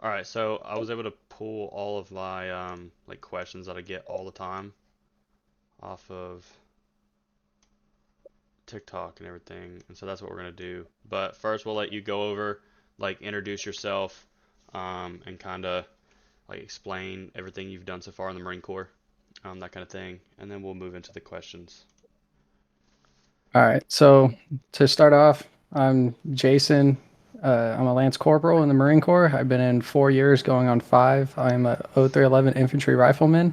All right, so I was able to pull all of my like questions that I get all the time off of TikTok and everything, and so that's what we're gonna do. But first, we'll let you go over, like, introduce yourself, and kind of like explain everything you've done so far in the Marine Corps, that kind of thing, and then we'll move into the questions. All right. So to start off, I'm Jason. I'm a Lance Corporal in the Marine Corps. I've been in 4 years, going on five. I'm a 0311 Infantry Rifleman.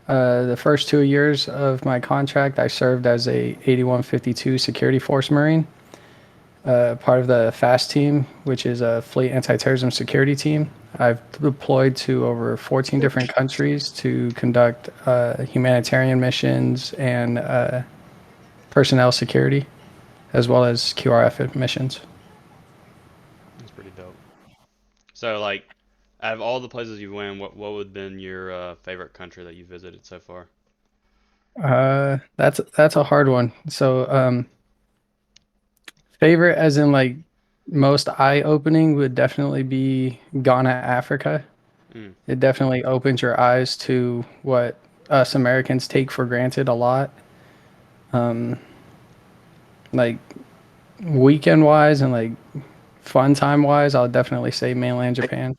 The first 2 years of my contract, I served as a 8152 Security Force Marine, part of the FAST team, which is a Fleet Anti-Terrorism Security team. I've deployed to over 14 different countries to conduct humanitarian missions and personnel security, as well as QRF missions. That's pretty dope. So, like, out of all the places you went, what would have been your favorite country that you visited so far? That's a hard one. So, favorite as in like most eye opening would definitely be Ghana, Africa. Mm, It definitely opens your eyes to what us Americans take for granted a lot. Like weekend wise and like fun time wise, I'll definitely say mainland Japan.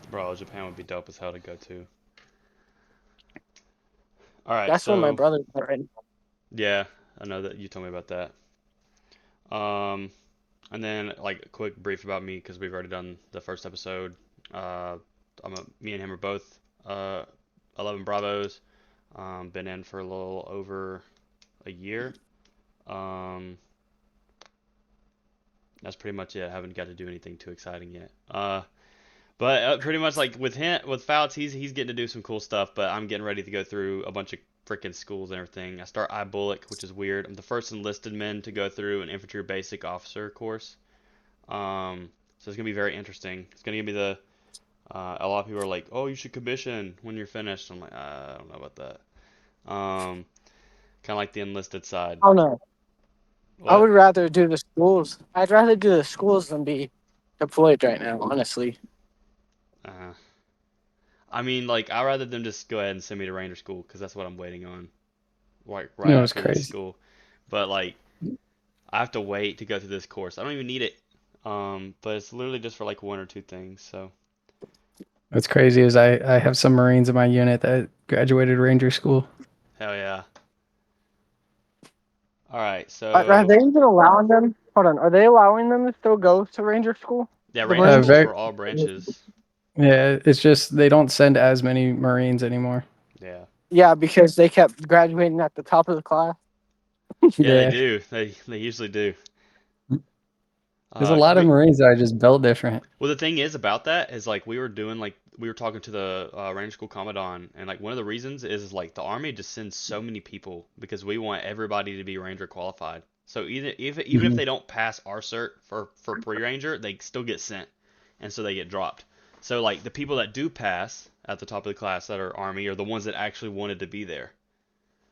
bro, Japan would be dope as hell to go to. All right, That's what my so brother's at right now. yeah, I know that you told me about that. Um, and then like a quick brief about me because we've already done the first episode. Uh, me and him are both uh 11 Bravos. Been in for a little over a year. Um, that's pretty much it. I haven't got to do anything too exciting yet. But pretty much like with him, with Fouts, he's getting to do some cool stuff. But I'm getting ready to go through a bunch of freaking schools and everything. I start IBullock, which is weird. I'm the first enlisted man to go through an infantry basic officer course. So it's gonna be very interesting. It's gonna give me the a lot of people are like, oh, you should commission when you're finished. I'm like, I don't know about that. Kind of like the enlisted side. I don't know. I What? would rather do the schools. I'd rather do the schools than be deployed right now, honestly. Uh, I mean, like, I'd rather them just go ahead and send me to Ranger School because that's what I'm waiting on, like You right know, it's after this crazy. school. But like, I have to wait to go through this course. I don't even need it. But it's literally just for like one or two things. So What's crazy is I have some Marines in my unit that graduated Ranger School. hell yeah. All right, Are so they even allowing them? Hold on. Are they allowing them to still go to Ranger School? yeah, The Ranger Marines? School's Very for all branches. Yeah, it's just they don't send as many Marines anymore. Yeah. Yeah, because they kept graduating at the top of the class. Yeah, they Yeah, do. They usually do. there's a Cause lot of Marines that are just built different. well, the thing is about that is like we were talking to the Ranger School Commandant, and like one of the reasons is like the Army just sends so many people because we want everybody to be Ranger qualified. So even if Mhm. they don't pass our cert for pre-Ranger, they still get sent, and so they get dropped. So like the people that do pass at the top of the class that are Army are the ones that actually wanted to be there.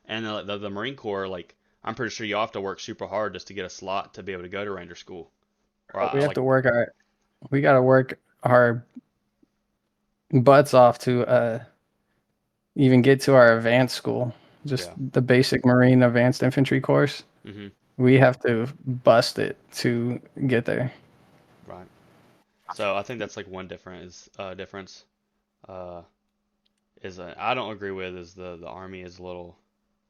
And the Marine Corps, like I'm pretty sure you have to work super hard just to get a slot to be able to go to Ranger School. Or We have like to we got to work our butts off to even get to our advanced school. Just yeah. the basic Marine advanced infantry course. Mhm. We have to bust it to get there. Right. So I think that's like one difference uh I don't agree with is the army is a little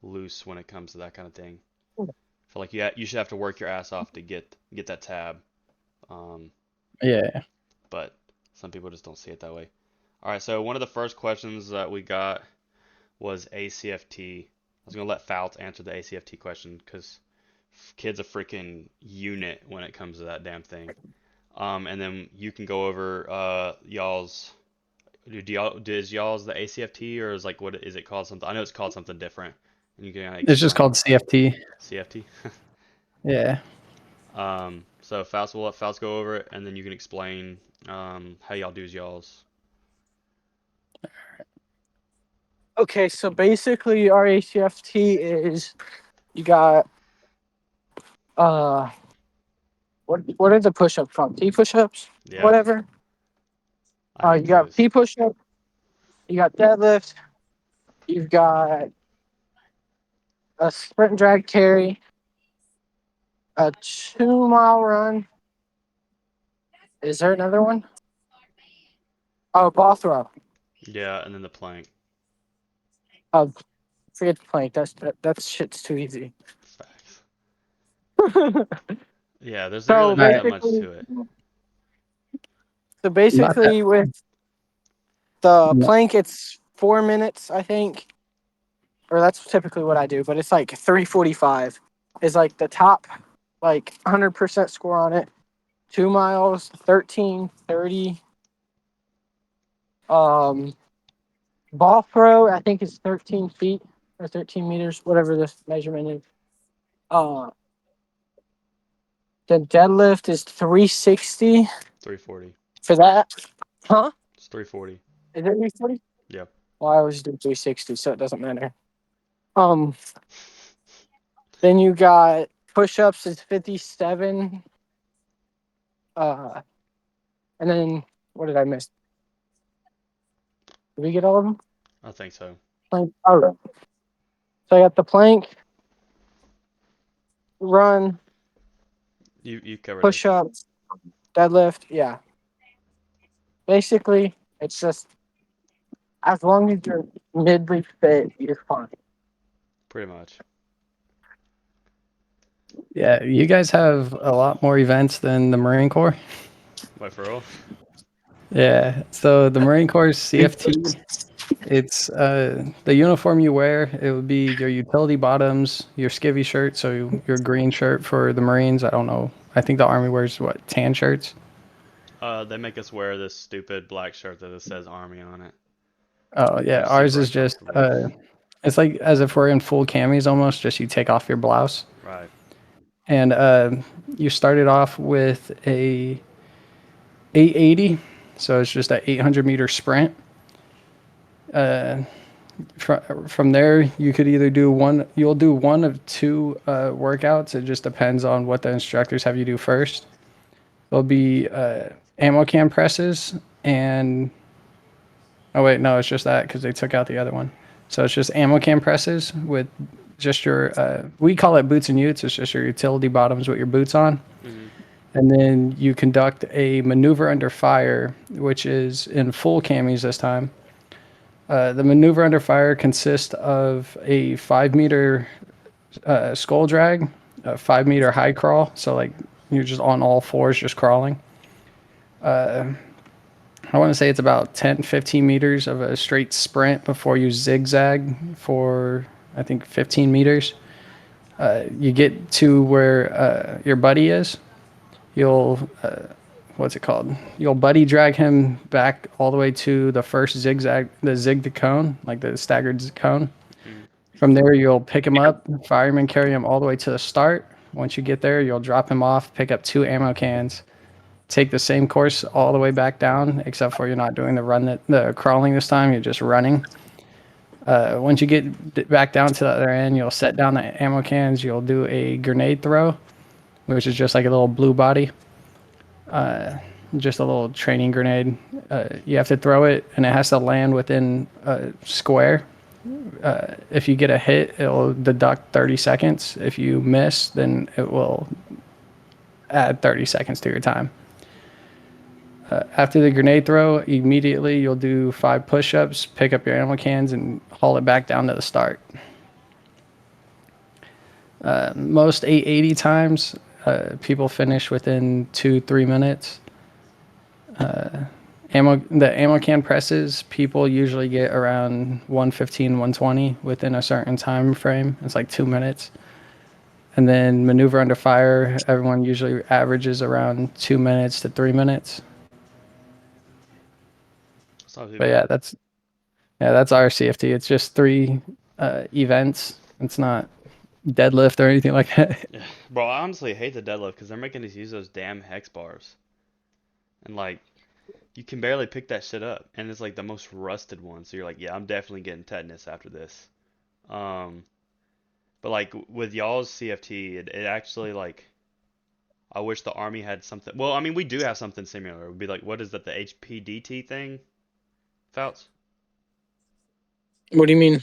loose when it comes to that kind of thing. I feel like you should have to work your ass off to get that tab. Um, Yeah, but some people just don't see it that way. All right, so one of the first questions that we got was ACFT. I was gonna let Fouts answer the ACFT question because kid's a freaking unit when it comes to that damn thing. And then you can go over y'all's. Does y'all's the ACFT or is like what is it called something? I know it's called something different, and you can it's just explain called CFT. CFT. Yeah. So Faust will let Faust go over it, and then you can explain how y'all do y'all's. Okay, so basically our ACFT is you got uh what are the push ups called? T push ups? Yeah, Whatever. I hate You got those. P push up. You got deadlift. You've got a sprint drag carry, a 2 mile run. Is there another one? Oh, ball throw. Yeah, and then the plank. Oh, forget the plank. That shit's too easy. Facts. Yeah, there's really so All not right. that much basically, to it. so Not that. basically with the No. plank, it's 4 minutes, I think, or that's typically what I do. But it's like 3:45 is like the top, like 100% score on it. 2 miles, 13:30. Um, Ball throw, I think is 13 feet or 13 meters, whatever this measurement is. Uh, the deadlift is 360 340. for that. Huh? It's 340. Is it 340? Yeah. Well, I always do 360, so it doesn't matter. Um, then you got push-ups is 57. Uh, and then what did I miss? Did we get all of them? I think so. Plank. Oh, so I got the plank, run, You covered everything. push-ups, deadlift. Yeah, basically, it's just as long as you're midly fit, you're fine. Pretty much. Yeah, you guys have a lot more events than the Marine Corps. Wait, for real? Yeah. So the Marine Corps CFT, it's the uniform you wear. It would be your utility bottoms, your skivvy shirt, so your green shirt for the Marines. I don't know. I think the Army wears what, tan shirts. They make us wear this stupid black shirt that it says Army on it, Oh which yeah, is ours super is just uncomfortable. it's like as if we're in full camis almost. Just you take off your blouse, Right. and you started off with a 880, so it's just a 800-meter sprint. From there, you could either do one. You'll do one of two workouts. It just depends on what the instructors have you do first. There'll be ammo can presses and oh wait, no, it's just that because they took out the other one. So it's just ammo can presses with just your we call it boots and utes. It's just your utility bottoms with your boots on. Hmm. And then you conduct a maneuver under fire, which is in full camis this time. The maneuver under fire consists of a 5 meter skull drag, a 5 meter high crawl. So, like, you're just on all fours, just crawling. I want to say it's about 10, 15 meters of a straight sprint before you zigzag for, I think, 15 meters. You get to where your buddy is. You'll what's it called? You'll buddy drag him back all the way to the first zigzag, the zig to cone, like the staggered cone. Hmm. From there, you'll pick him up, fireman carry him all the way to the start. Once you get there, you'll drop him off, pick up two ammo cans, take the same course all the way back down, except for you're not doing the crawling this time. You're just running. Once you get back down to the other end, you'll set down the ammo cans. You'll do a grenade throw, which is just like a little blue body, just a little training grenade. You have to throw it, and it has to land within a square. If you get a hit, it'll deduct 30 seconds. If you miss, then it will add 30 seconds to your time. After the grenade throw, immediately you'll do 5 push-ups, pick up your ammo cans, and haul it back down to the start. Most 880 times, people finish within 2-3 minutes. The ammo can presses, people usually get around 115, 120 within a certain time frame. It's like 2 minutes. And then maneuver under fire, everyone usually averages around 2 minutes to 3 minutes. It's not too But bad. yeah, that's our CFT. It's just three events. It's not deadlift or anything like that. Yeah. Bro, I honestly hate the deadlift because they're making us use those damn hex bars. And like, you can barely pick that shit up. And it's like the most rusted one. So you're like, yeah, I'm definitely getting tetanus after this. Um, but like with y'all's CFT, it actually like I wish the Army had something. Well, I mean, we do have something similar. It would be like, what is that, the HPDT thing, Fouts? What do you mean?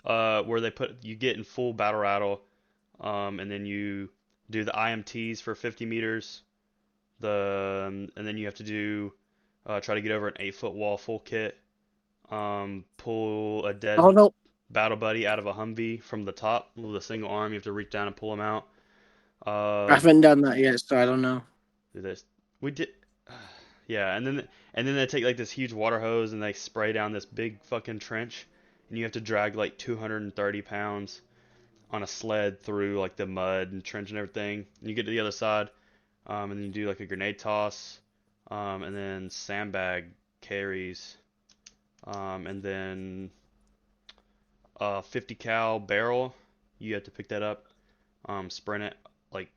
Where they put you get in full battle rattle, and then you do the IMTs for 50 meters. And then you have to do try to get over an 8 foot wall full kit. Pull a Oh dead no, battle buddy out of a Humvee from the top with a single arm. You have to reach down and pull him out. I Uh, haven't done that yet, so I don't know. do this. We did. Yeah, and then they take like this huge water hose and they spray down this big fucking trench, and you have to drag like 230 pounds on a sled through like the mud and trench and everything. And you get to the other side, and then you do like a grenade toss, and then sandbag carries, and then 50 cal barrel. You have to pick that up, sprint it like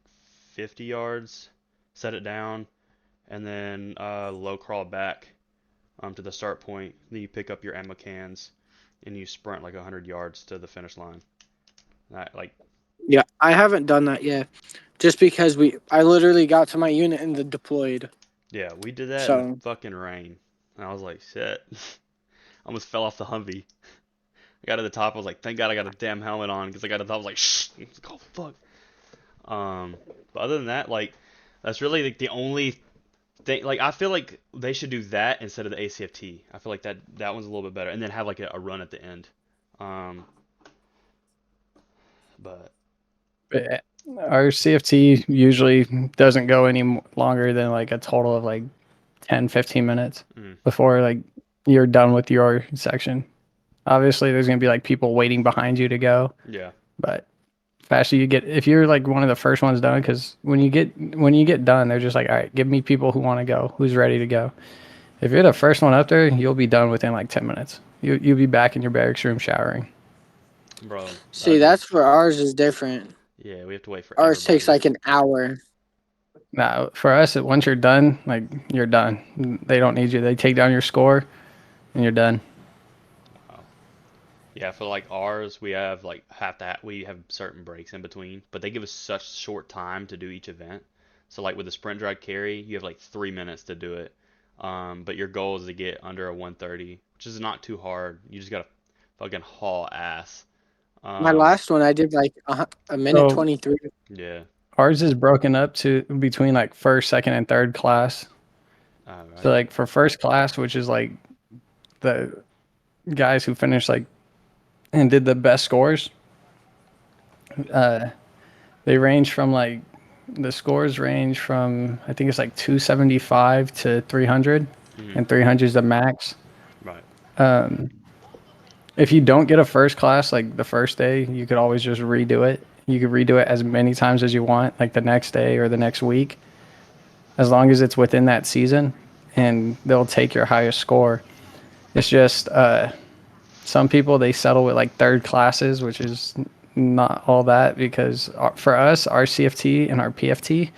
50 yards, set it down, and then low crawl back to the start point. Then you pick up your ammo cans and you sprint like 100 yards to the finish line. Like, Yeah, I haven't done that yet, just because I literally got to my unit and then deployed. yeah, we did that in the So fucking rain. And I was like, shit. Almost fell off the Humvee. I got to the top. I was like, thank God I got a damn helmet on because I got to the top. I was like, shh. I was like, oh fuck. But other than that, like, that's really like the only thing. Like, I feel like they should do that instead of the ACFT. I feel like that one's a little bit better, and then have like a run at the end. Um, but Eh, Our CFT usually doesn't go any longer than like a total of like 10, 15 minutes mm, before like you're done with your section. Obviously, there's going to be like people waiting behind you to go, yeah, but faster you get, if you're like one of the first ones done, because when you get done, they're just like, all right, give me people who want to go, who's ready to go. If you're the first one up there, you'll be done within like 10 minutes. You'll be back in your barracks room showering. bro, see, that'd be that's where ours is different. yeah. We have to wait for Ours takes everybody. like an hour. Now, for us, once you're done, like you're done. They don't need you. They take down your score, and you're done. Wow. Yeah, for like ours, we have like we have certain breaks in between, but they give us such short time to do each event. So like with the sprint drag carry, you have like 3 minutes to do it. But your goal is to get under a 130, which is not too hard. You just gotta fucking haul ass. My Um, last one, I did like a minute So 23. yeah. ours is broken up to between like first, second, and third class. All So right. like for first class, which is like the guys who finished like and did the best scores, uh, they range from like the scores range from I think it's like 275 to 300, Mm, and 300 is the max. right. If you don't get a first class like the first day, you could always just redo it. You could redo it as many times as you want, like the next day or the next week, as long as it's within that season, and they'll take your highest score. It's just some people they settle with like third classes, which is not all that because for us, our CFT and our PFT,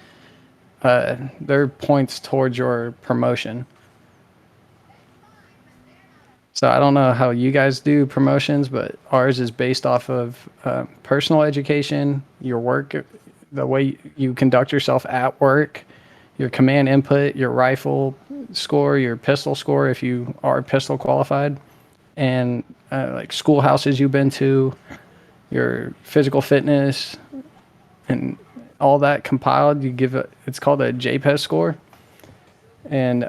they're points towards your promotion. So I don't know how you guys do promotions, but ours is based off of personal education, your work, the way you conduct yourself at work, your command input, your rifle score, your pistol score if you are pistol qualified, and like schoolhouses you've been to, your physical fitness, and all that compiled. You give it. It's called a JPES score, and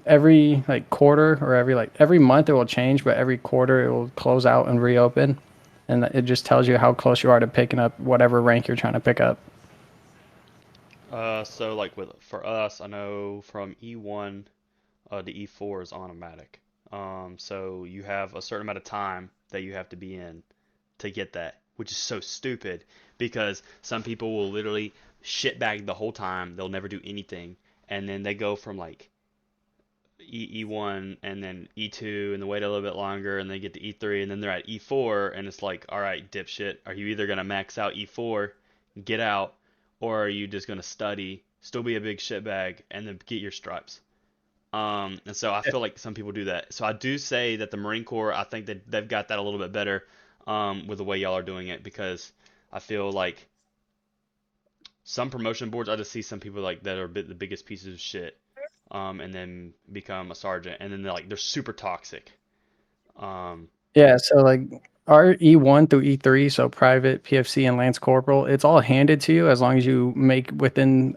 every like quarter or every month it will change, but every quarter it will close out and reopen, and it just tells you how close you are to picking up whatever rank you're trying to pick up. So like for us, I know from E1 to E4 is automatic. So you have a certain amount of time that you have to be in to get that, which is so stupid because some people will literally shitbag the whole time. They'll never do anything, and then they go from like E1 and then E2 and they wait a little bit longer and they get to E3 and then they're at E4 and it's like, all right, dipshit, are you either gonna max out E4, get out, or are you just gonna study, still be a big shitbag, and then get your stripes? And so I feel like some people do that. So I do say that the Marine Corps, I think that they've got that a little bit better with the way y'all are doing it because I feel like some promotion boards, I just see some people like that are the biggest pieces of shit, and then become a sergeant, and then they're super toxic. Um, Yeah, so like our E1 through E3, so private, PFC, and Lance Corporal, it's all handed to you as long as you make within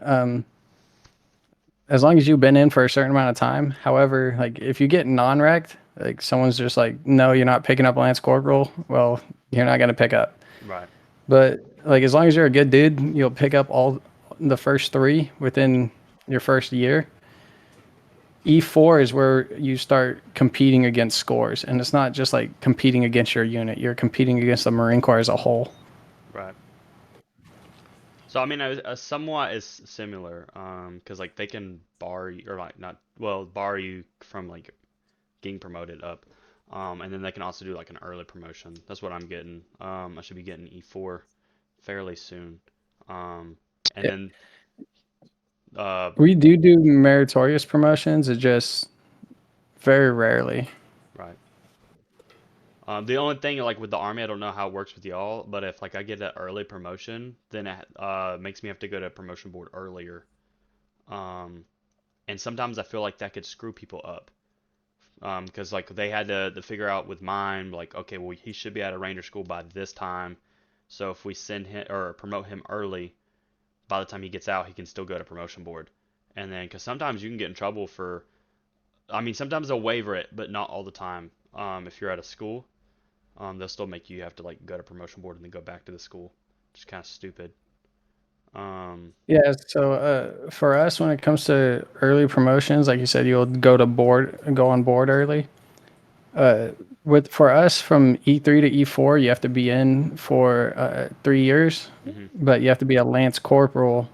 as long as you've been in for a certain amount of time. However, like if you get non-rect, like someone's just like, no, you're not picking up Lance Corporal, well, you're not gonna pick up. right, But like as long as you're a good dude, you'll pick up all the first three within your first year. E4 is where you start competing against scores, and it's not just like competing against your unit. You're competing against the Marine Corps as a whole. right. So I mean, a somewhat is similar, because like they can bar you, or like not, well, bar you from like getting promoted up, and then they can also do like an early promotion. That's what I'm getting. I should be getting E4 fairly soon. Um, and Yeah. then uh, We do meritorious promotions. It just very rarely. right. The only thing like with the army, I don't know how it works with y'all, but if like I get an early promotion, then it makes me have to go to promotion board earlier. Um, and sometimes I feel like that could screw people up. Because like they had to figure out with mine, like, okay, well, he should be at a ranger school by this time. So if we send him or promote him early, by the time he gets out, he can still go to promotion board. And then, because sometimes you can get in trouble for, I mean, sometimes they'll waiver it, but not all the time. If you're at a school, they'll still make you have to like go to promotion board and then go back to the school. Which is kind of stupid. Um, Yeah, so for us, when it comes to early promotions, like you said, you'll go on board early. Uh, with for us from E3 to E4, you have to be in for 3 years, mhm, but you have to be a lance corporal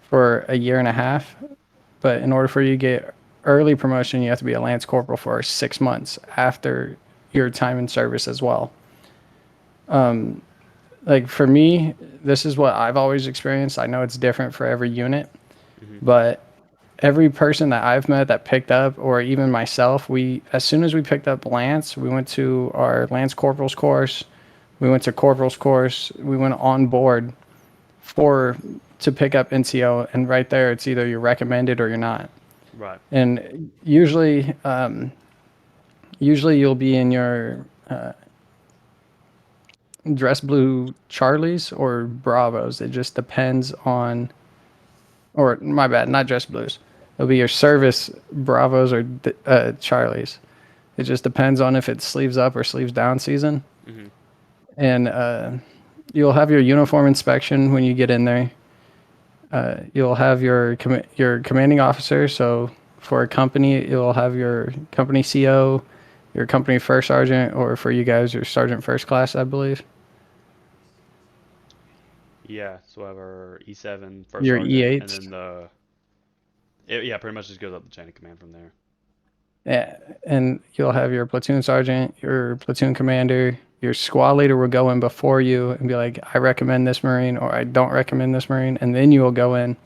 for a year and a half. But in order for you to get early promotion, you have to be a lance corporal for 6 months after your time in service as well. Like for me, this is what I've always experienced. I know it's different for every unit, mhm, but every person that I've met that picked up, or even myself, we as soon as we picked up Lance, we went to our Lance Corporals course, we went to Corporals course, we went on board for to pick up NCO, and right there, it's either you're recommended or you're not. right, And usually you'll be in your dress blue Charlies or Bravos. It just depends on, or my bad, not dress blues. It'll be your service Bravos or Charlies. It just depends on if it's sleeves up or sleeves down season. mhm, And you'll have your uniform inspection when you get in there. You'll have your commanding officer. So for a company, you'll have your company CO, your company first sergeant, or for you guys, your sergeant first class, I believe. yeah. So we have our E7 first Your sergeant, and E8s. then yeah, pretty much just goes up the chain of command from there. Yeah, and you'll have your platoon sergeant, your platoon commander, your squad leader will go in before you and be like, I recommend this Marine or I don't recommend this Marine. And then you will go in,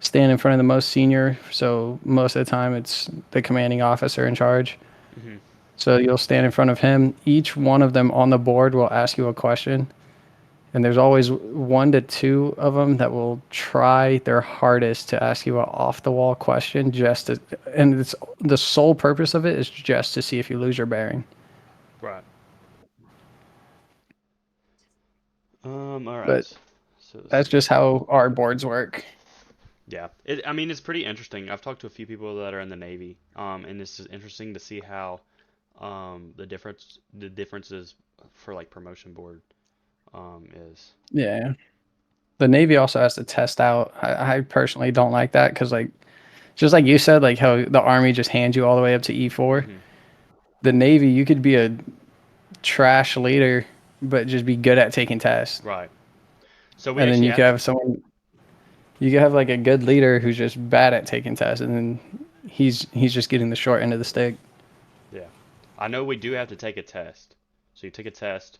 stand in front of the most senior. So most of the time it's the commanding officer in charge. Mhm, So you'll stand in front of him. Each one of them on the board will ask you a question. And there's always 1 to 2 of them that will try their hardest to ask you an off the wall question and it's the sole purpose of it is just to see if you lose your bearing. right. All right. But So let's that's see. just how our boards work. Yeah, I mean, it's pretty interesting. I've talked to a few people that are in the Navy, and it's just interesting to see how, the differences for like promotion board, is. Yeah. The Navy also has to test out. I personally don't like that because, like, just like you said, like how the Army just hands you all the way up to E4. Hmm. The Navy, you could be a trash leader, but just be good at taking tests. Right. So we And then actually you could have to. have someone you could have like a good leader who's just bad at taking tests, and then he's just getting the short end of the stick. Yeah, I know we do have to take a test. So you take a test.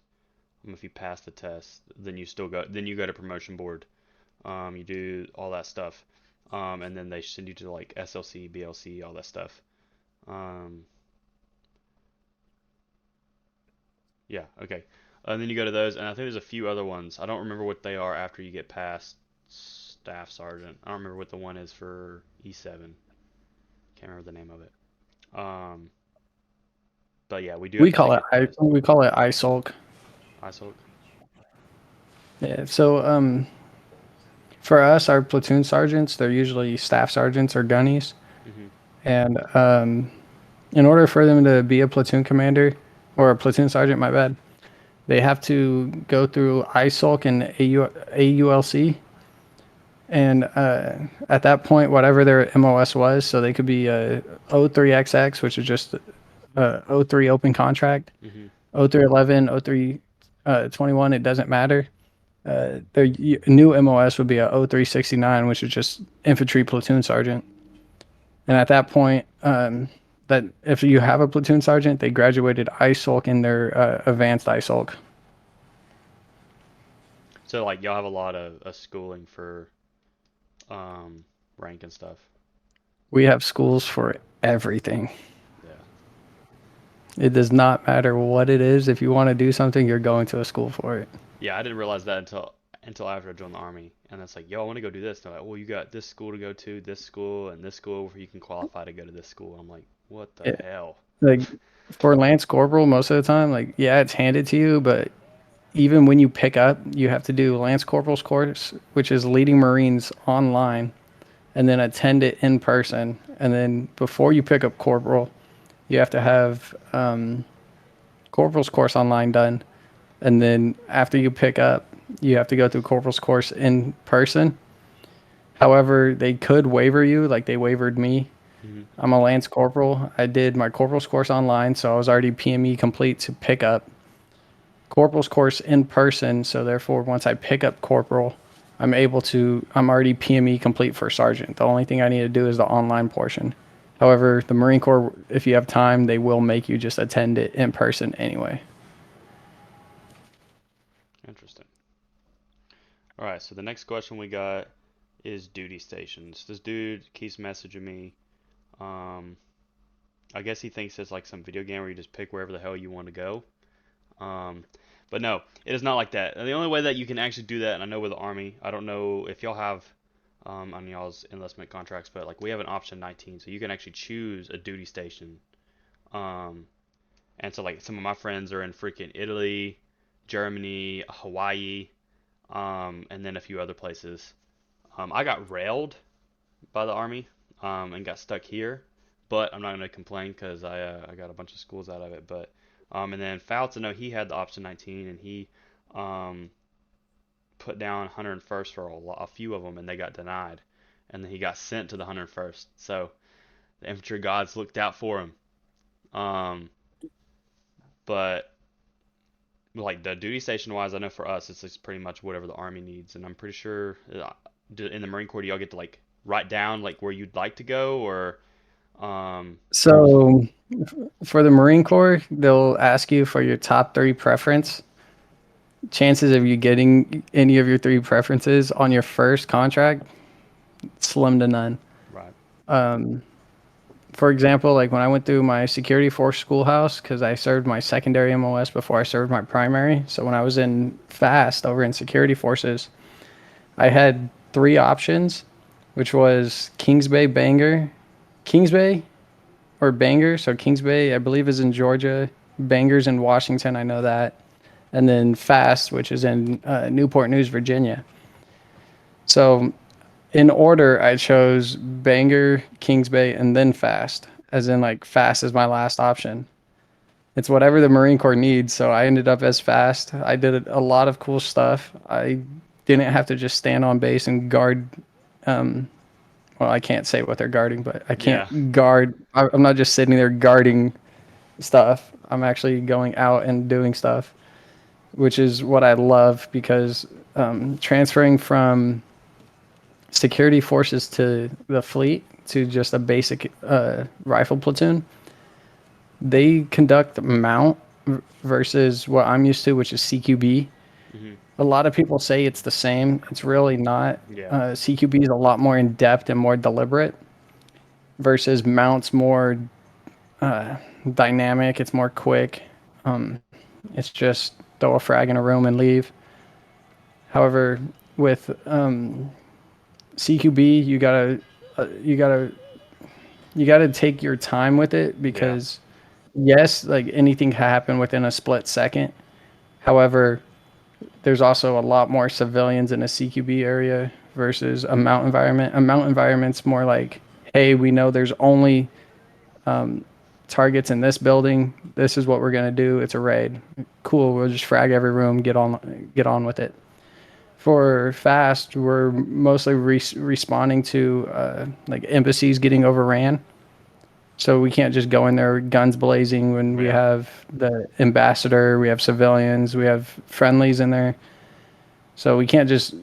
If you pass the test, then you still go. Then you go to promotion board. You do all that stuff, and then they send you to like SLC, BLC, all that stuff. Um, Yeah, okay. And then you go to those, and I think there's a few other ones. I don't remember what they are after you get past staff sergeant. I don't remember what the one is for E7. Can't remember the name of it. Um, but yeah, we do have We to call take it a test. ISOLC. ISOC. Yeah. So for us, our platoon sergeants, they're usually staff sergeants or gunnies, Mhm. and in order for them to be a platoon commander or a platoon sergeant, my bad, they have to go through ISOLC and AULC. And at that point, whatever their MOS was, so they could be a O3XX, which is just O3 open contract, Mhm. O311, O3 21, it doesn't matter. Their new MOS would be a O369, which is just infantry platoon sergeant. And at that point, that if you have a platoon sergeant, they graduated ISOLC in their advanced ISOLC. So like y'all have a lot of schooling for um rank and stuff. We have schools for everything. Yeah. It does not matter what it is. If you want to do something, you're going to a school for it. Yeah, I didn't realize that until after I joined the army. And it's like, yo, I want to go do this. And they're like, well, you got this school to go to, this school, and this school where you can qualify to go to this school. I'm like, what the Yeah. hell? Like for Lance Corporal, most of the time, like, yeah, it's handed to you, but even when you pick up, you have to do Lance Corporal's course, which is leading Marines online, and then attend it in person. And then before you pick up Corporal, you have to have Corporal's course online done. And then after you pick up, you have to go through Corporal's course in person. However, they could waiver you, like they wavered me. Hmm. I'm a Lance Corporal. I did my Corporal's course online, so I was already PME complete to pick up Corporal's course in person. So therefore, once I pick up Corporal, I'm already PME complete for Sergeant. The only thing I need to do is the online portion. However, the Marine Corps, if you have time, they will make you just attend it in person anyway. Interesting. All right, so the next question we got is duty stations. This dude keeps messaging me. Um, I guess he thinks it's like some video game where you just pick wherever the hell you want to go. Um, but no, it is not like that. And the only way that you can actually do that, and I know with the Army, I don't know if y'all have on y'all's enlistment contracts, but like we have an option 19, so you can actually choose a duty station. Um, and so like some of my friends are in freaking Italy, Germany, Hawaii, and then a few other places. I got railed by the Army and got stuck here, but I'm not gonna complain because I got a bunch of schools out of it. But and then Fouts, I know he had the option 19 and he um, put down 101st for a few of them and they got denied, and then he got sent to the 101st. So the infantry gods looked out for him. Um, but like the duty station wise, I know for us it's pretty much whatever the Army needs, and I'm pretty sure in the Marine Corps do y'all get to like write down like where you'd like to go or or is it? So for the Marine Corps, they'll ask you for your top three preference. Chances of you getting any of your three preferences on your first contract, slim to none. Right. For example, like when I went through my security force schoolhouse, because I served my secondary MOS before I served my primary. So when I was in FAST over in security forces, I had three options, which was Kings Bay Bangor, Kings Bay or Bangor. So Kings Bay, I believe, is in Georgia. Bangor's in Washington. I know that. And then FAST, which is in Newport News, Virginia. So in order, I chose Bangor, Kings Bay, and then Fast, as in like Fast is my last option. It's whatever the Marine Corps needs. So I ended up as Fast. I did a lot of cool stuff. I didn't have to just stand on base and guard. Well, I can't say what they're guarding, but I Yeah. can't guard. I'm not just sitting there guarding stuff. I'm actually going out and doing stuff, which is what I love because transferring from security forces to the fleet to just a basic rifle platoon, they conduct mount versus what I'm used to, which is CQB. Hmm. A lot of people say it's the same. It's really not. Yeah. CQB is a lot more in depth and more deliberate versus mounts more dynamic. It's more quick. It's just throw a frag in a room and leave. However, with CQB, you gotta you gotta take your time with it Yeah. because yes, like anything can happen within a split second. However, there's also a lot more civilians in a CQB area versus a mount environment. A mount environment's more like, hey, we know there's only targets in this building. This is what we're gonna do. It's a raid. Cool. We'll just frag every room. Get on with it. For fast, we're mostly responding to like embassies getting overran. So we can't just go in there guns blazing when we Yeah. have the ambassador, we have civilians, we have friendlies in there. So we can't just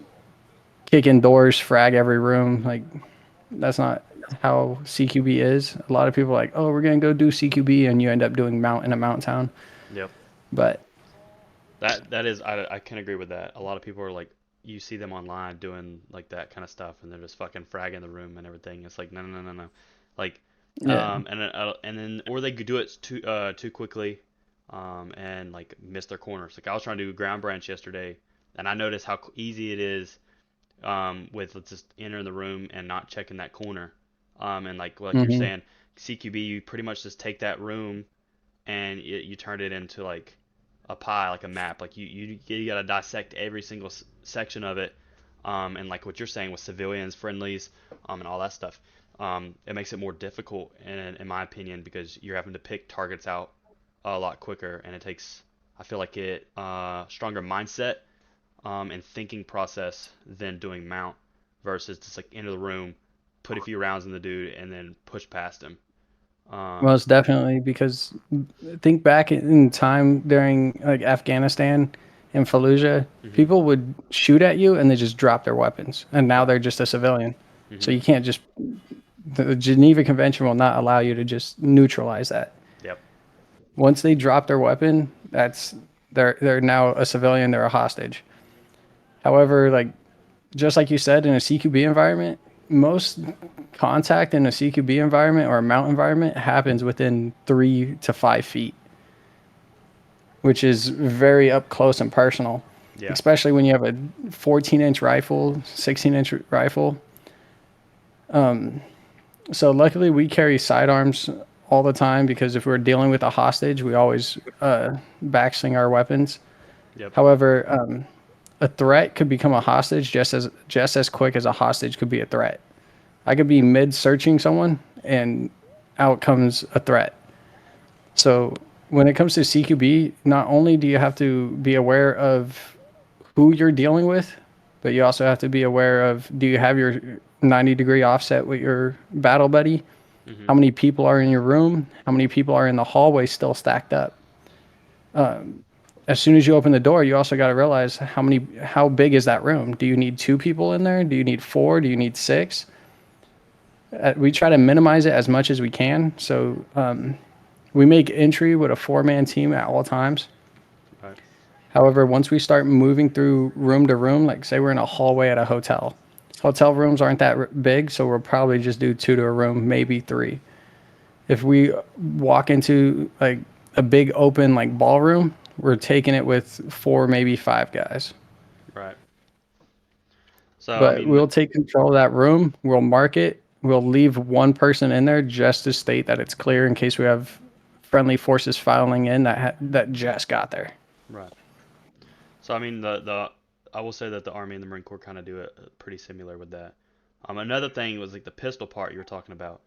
kick in doors, frag every room. Like that's not how CQB is. A lot of people are like, oh, we're gonna go do CQB, and you end up doing mount in a mount town. Yep. But That is, I can agree with that. A lot of people are like, you see them online doing like that kind of stuff, and they're just fucking fragging the room and everything. It's like, no, no, no, no, no. Like, yeah, and then or they could do it too quickly, and like miss their corners. Like I was trying to do ground branch yesterday, and I noticed how easy it is, with let's just entering the room and not checking that corner, and like you're hmm saying, CQB, you pretty much just take that room and you turn it into like a pie, like a map. Like you gotta dissect every single section of it, and like what you're saying with civilians, friendlies, and all that stuff. It makes it more difficult, in my opinion, because you're having to pick targets out a lot quicker, and it takes, I feel like it, stronger mindset, and thinking process than doing mount versus just like enter the room, put a few rounds in the dude, and then push past him. Um, most definitely. Because think back in time during like Afghanistan and Fallujah, mhm, people would shoot at you and they just drop their weapons, and now right. they're just a civilian. So Mhm. you can't just the Geneva Convention will not allow you to just neutralize that. Yep. Once they drop their weapon, that's they're now a civilian, they're a hostage. However, like just like you said, in a CQB environment, most contact in a CQB environment or a mount environment happens within 3 to 5 feet, which is very up close and personal. Yeah. Especially when you have a 14-inch rifle, 16-inch rifle. So luckily, we carry sidearms all the time because if we're dealing with a hostage, we always backsling our weapons. Yep. However, a threat could become a hostage just as quick as a hostage could be a threat. I could be mid searching someone and out comes a threat. So when it comes to CQB, not only do you have to be aware of who you're dealing with, but you also have to be aware of do you have your 90-degree offset with your battle buddy? Mhm. How many people are in your room? How many people are in the hallway still stacked up? As soon as you open the door, you also got to realize how big is that room? Do you need 2 people in there? Do you need 4? Do you need 6? We try to minimize it as much as we can. So we make entry with a 4-man team at all times. Right. However, once we start moving through room to room, like say we're in a hallway at a hotel, hotel rooms aren't that big, so we'll probably just do 2 to a room, maybe 3. If we walk into like a big open like ballroom, we're taking it with 4, maybe 5 guys. Right. So I But mean, we'll take control of that room. We'll mark it. We'll leave one person in there just to state that it's clear in case we have friendly forces filing in that just got there. right. So I mean, the I will say that the Army and the Marine Corps kind of do it, pretty similar with that. Another thing was like the pistol part you were talking about.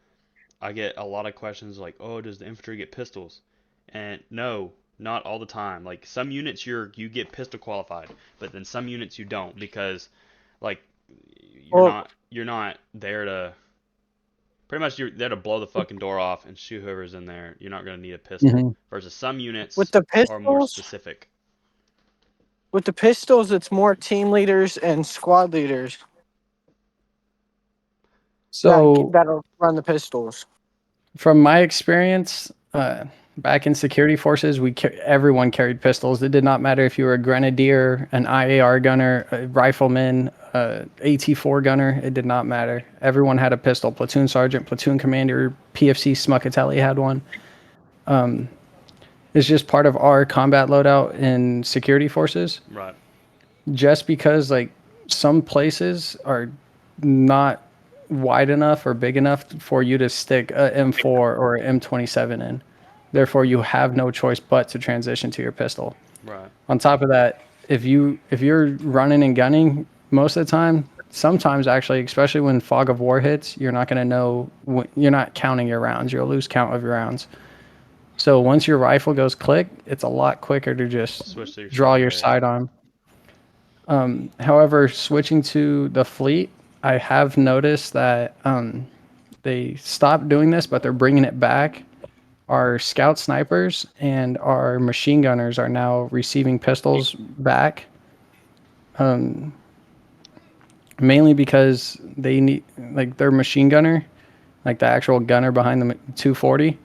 I get a lot of questions like, "Oh, does the infantry get pistols?" And no, not all the time. Like some units you get pistol qualified, but then some units you don't because like Well, you're not there to pretty much you're there to blow the fucking door off and shoot whoever's in there. You're not going to need a pistol. hmm Versus some with units the are more pistols, specific. with the pistols, it's more team leaders and squad leaders So, that'll run the pistols. from my experience, back in security forces, everyone carried pistols. It did not matter if you were a grenadier, an IAR gunner, a rifleman, AT4 gunner. It did not matter. Everyone had a pistol. Platoon sergeant, platoon commander, PFC Smuckatelli had one. It's just part of our combat loadout in security forces. Right. Just because like some places are not wide enough or big enough for you to stick a M4 or a M27 in. Therefore, you have no choice but to transition to your pistol. Right. On top of that, if you're running and gunning most of the time, sometimes actually, especially when fog of war hits, you're not going to know. You're not counting your rounds. You'll lose count of your rounds. So once your rifle goes click, it's a lot quicker to just Switch to your draw your secondary. sidearm. However, switching to the fleet, I have noticed that they stopped doing this, but they're bringing it back. Our scout snipers and our machine gunners are now receiving pistols back, mainly because they need like their machine gunner, like the actual gunner behind the 240.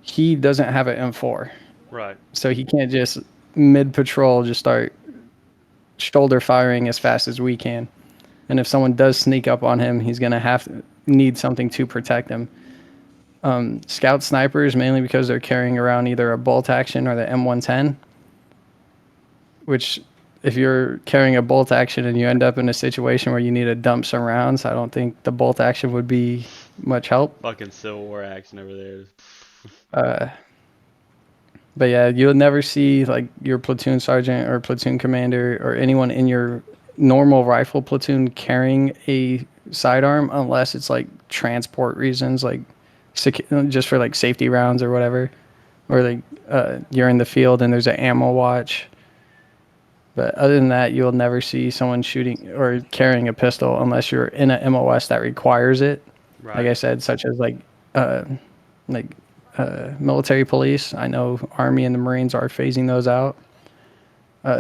He doesn't have an M4, Right. so he can't just mid patrol just start shoulder firing as fast as we can. And if someone does sneak up on him, he's gonna have to need something to protect him. Scout snipers, mainly because they're carrying around either a bolt action or the M110, which if you're carrying a bolt action and you end up in a situation where you need to dump some rounds, I don't think the bolt action would be much help. Fucking Civil War action over there. But yeah, you'll never see like your platoon sergeant or platoon commander or anyone in your normal rifle platoon carrying a sidearm unless it's like transport reasons, like just for like safety rounds or whatever, or like you're in the field and there's an ammo watch. But other than that, you'll never see someone shooting or carrying a pistol unless you're in an MOS that requires it. Like Right. I said, such as uh, like military police. I know Army and the Marines are phasing those out.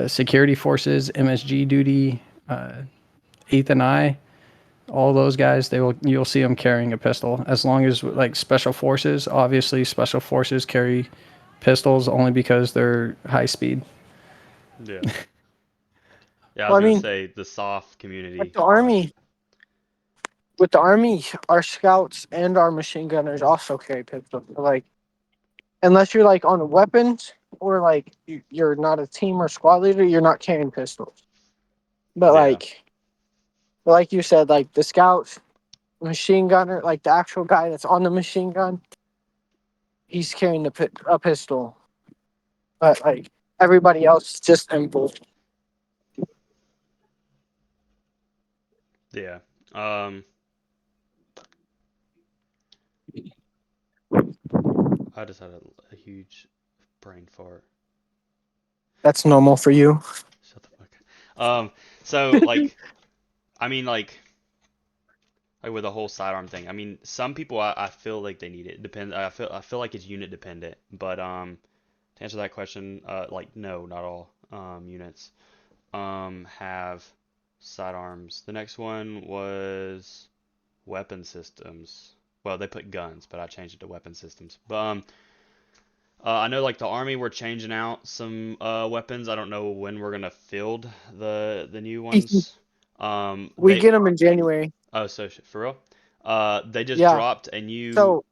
Security forces, MSG duty, Eighth and I, all those guys, you'll see them carrying a pistol. As long as like special forces, obviously special forces carry pistols only because they're high speed. Yeah. Yeah, I was Well, I gonna mean, say the soft with community. the army, with the army, our scouts and our machine gunners also carry pistols. So, like, unless you're like on weapons or like you're not a team or squad leader, you're not carrying pistols. But Yeah. like you said, like the scouts, machine gunner, like the actual guy that's on the machine gun, he's carrying a pistol. But like everybody else is just simple. Yeah. Um, I just had a huge brain fart. That's normal for you. Shut the fuck up. So like, I mean like with the whole sidearm thing. I mean, some people I feel like they need it. Depend. I feel like it's unit dependent. But to answer that question, like no, not all units have sidearms. The next one was weapon systems. Well, they put guns, but I changed it to weapon systems. But I know like the army we're changing out some weapons. I don't know when we're gonna field the new ones. We They get them in January. oh so for real. They just Yeah. dropped a new. So,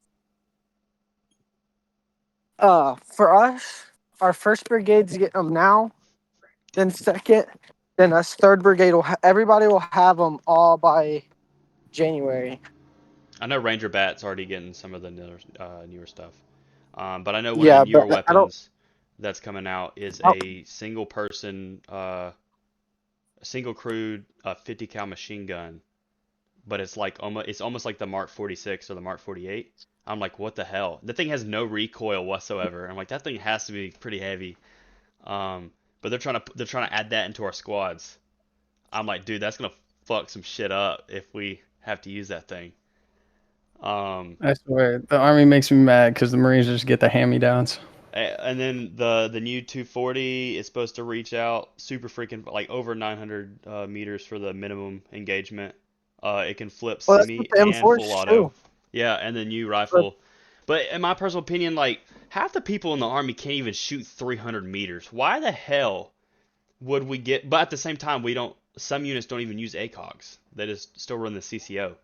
for us, our first brigade's getting them now. Then second, then us third brigade everybody will have them all by January. I know Ranger Bat's already getting some of the newer stuff. But I know one of the Yeah, but newer I don't. weapons that's coming out is I a single person, a single crewed 50 cal machine gun, but it's almost like the Mark 46 or the Mark 48. I'm like, what the hell? The thing has no recoil whatsoever. I'm like, that thing has to be pretty heavy. But they're trying to add that into our squads. I'm like, dude, that's gonna fuck some shit up if we have to use that thing. Um, I swear, the army makes me mad because the Marines just get the hand-me-downs. And then the new 240 is supposed to reach out super freaking like over 900 meters for the minimum engagement. It can flip well, that's what semi the and full M4s auto. too. Yeah, and the new But rifle. But in my personal opinion, like half the people in the army can't even shoot 300 meters. Why the hell would we get? But at the same time, we don't. Some units don't even use ACOGs. They just still run the CCO.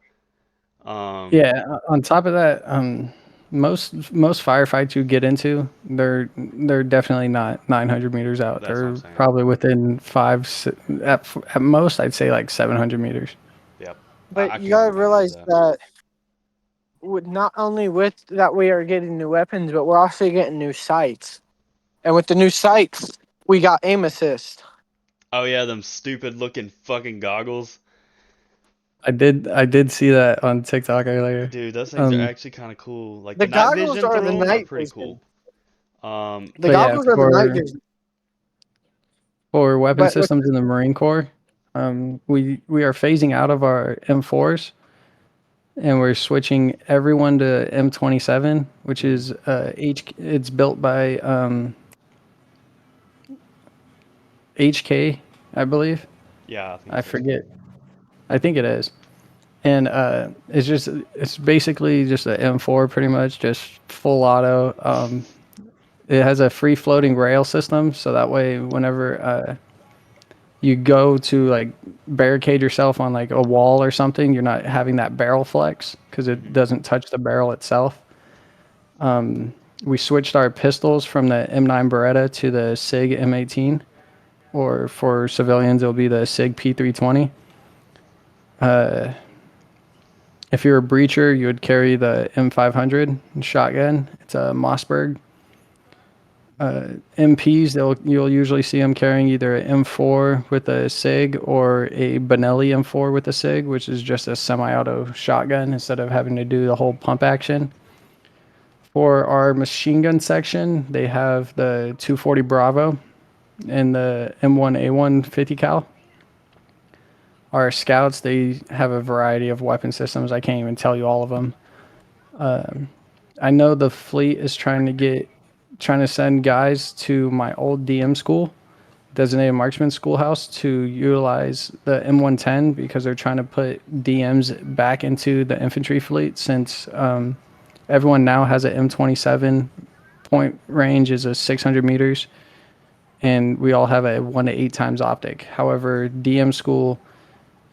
Um, Yeah. On top of that, most firefights you get into, they're definitely not 900 meters out. that's what I'm They're saying. probably within at most I'd say like 700 meters. Yep. But I you can gotta agree with realize that. that not only with that we are getting new weapons, but we're also getting new sights. And with the new sights, we got aim assist. Oh yeah, them stupid looking fucking goggles. I did see that on TikTok earlier. Dude, those things are Um, actually kind of cool. Like the The night goggles vision are through the them are night pretty vision. cool. The but yeah, goggles are the night vision. for weapon But with systems in the Marine Corps, we are phasing out of our M4s and we're switching everyone to M27, which hmm is it's built by HK, I believe. Yeah, I think I so too. forget. I think it is. And it's basically just an M4 pretty much, just full auto. It has a free floating rail system, so that way whenever you go to like barricade yourself on like a wall or something, you're not having that barrel flex because it hmm doesn't touch the barrel itself. We switched our pistols from the M9 Beretta to the SIG M18, or for civilians, it'll be the SIG P320. If you're a breacher, you would carry the M500 shotgun. It's a Mossberg. MPs, you'll usually see them carrying either an M4 with a SIG or a Benelli M4 with a SIG, which is just a semi-auto shotgun instead of having to do the whole pump action. For our machine gun section, they have the 240 Bravo and the M1A1 50 cal. Our scouts, they have a variety of weapon systems. I can't even tell you all of them. I know the fleet is trying to send guys to my old DM school, designated marksman schoolhouse, to utilize the M110 because they're trying to put DMs back into the infantry fleet since everyone now has an M27 point range is a 600 meters, and we all have a 1 to 8 times optic. However, DM school,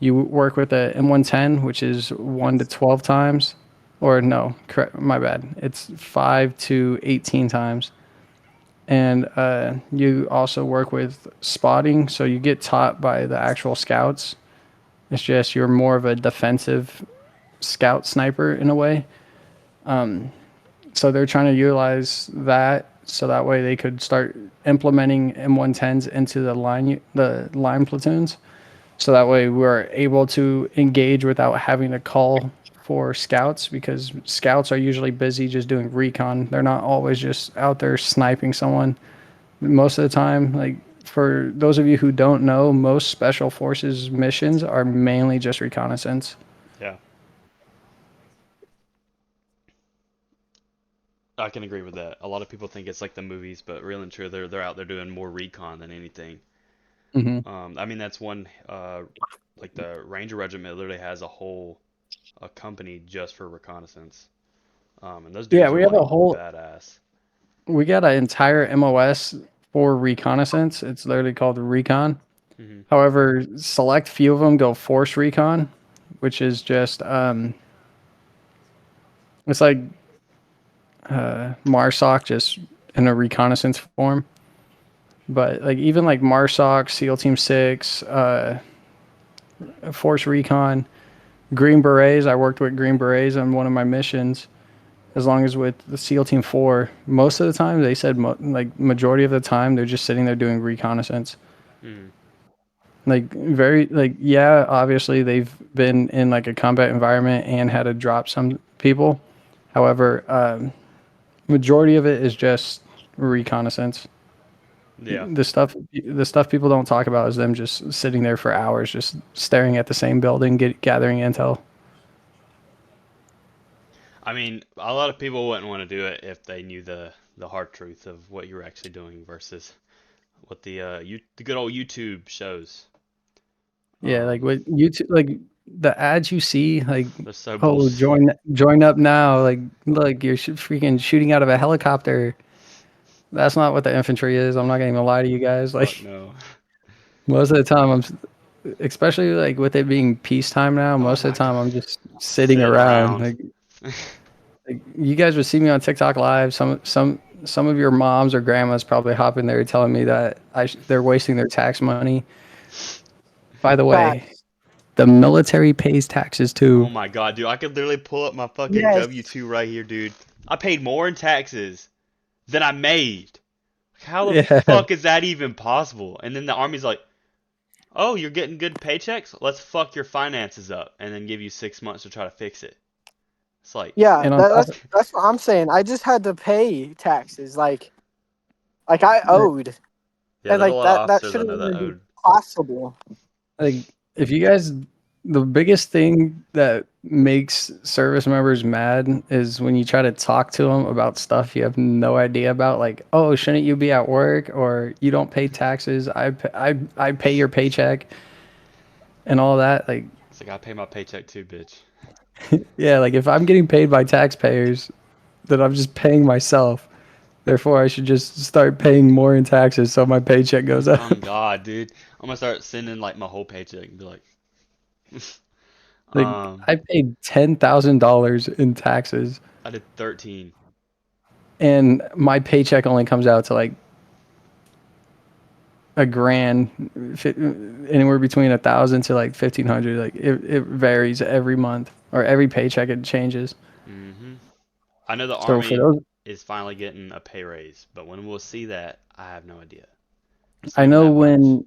you work with a M110, which is 1 to 12 times, or no, correct, my bad. It's 5 to 18 times. And you also work with spotting, so you get taught by the actual scouts. It's just you're more of a defensive scout sniper in a way. So they're trying to utilize that so that way they could start implementing M110s into the line platoons. So that way we're able to engage without having to call for scouts because scouts are usually busy just doing recon. They're not always just out there sniping someone. Most of the time, like for those of you who don't know, most special forces missions are mainly just reconnaissance. Yeah, I can agree with that. A lot of people think it's like the movies, but real and true, they're out there doing more recon than anything. Hmm. I mean that's one like the Ranger Regiment literally has a company just for reconnaissance. And those Yeah, dudes are like badass. we got an entire MOS for reconnaissance. It's literally called recon. hmm However, select few of them go force recon, which is just it's like MARSOC just in a reconnaissance form. But like even like MARSOC, SEAL Team 6, Force Recon, Green Berets. I worked with Green Berets on one of my missions. As long as with the SEAL Team 4, most of the time they said like majority of the time they're just sitting there doing reconnaissance. hmm Like very like yeah, obviously they've been in like a combat environment and had to drop some people. However, majority of it is just reconnaissance. Yeah. The stuff people don't talk about is them just sitting there for hours, just staring at the same building, gathering intel. I mean, a lot of people wouldn't want to do it if they knew the hard truth of what you were actually doing versus what the good old YouTube shows. Yeah, like Um, what YouTube, like the ads you see, like they're so oh bullshit. join up now, like you're freaking shooting out of a helicopter. That's not what the infantry is. I'm not gonna even lie to you guys. Fuck Like no. most of the time, especially like with it being peacetime now. Oh Most of my the time, god. I'm just sitting Sitting around. around. Like you guys would see me on TikTok live. Some of your moms or grandmas probably hop in there telling me that they're wasting their tax money. By the way, facts. the military pays taxes Oh too. my god, dude, I could literally pull up my fucking Yes. W-2 right here, dude. I paid more in taxes than I made. How the Yeah, fuck is that even possible? And then the army's like, "Oh, you're getting good paychecks? Let's fuck your finances up and then give you 6 months to try to fix it." It's like, Yeah, and on top of that's what I'm saying. I just had to pay taxes, like I like, owed, yeah, and there's a like lot of that officers I shouldn't know that even be owed. possible. like if you guys, the biggest thing that makes service members mad is when you try to talk to them about stuff you have no idea about, like, oh, shouldn't you be at work, or you don't pay taxes, I pay your paycheck and all that. Like, It's like I pay my paycheck too, bitch. yeah, like if I'm getting paid by taxpayers, then I'm just paying myself. Therefore, I should just start paying more in taxes so my paycheck goes up. Oh God, dude, I'm gonna start sending like my whole paycheck and be like, Like um, I paid $10,000 in taxes, I did 13. and my paycheck only comes out to like a grand, anywhere between 1,000 to like 1,500. Like it varies every month or every paycheck. It changes. Mm-hmm. I know the So for army those, is finally getting a pay raise, but when we'll see that, I have no idea. It's not I even know that much. when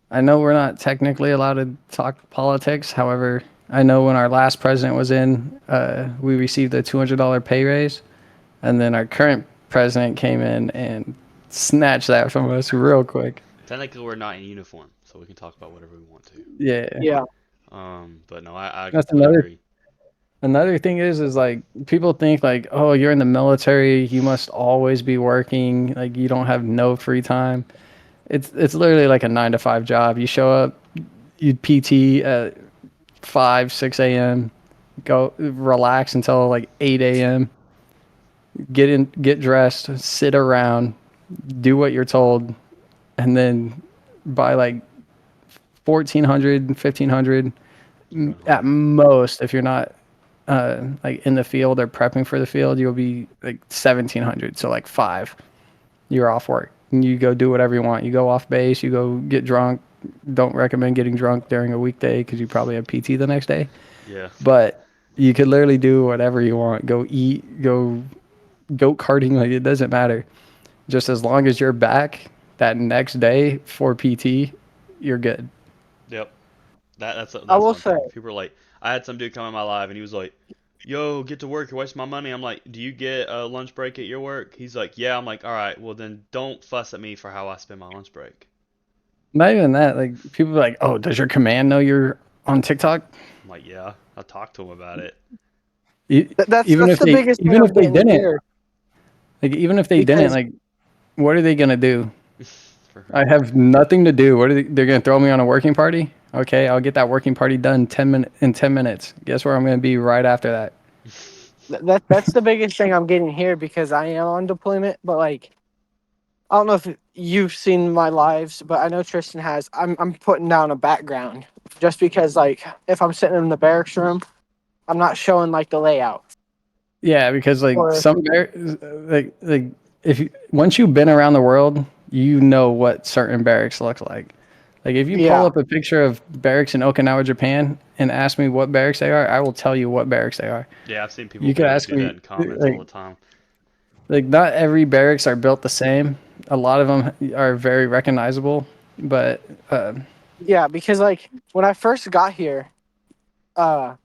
I know we're not technically allowed to talk politics. However, I know when our last president was in, we received a $200 pay raise, and then our current president came in and snatched that from us real quick. Technically, we're not in uniform, so we can talk about whatever we want to. Yeah, Yeah, But no, I that's completely agree. another thing is like people think like, oh, you're in the military, you must always be working, like you don't have no free time. It's literally like a 9 to 5 job. You show up, you PT at 5 6 a.m., go relax until like 8 a.m., get dressed, sit around, do what you're told, and then by like 1400 1500 You're going at home. most, if you're not like in the field or prepping for the field, you'll be like 1700. So like five, you're off work. And you go do whatever you want. You go off base. You go get drunk. Don't recommend getting drunk during a weekday because you probably have PT the next day. Yeah. But you could literally do whatever you want. Go eat. Go goat karting. Like it doesn't matter. Just as long as you're back that next day for PT, you're good. Yep. That's I that's will one say. thing. People are like, I had some dude come in my live and he was like, "Yo, get to work. You're wasting my money." I'm like, "Do you get a lunch break at your work?" He's like, "Yeah." I'm like, "All right. Well, then don't fuss at me for how I spend my lunch break." Not even that. Like people are like, oh, does your command know you're on TikTok? I'm like, "Yeah." I talked to him about it. Even That's if the they biggest thing even I'm if they getting didn't, here like even if they didn't, because like what are they gonna do? For I real. have nothing to do. What are they're gonna throw me on a working party? Okay, I'll get that working party done 10 minutes. Guess where I'm gonna be right after that? that's the biggest thing I'm getting here because I am on deployment. But like, I don't know if you've seen my lives, but I know Tristan has. I'm putting down a background just because like if I'm sitting in the barracks room, I'm not showing like the layout. Yeah, because like Or some like if you, once you've been around the world, you know what certain barracks look like. Like if you pull yeah, up a picture of barracks in Okinawa, Japan, and ask me what barracks they are, I will tell you what barracks they are. Yeah, I've seen people You could literally ask do that me in comments all the time. like not every barracks are built the same. A lot of them are very recognizable, but yeah, because like when I first got here, uh,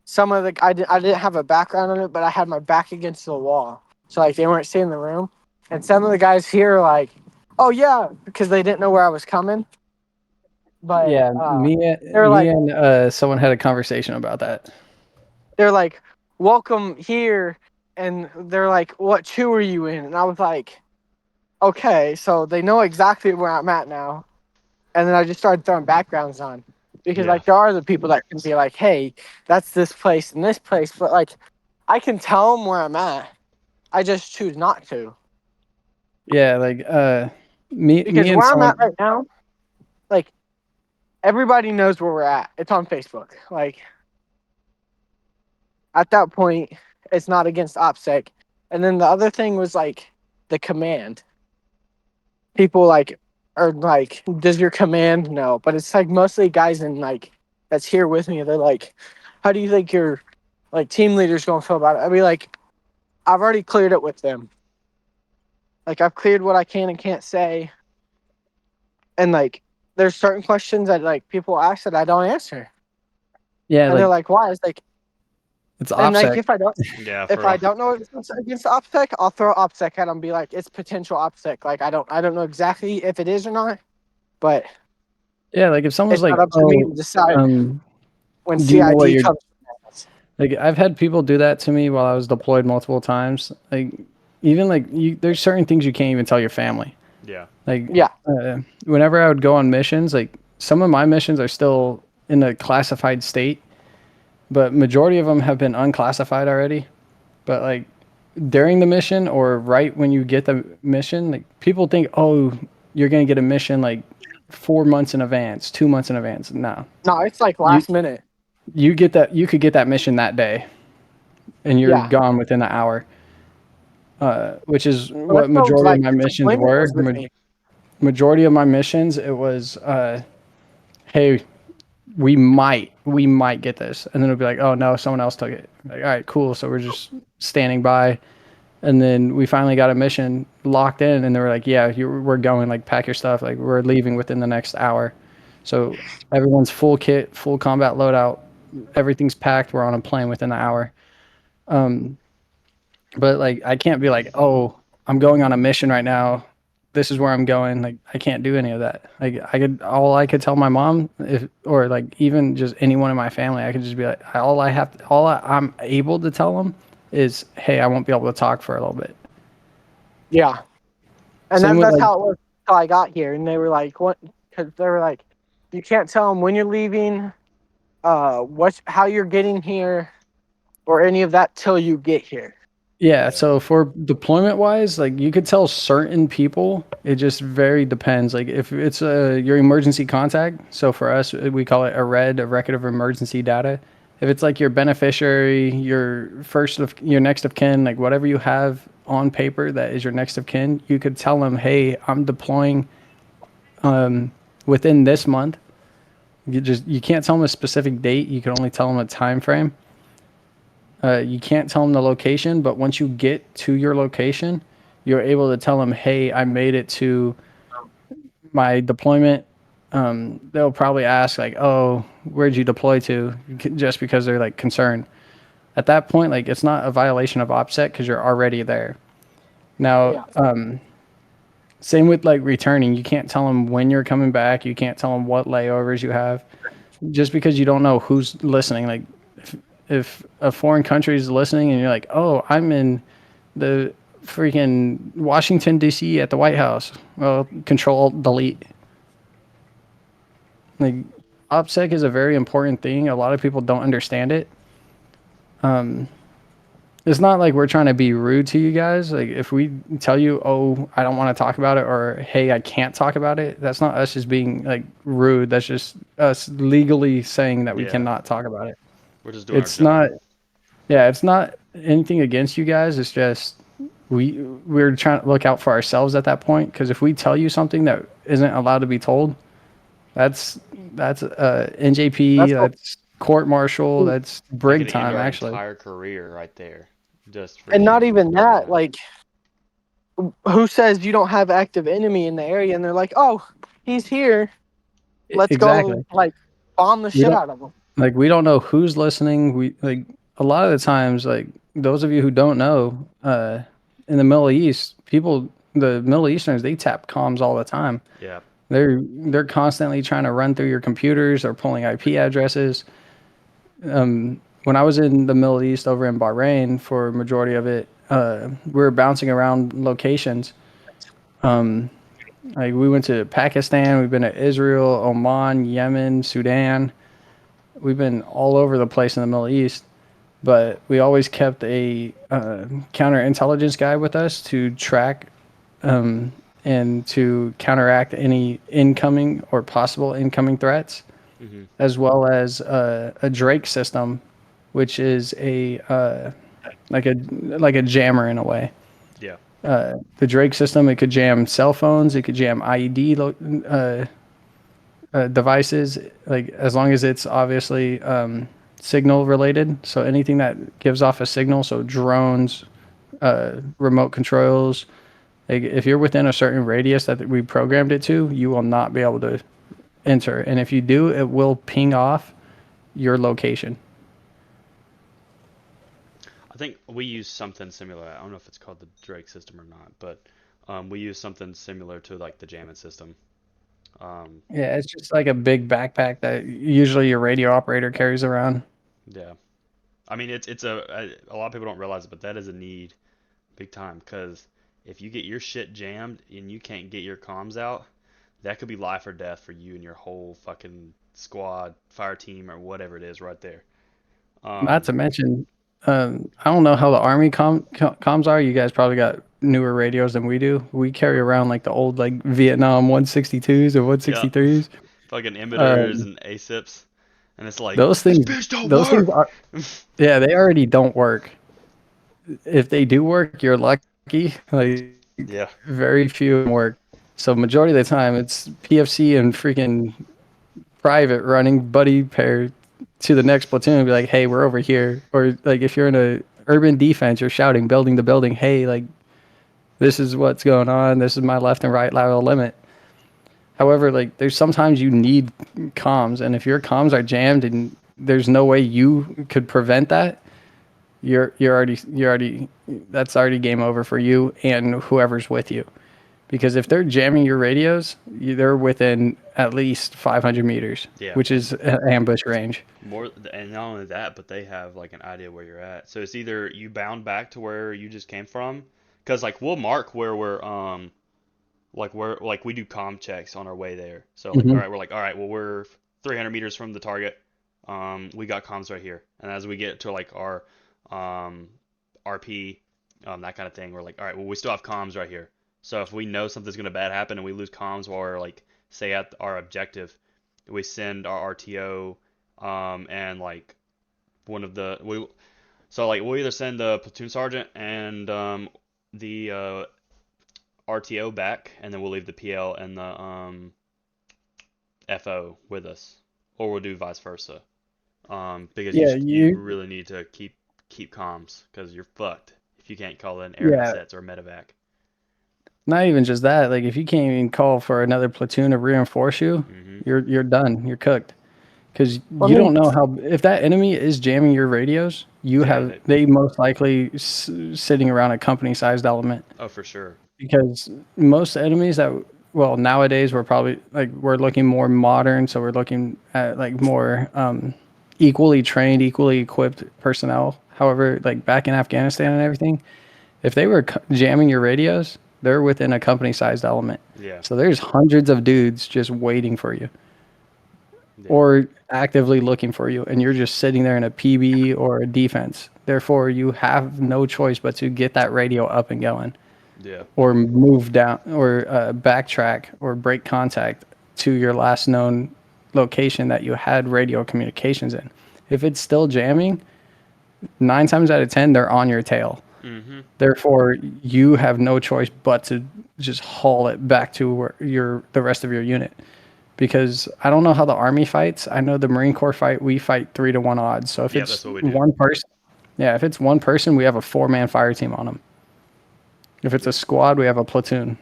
some of the I didn't have a background on it, but I had my back against the wall, so like they weren't seeing the room. And some of the guys here are like, "Oh yeah," because they didn't know where I was coming. But yeah, they're me like, and someone had a conversation about that. they're like, "Welcome here," and they're like, "What chew are you in?" And I was like, "Okay," so they know exactly where I'm at now. And then I just started throwing backgrounds on because Yeah. like there are the people that can be like, "Hey, that's this place and this place," but like I can tell them where I'm at. I just choose not to Yeah, like me because and where I'm at someone. right now, like everybody knows where we're at. It's on Facebook. Like at that point, it's not against OPSEC. And then the other thing was like the command. People like or like, does your command know? But it's like mostly guys in like that's here with me. They're like, how do you think your like team leader's gonna feel about it? I'd be like, I've already cleared it with them. Like I've cleared what I can and can't say, and like there's certain questions that like people ask that I don't answer, Yeah, and they're like like, why? It's like, it's and like OPSEC. Yeah, if for I real. don't know if it's against OPSEC, I'll throw OPSEC at them and be like, it's potential OPSEC. Like I don't know exactly if it is or not, but Yeah, like if someone's it's like, not up to me to "Oh, decide when do you know what CID you're comes. like?" I've had people do that to me while I was deployed multiple times. Like even like there's certain things you can't even tell your family. Yeah. Like Yeah, whenever I would go on missions, like some of my missions are still in a classified state, but majority of them have been unclassified already. But like during the mission or right when you get the mission, like people think, oh, you're gonna get a mission like 4 months in advance, 2 months in advance. No, no, it's like you last minute. you could get that mission that day, and you're Yeah, gone within an hour. Which is but what that's what majority of like my the missions deployment were. was with me. Majority of my missions, it was, hey, we might get this, and then it'll be like, oh no, someone else took it. Like, all right, cool. So we're just standing by, and then we finally got a mission locked in, and they were like, yeah, we're going. Like, pack your stuff. Like, we're leaving within the next hour. So everyone's full kit, full combat loadout, everything's packed. We're on a plane within an hour. But like, I can't be like, oh, I'm going on a mission right now. This is where I'm going. Like, I can't do any of that. Like, I could tell my mom, if, or like even just anyone in my family, I could just be like, I'm able to tell them is, hey, I won't be able to talk for a little bit. Yeah, and Same with that's like, how it was until I got here. And they were like, what? Because they were like, you can't tell them when you're leaving, how you're getting here, or any of that till you get here. yeah. Yeah. So for deployment wise, like you could tell certain people, it just very depends. Like if it's your emergency contact. So for us, we call it a RED, a record of emergency data. If it's like your beneficiary, your next of kin, like whatever you have on paper that is your next of kin, you could tell them, hey, I'm deploying within this month. You can't tell them a specific date. You can only tell them a time frame. You can't tell them the location, but once you get to your location, you're able to tell them, hey, I made it to my deployment. They'll probably ask like, oh, where'd you deploy to? Just because they're like concerned. At that point, like it's not a violation of OPSEC because you're already there. Now, Yeah, same with like returning. You can't tell them when you're coming back. You can't tell them what layovers you have, just because you don't know who's listening. Like, if a foreign country is listening and you're like, oh, I'm in the freaking Washington D.C. at the White House. Well, Control Delete. Like, OPSEC is a very important thing. A lot of people don't understand it. It's not like we're trying to be rude to you guys. Like, if we tell you, oh, I don't want to talk about it, or hey, I can't talk about it, that's not us just being like rude. That's just us legally saying that we Yeah. cannot talk about it. We're just doing our It's job. not, yeah, it's not anything against you guys. It's just we're trying to look out for ourselves at that point. Because if we tell you something that isn't allowed to be told, that's NJP, that's what. that's court martial, that's That brig could end time our actually. entire career right there. Just for And not you even doing that. that. Like, who says you don't have active enemy in the area? And they're like, oh, he's here. Let's go Exactly. like bomb the We shit don't out of him. like we don't know who's listening. We like a lot of the times, like those of you who don't know, in the Middle East, the Middle Easterners, they tap comms all the time. Yeah. They're constantly trying to run through your computers or pulling IP addresses. When I was in the Middle East over in Bahrain for a majority of it, we were bouncing around locations. Like we went to Pakistan, we've been to Israel, Oman, Yemen, Sudan. We've been all over the place in the Middle East, but we always kept a counterintelligence guy with us to track and to counteract any incoming or possible incoming threats, Hmm. as well as a Drake system, which is a like a jammer in a way. Yeah. The Drake system, it could jam cell phones, it could jam IED devices, like as long as it's obviously signal related. So anything that gives off a signal, so drones, remote controls. Like if you're within a certain radius that we programmed it to, you will not be able to enter. And if you do, it will ping off your location. I think we use something similar. I don't know if it's called the Drake system or not, but we use something similar to like the jamming system. Um, Yeah, it's just like a big backpack that usually your radio operator carries around. yeah. I mean, it's a lot of people don't realize it, but that is a need big time because if you get your shit jammed and you can't get your comms out, that could be life or death for you and your whole fucking squad, fire team, or whatever it is right there. Not Um, to mention, I don't know how the army comms are. You guys probably got newer radios than we do. We carry around like the old like Vietnam 162s or yeah, 163s. fucking emitters Um, and ASIPs, and it's like those this things, bitch don't those things work. are, yeah, they already don't work. If they do work, you're lucky. Like Yeah, very few of them work. So majority of the time, it's PFC and freaking private running buddy pair to the next platoon and be like, hey, we're over here. Or like if you're in a urban defense, you're shouting building to building, hey, like this is what's going on. This is my left and right lateral limit. However, like there's sometimes you need comms, and if your comms are jammed and there's no way you could prevent that, you're already that's already game over for you and whoever's with you. Because if they're jamming your radios, they're within at least 500 meters, yeah, which is ambush range. more, and not only that, but they have like an idea where you're at. So it's either you bound back to where you just came from, because like we'll mark where we're like where we do comm checks on our way there. So like all Hmm. right, we're like all right, well we're 300 meters from the target. We got comms right here, and as we get to like our um RP, that kind of thing, we're like all right, well we still have comms right here. So if we know something's gonna bad happen and we lose comms while we're like say at our objective, we send our RTO and like one of the we so like we'll either send the platoon sergeant and the RTO back, and then we'll leave the PL and the FO with us, or we'll do vice versa. Because Yeah, you you. really need to keep comms because you're fucked if you can't call in air Yeah, assets or medevac. not even just that. Like if you can't even call for another platoon to reinforce you, Hmm. you're done. You're cooked. Because I you mean, don't know how if that enemy is jamming your radios, you Yeah. have they most likely sitting around a company sized element. Oh, for sure. Because most enemies that well nowadays we're looking more modern, so we're looking at like more equally trained, equally equipped personnel. However, like back in Afghanistan and everything, if they were jamming your radios, they're within a company sized element. Yeah. So there's hundreds of dudes just waiting for you Yeah. or actively looking for you, and you're just sitting there in a PB or a defense. Therefore, you have no choice but to get that radio up and going, Yeah. or move down, or backtrack, or break contact to your last known location that you had radio communications in. If it's still jamming, 9 times out of 10, they're on your tail. Hmm. Therefore, you have no choice but to just haul it back to where the rest of your unit. Because I don't know how the Army fights. I know the Marine Corps fight. We fight 3-to-1 odds. So if Yeah, it's that's what we do. one person, yeah, if it's one person, we have a 4-man fire team on them. If it's a Yeah. squad, we have a platoon.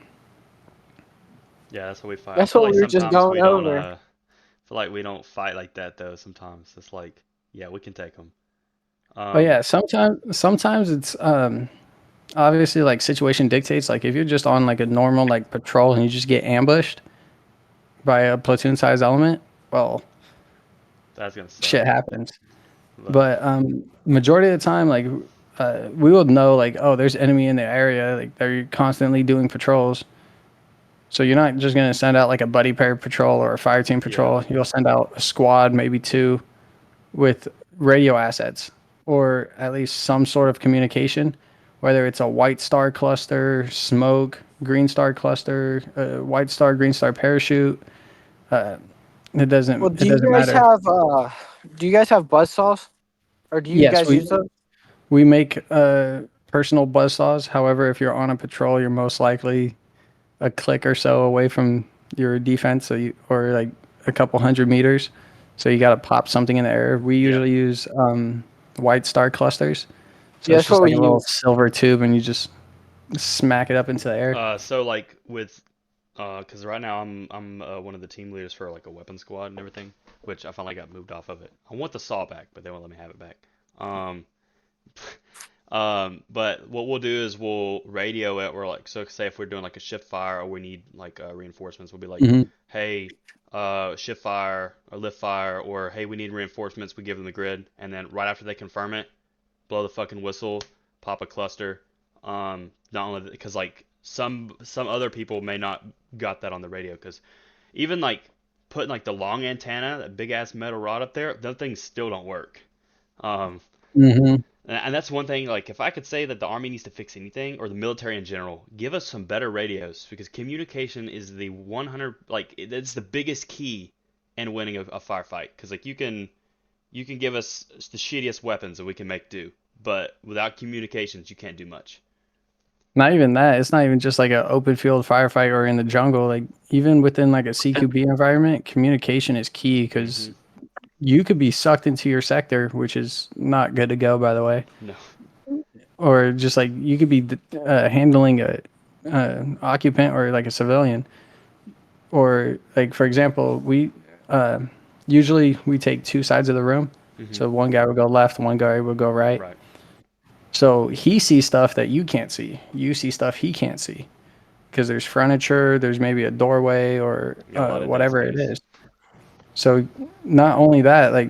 Yeah, that's how we fight. I that's feel what like we were just sometimes we going don't over. feel like we don't fight like that though. Sometimes it's like, yeah, we can take them. But Um, yeah, sometimes it's obviously like situation dictates. Like if you're just on like a normal like patrol and you just get ambushed by a platoon size element, well, that's gonna suck. shit happens. But But majority of the time, like we will know like, oh, there's enemy in the area. Like they're constantly doing patrols. So you're not just gonna send out like a buddy pair patrol or a fire team yeah, patrol. You'll send out a squad, maybe two, with radio assets or at least some sort of communication, whether it's a white star cluster, smoke, green star cluster, white star, green star parachute. Uh, it Well, doesn't do it you doesn't guys matter. have do you guys have buzz saws, or do you Yes, guys we use those? we make personal buzzsaws. However, if you're on a patrol, you're most likely a click or so away from your defense, or like a couple 100 meters. So you got to pop something in the air. We Yeah. usually use white star clusters. So Yeah, it's that's what just like we a little use. silver tube, and you just smack it up into the air. So like with because right now I'm one of the team leaders for like a weapon squad and everything, which I finally got moved off of it. I want the saw back, but they won't let me have it back. Um, but what we'll do is we'll radio it. We're like, so say if we're doing like a shift fire or we need like reinforcements, we'll be like, Hmm. hey, shift fire or lift fire, or hey, we need reinforcements. We give them the grid, and then right after they confirm it, blow the fucking whistle, pop a cluster. Not only because like some other people may not got that on the radio, because even like putting like the long antenna, that big ass metal rod up there, those things still don't work. Um, Hmm. and that's one thing. Like if I could say that the army needs to fix anything, or the military in general, give us some better radios, because communication is the 100 like it's the biggest key in winning a firefight. Because like you can give us the shittiest weapons and we can make do, but without communications, you can't do much. Not even that. It's not even just like an open field firefight or in the jungle. Like even within like a CQB environment, communication is key because Hmm. you could be sucked into your sector, which is not good to go, by the way. No. Or just like you could be handling a occupant or like a civilian, or like for example, we uh, usually we take two sides of the room. Hmm. So one guy would go left, one guy would go right. Right. So he sees stuff that you can't see. You see stuff he can't see because there's furniture, there's maybe a doorway or We got a lot of dead whatever it space. is. So not only that, like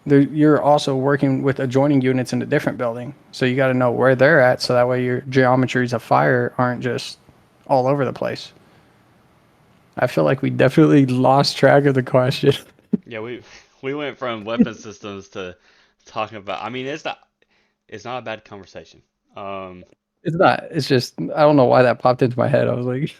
you're also working with adjoining units in a different building. So you got to know where they're at, so that way your geometries of fire aren't just all over the place. I feel like we definitely lost track of the question. Yeah, we went from weapon systems to talking about. I mean, it's not a bad conversation. Um, It's not. It's just I don't know why that popped into my head. I was like,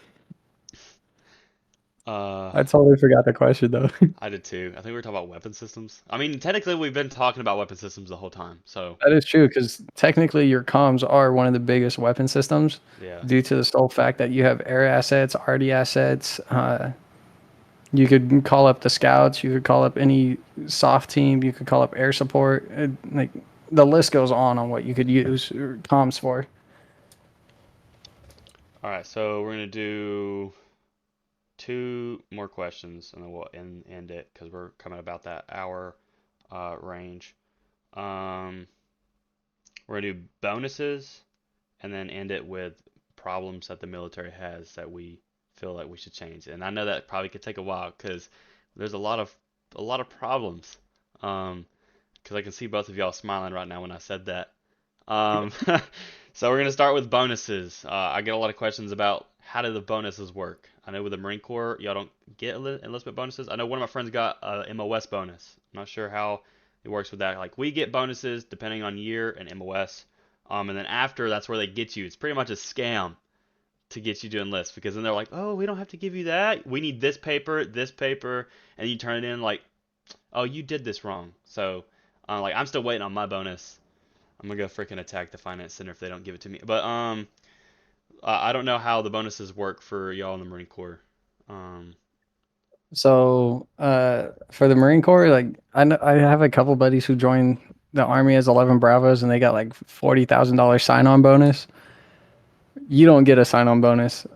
uh, I totally forgot the question though. I did too. I think we were talking about weapon systems. I mean, technically, we've been talking about weapon systems the whole time. So That is true because technically your comms are one of the biggest weapon systems yeah. due to the sole fact that you have air assets, RD assets. You could call up the scouts. You could call up any soft team. You could call up air support. Like the list goes on what you could use comms for. All right, so we're gonna do two more questions and then we'll end it because we're coming about that hour range. Um, we're gonna do bonuses and then end it with problems that the military has that we feel like we should change. And I know that probably could take a while because there's a lot of problems. Because I can see both of y'all smiling right now when I said that. Um, so we're gonna start with bonuses. I get a lot of questions about how do the bonuses work. I know with the Marine Corps, y'all don't get enlistment bonuses. I know one of my friends got a MOS bonus. I'm not sure how it works with that. Like we get bonuses depending on year and MOS. And then after that's where they get you. It's pretty much a scam to get you to enlist because then they're like, oh, we don't have to give you that. We need this paper, and you turn it in like, oh, you did this wrong. So, like, I'm still waiting on my bonus. I'm gonna go freaking attack the finance center if they don't give it to me. But I don't know how the bonuses work for y'all in the Marine Corps. Um, So for the Marine Corps, like I have a couple buddies who joined the Army as 11 Bravos, and they got like $40,000 sign-on bonus. You don't get a sign-on bonus.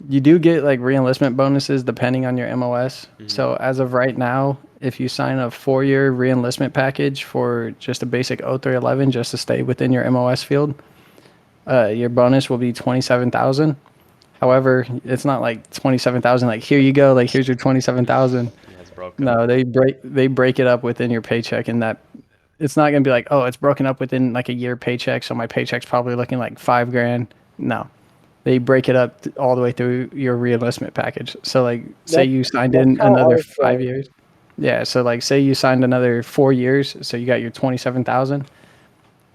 You do get like re-enlistment bonuses depending on your MOS. mhm. So as of right now, if you sign a 4-year re-enlistment package for just a basic 0311 just to stay within your MOS field, your bonus will be 27,000. However, it's not like 27,000. Like here you go. Like here's your 27,000. Yeah, it's broken. No, they break it up within your paycheck, and that it's not gonna be like, oh, it's broken up within like a year paycheck, so my paycheck's probably looking like 5 grand. No, they break it up all the way through your reenlistment package. So like, say That you signed that's in how another ours 5 years. Yeah, so like, say you signed another 4 years, so you got your 27,000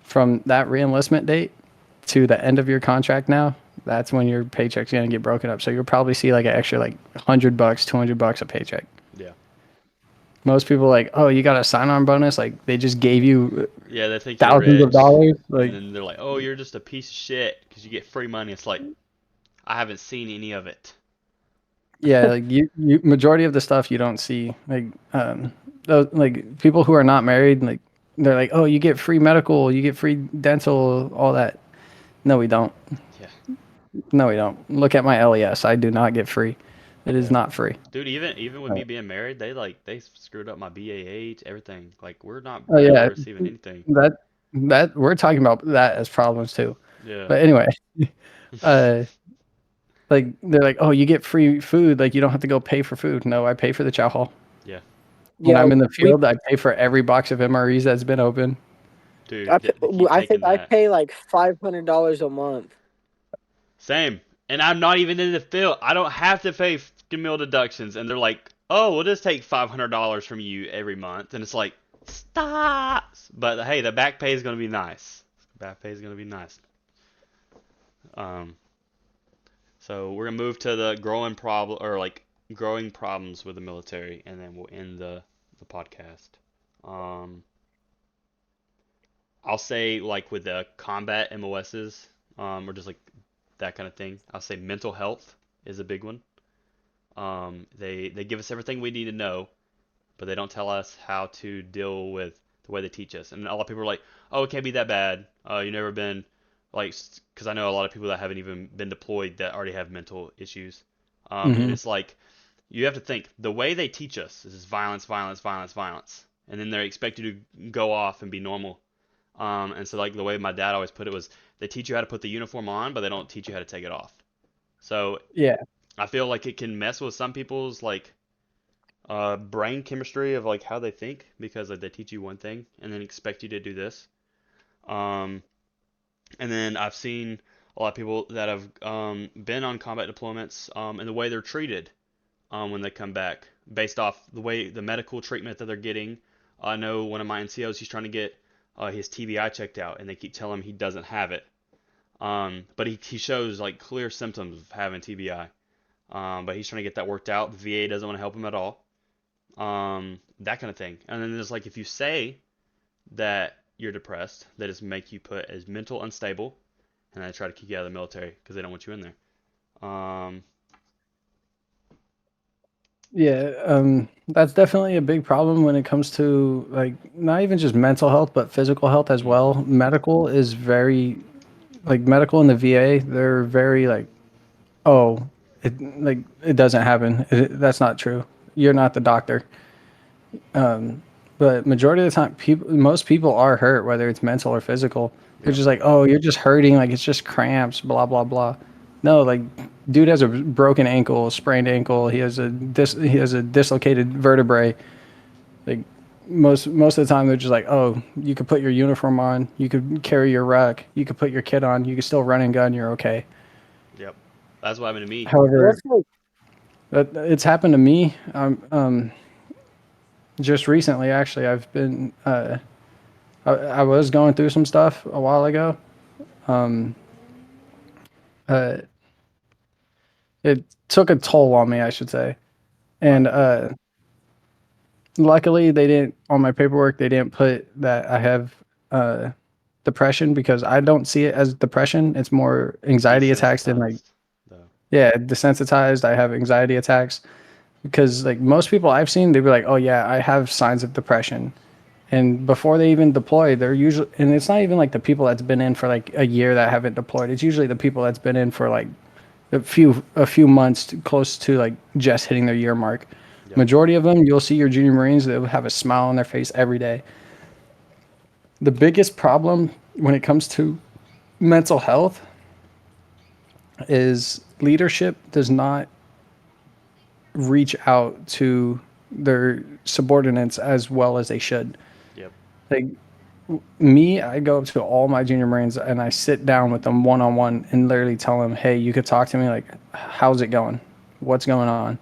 from that reenlistment date to the end of your contract. Now, that's when your paycheck's gonna get broken up. So you'll probably see like an extra like $100, $200 a paycheck. Yeah. Most people like, oh, you got a sign-on bonus. Like they just gave you Yeah, they think you're thousands of rich, dollars. and Like then they're like, "Oh, you're just a piece of shit because you get free money." It's like I haven't seen any of it. yeah, like you majority of the stuff you don't see. Like those, like people who are not married, like they're like, oh, you get free medical, you get free dental, all that. No, we don't. Yeah, No, we don't. Look at my LES. I do not get free. It is yeah, not free. dude. Even with me being married, they screwed up my BAH, everything. Like Oh we're not yeah, receiving anything. that that we're talking about that as problems too. Yeah, But anyway, uh, like they're like, oh, you get free food. Like you don't have to go pay for food. No, I pay for the chow hall. yeah, When Yeah, I'm in the we field, I pay for every box of MREs that's been open. dude. They keep I think taking I that. pay like $500 a month. Same. And I'm not even in the field. I don't have to pay fucking meal deductions. And they're like, oh, we'll just take $500 from you every month. And it's like, stop. But hey, the back pay is going to be nice. Back pay is going to be nice. Um, so we're going to move to the growing problems with the military. And then we'll end the podcast. Um, I'll say like with the combat MOSs, or just like that kind of thing. I'll say mental health is a big one. They give us everything we need to know, but they don't tell us how to deal with the way they teach us. And a lot of people are like, "Oh, it can't be that bad. You've never been like," because I know a lot of people that haven't even been deployed that already have mental issues. And Hmm. it's like you have to think the way they teach us is violence, violence, violence, violence, and then they expect you to go off and be normal. And so like the way my dad always put it was, they teach you how to put the uniform on, but they don't teach you how to take it off. So Yeah, I feel like it can mess with some people's like brain chemistry of like how they think because like they teach you one thing and then expect you to do this. Um, and then I've seen a lot of people that have been on combat deployments and the way they're treated when they come back based off the way the medical treatment that they're getting. I know one of my NCOs, he's trying to get his TBI checked out and they keep telling him he doesn't have it. But he shows like clear symptoms of having TBI. But he's trying to get that worked out. The VA doesn't want to help him at all. That kind of thing. And then there's like if you say that you're depressed, that is make you put as mental unstable, and they try to kick you out of the military because they don't want you in there. yeah. That's definitely a big problem when it comes to like not even just mental health, but physical health as Mm-hmm. well. Medical is very like medical in the VA. They're very like, oh, it doesn't happen. That's not true. You're not the doctor. But majority of the time, most people are hurt, whether it's mental or physical. They're Yep. just like, oh, you're just hurting, like it's just cramps, blah blah blah. No, like, dude has a broken ankle, sprained ankle. He has a dislocated vertebrae. Like most of the time, they're just like, oh, you could put your uniform on, you could carry your ruck, you could put your kit on, you could still run and gun, you're okay. Yep. That's what happened to me. However, What's like it's happened to me. Just recently, actually, I've been I was going through some stuff a while ago. Uh, it took a toll on me, I should say. And Right. luckily, they didn't on my paperwork. They didn't put that I have uh, depression because I don't see it as depression. It's more anxiety attacks than like Desensitized, though. yeah, desensitized. I have anxiety attacks because like most people I've seen, they'd be like, oh yeah, I have signs of depression. And before they even deploy, they're usually, and it's not even like the people that's been in for like a year that haven't deployed. It's usually the people that's been in for like a few months, close to like just hitting their year mark. Yep. Majority of them, you'll see your junior Marines, they'll have a smile on their face every day. The biggest problem when it comes to mental health is leadership does not reach out to their subordinates as well as they should. Yep. Like me, I go up to all my junior Marines and I sit down with them one on one and literally tell them, hey, you could talk to me like, how's it going? What's going on?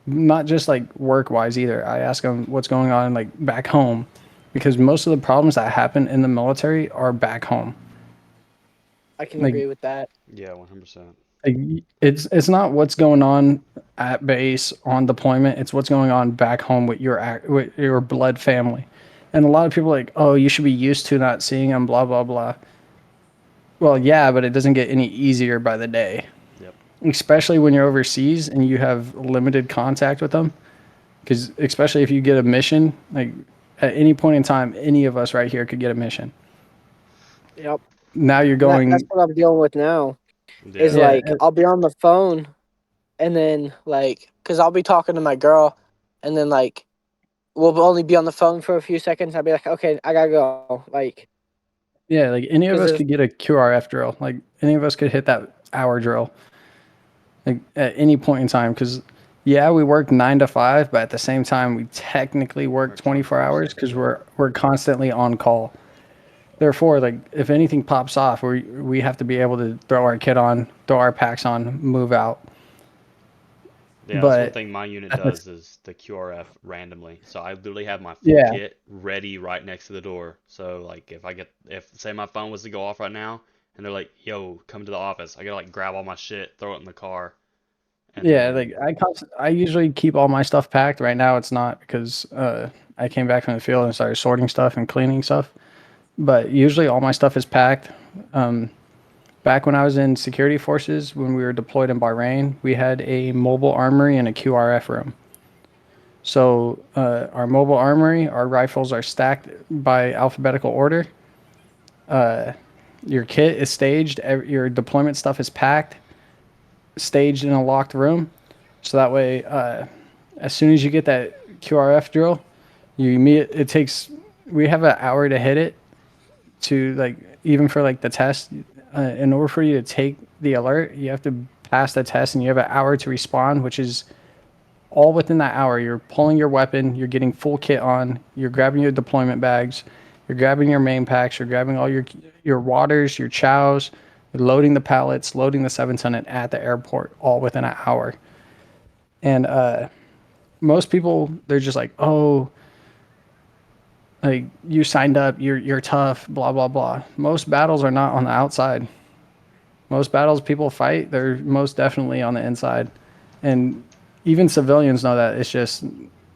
Not just like work wise either. I ask them what's going on like back home because most of the problems that happen in the military are back home. I can Like agree with that. Yeah. 100%. Like, it's not what's going on at base on deployment. It's what's going on back home with with your blood family. And a lot of people are like, oh, you should be used to not seeing them, blah blah blah. Well, yeah, but it doesn't get any easier by the day, Yep. especially when you're overseas and you have limited contact with them. Because especially if you get a mission, like at any point in time, any of us right here could get a mission. Yep. Now you're And that's going, what I'm dealing with now. Is Yeah. yeah, like I'll be on the phone and then like because I'll be talking to my girl and then like we'll only be on the phone for a few seconds. I'll be like, okay, I gotta go. Like yeah, like any of because us there's could get a QRF drill. Like any of us could hit that hour drill, like at any point in time. Because yeah, we work 9 to 5, but at the same time, we technically work Work 24 hours 24/7. because we're constantly on call. Therefore, like if anything pops off, we have to be able to throw our kit on, throw our packs on, move out. Yeah, that's one But thing my unit at the, does is the QRF randomly. So I literally have my full yeah, kit ready right next to the door. So like if say my phone was to go off right now and they're like, "Yo, come to the office." I gotta like grab all my shit, throw it in the car, and yeah, then like I usually keep all my stuff packed. Right now, it's not because I came back from the field and started sorting stuff and cleaning stuff. But usually, all my stuff is packed. Um, Back when I was in security forces, when we were deployed in Bahrain, we had a mobile armory and a QRF room. So our mobile armory, our rifles are stacked by alphabetical order. Your kit is staged. Your deployment stuff is packed, staged in a locked room. So that way, as soon as you get that QRF drill, it takes. We have an hour to hit it to like even for like the test. In order for you to take the alert, you have to pass the test, and you have an hour to respond, which is all within that hour. You're pulling your weapon, you're getting full kit on, you're grabbing your deployment bags, you're grabbing your main packs, you're grabbing all your waters, your chows, you're loading the pallets, loading the 7-ton at the airport, all within an hour. And most people, they're just like, oh, like you signed up, you're tough, blah blah blah. Most battles are not on the outside. Most battles people fight, they're most definitely on the inside. And even civilians know that. It's just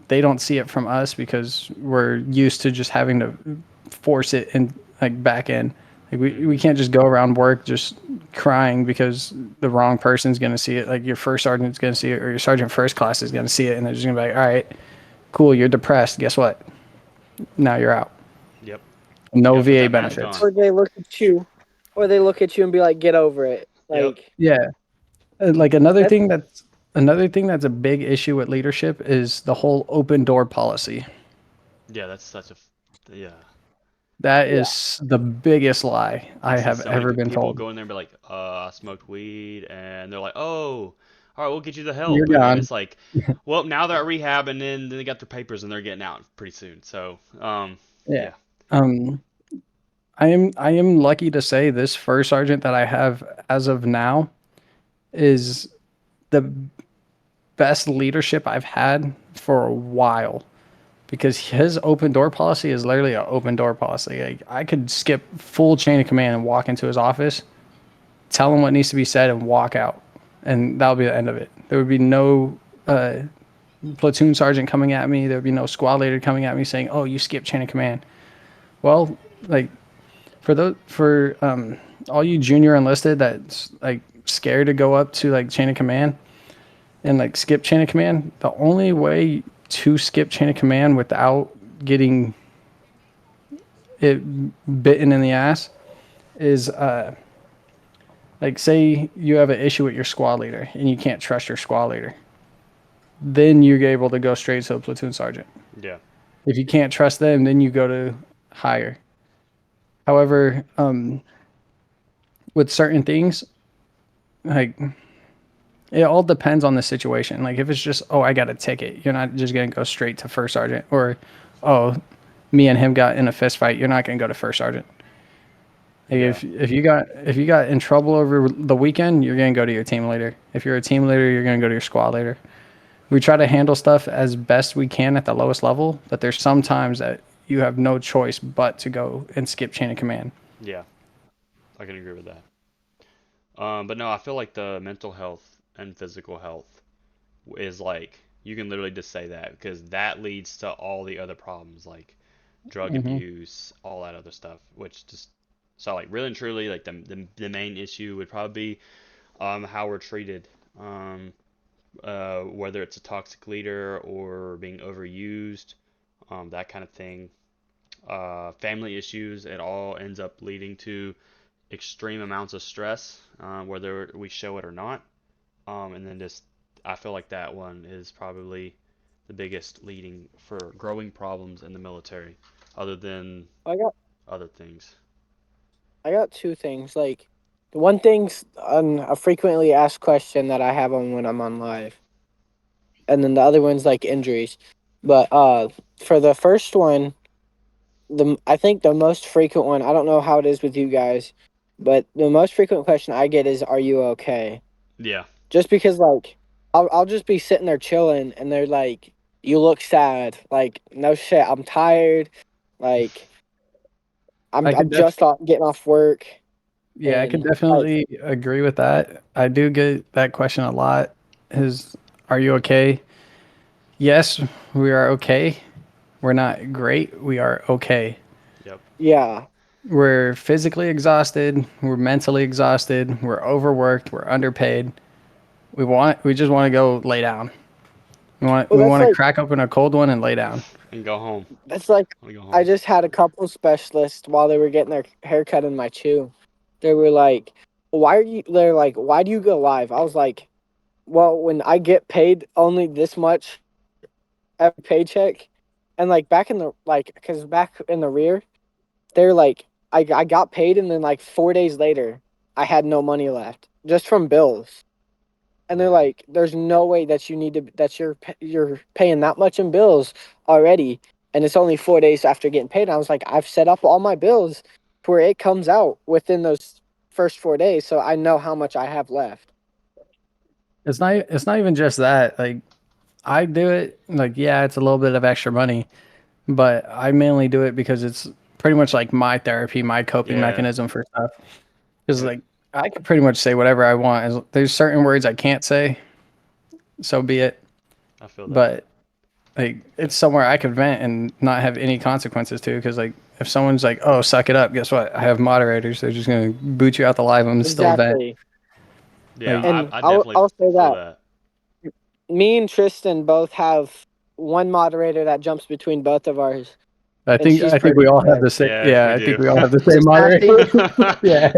they don't see it from us because we're used to just having to force it in like back in. Like we hmm can't just go around work just crying because the wrong person's gonna see it. Like your first sergeant's gonna see it or your sergeant first class is gonna see it and they're just gonna be like, all right, cool, you're depressed. Guess what? Now you're out. yep. You No gotta put VA that mask benefits. on. or they look at you, or they look at you and be like, get over it. Yep. Like Yeah. Like that's another thing that's a big issue with leadership is the whole open door policy. Yeah, that's such a yeah. That yeah. is the biggest lie I I see have so many ever been people told. go in there and be like, I smoked weed," and they're like, "Oh, all right, we'll get you the You're help," and then gone. it's like, "Well, now they're at rehab, and then they got their papers and they're getting out pretty soon." So, Yeah. yeah, Um, I am lucky to say this first sergeant that I have as of now is the best leadership I've had for a while because his open door policy is literally an open door policy. Like I could skip full chain of command and walk into his office, tell him what needs to be said, and walk out, and that'll be the end of it. There would be no platoon sergeant coming at me. There would be no squad leader coming at me saying, "Oh, you skipped chain of command." Well, like for all you junior enlisted that's like scared to go up to like chain of command and like skip chain of command, the only way to skip chain of command without getting it bitten in the ass is like say you have an issue with your squad leader and you can't trust your squad leader, then you're able to go straight to a platoon sergeant. yeah, If you can't trust them, then you go to higher. However, with certain things, like it all depends on the situation. Like if it's just, oh, I got a ticket, you're not just gonna go straight to first sergeant, or oh, me and him got in a fist fight, you're not gonna go to first sergeant. Like yeah, if you got in trouble over the weekend, you're gonna go to your team leader. If you're a team leader, you're gonna go to your squad leader. We try to handle stuff as best we can at the lowest level, but there's some times that you have no choice but to go and skip chain of command. yeah. I can agree with that. But no, I feel like the mental health and physical health is like you can literally just say that because that leads to all the other problems like drug Hmm. abuse, all that other stuff, which just so like really and truly like the main issue would probably be how we're treated, whether it's a toxic leader or being overused, that kind of thing. Family issues, it all ends up leading to extreme amounts of stress, whether we show it or not. And then just, I feel like that one is probably the biggest leading for growing problems in the military, other than I got other things. I got two things. Like the one thing's a frequently asked question that I have on when I'm on live, and then the other one's like injuries. But for the first one, the I think the most frequent one. I don't know how it is with you guys, but the most frequent question I get is, "Are you okay?" Yeah, Just because like I'll just be sitting there chilling, and they're like, "You look sad." Like no shit, I'm tired. Like I I'm could def just getting off work, Yeah, I could and like definitely agree with that. I do get that question a lot. Is are you okay? Yes, we are okay. We're not great. We are okay. yep, yeah. We're physically exhausted. We're mentally exhausted. We're overworked. We're underpaid. We just want to go lay down. Well, We want to crack open a cold one and lay down. and go home. that's like I want to go I home. just had a couple specialists while they were getting their haircut in my chew. They were like, "Why are you?" They're like, "Why do you go live?" I was like, "Well, when I get paid only this much every paycheck, and like back in the like, because back in the rear, they're like, I got paid, and then like 4 days later, I had no money left just from bills." And they're Yeah, like, "There's no way that you need to that you're paying that much in bills already, and it's only 4 days after getting paid." And I was like, "I've set up all my bills to where it comes out within those first 4 days, so I know how much I have left." It's not even just that. Like I do it like yeah, it's a little bit of extra money, but I mainly do it because it's pretty much like my therapy, my coping yeah, mechanism for stuff. Because yep. like I can pretty much say whatever I want. There's certain words I can't say, so be it. I feel that. But like it's somewhere I could vent and not have any consequences to. Because like if someone's like, "Oh, suck it up," guess what? I have moderators. They're just gonna boot you out the live. I'm gonna still vent. Exactly. Yeah, Like And I definitely I'll say feel that that. me and Tristan both have one moderator that jumps between both of ours, and she's I think we pretty all have good. the same. Yeah, Yeah, we I think do. we all have the same Is moderator. Sassy? Yeah,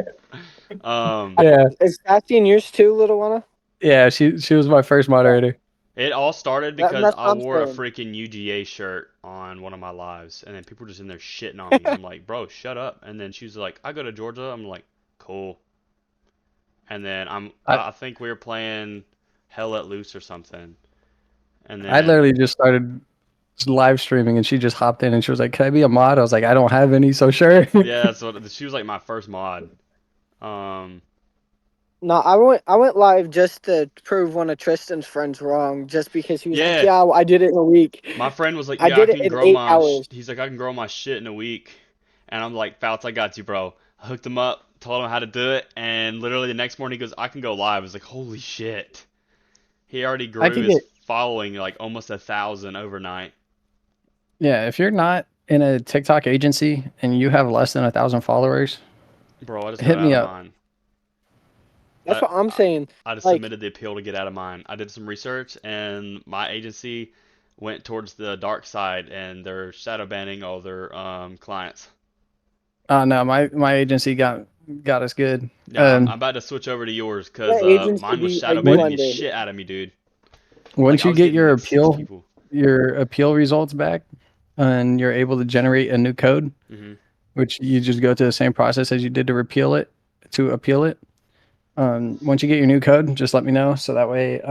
um, yeah, Is Sassy in yours too, little one? yeah. She was my first Yeah. moderator. it all started because That's I what I'm wore a saying. freaking UGA shirt on one of my lives, and then people were just in there shitting on me. I'm like, bro, shut up. And then she was like, I go to Georgia. I'm like, cool. And then I I think we were playing Hell Let Loose or something. And I then literally just started live streaming, and she just hopped in, and she was like, "Can I be a mod?" I was like, "I don't have any, so sure." yeah, that's what she was like my first mod. Um, No, I went live just to prove one of Tristan's friends wrong, just because he was like, yeah, "Yeah, I did it in a week. my friend was like, I yeah, I did it can in grow eight my. hours." He's like, I can grow my shit in a week. And I'm like, Fouts, I got you, bro. I hooked him up, told him how to do it, and literally the next morning he goes, I can go live. I was like, holy shit. He already I grew could his get following like almost 1,000 overnight. Yeah. If you're not in a TikTok agency and you have less than 1,000 followers, Bro, I just got hit out me of up. mine. That's I, what I'm I saying. I just Like, submitted the appeal to get out of mine. I did some research, and my agency went towards the dark side, and they're shadow banning all their clients. No, my agency got us good. Yeah, I'm about to switch over to yours because what agency mine was are shadow you When banning the under? shit out of me, dude. Like once I you was get getting like 6 people. your appeal results back, and you're able to generate a new code, Hmm. which you just go through the same process as you did to repeal it to appeal it. Once you get your new code, just let me know so that way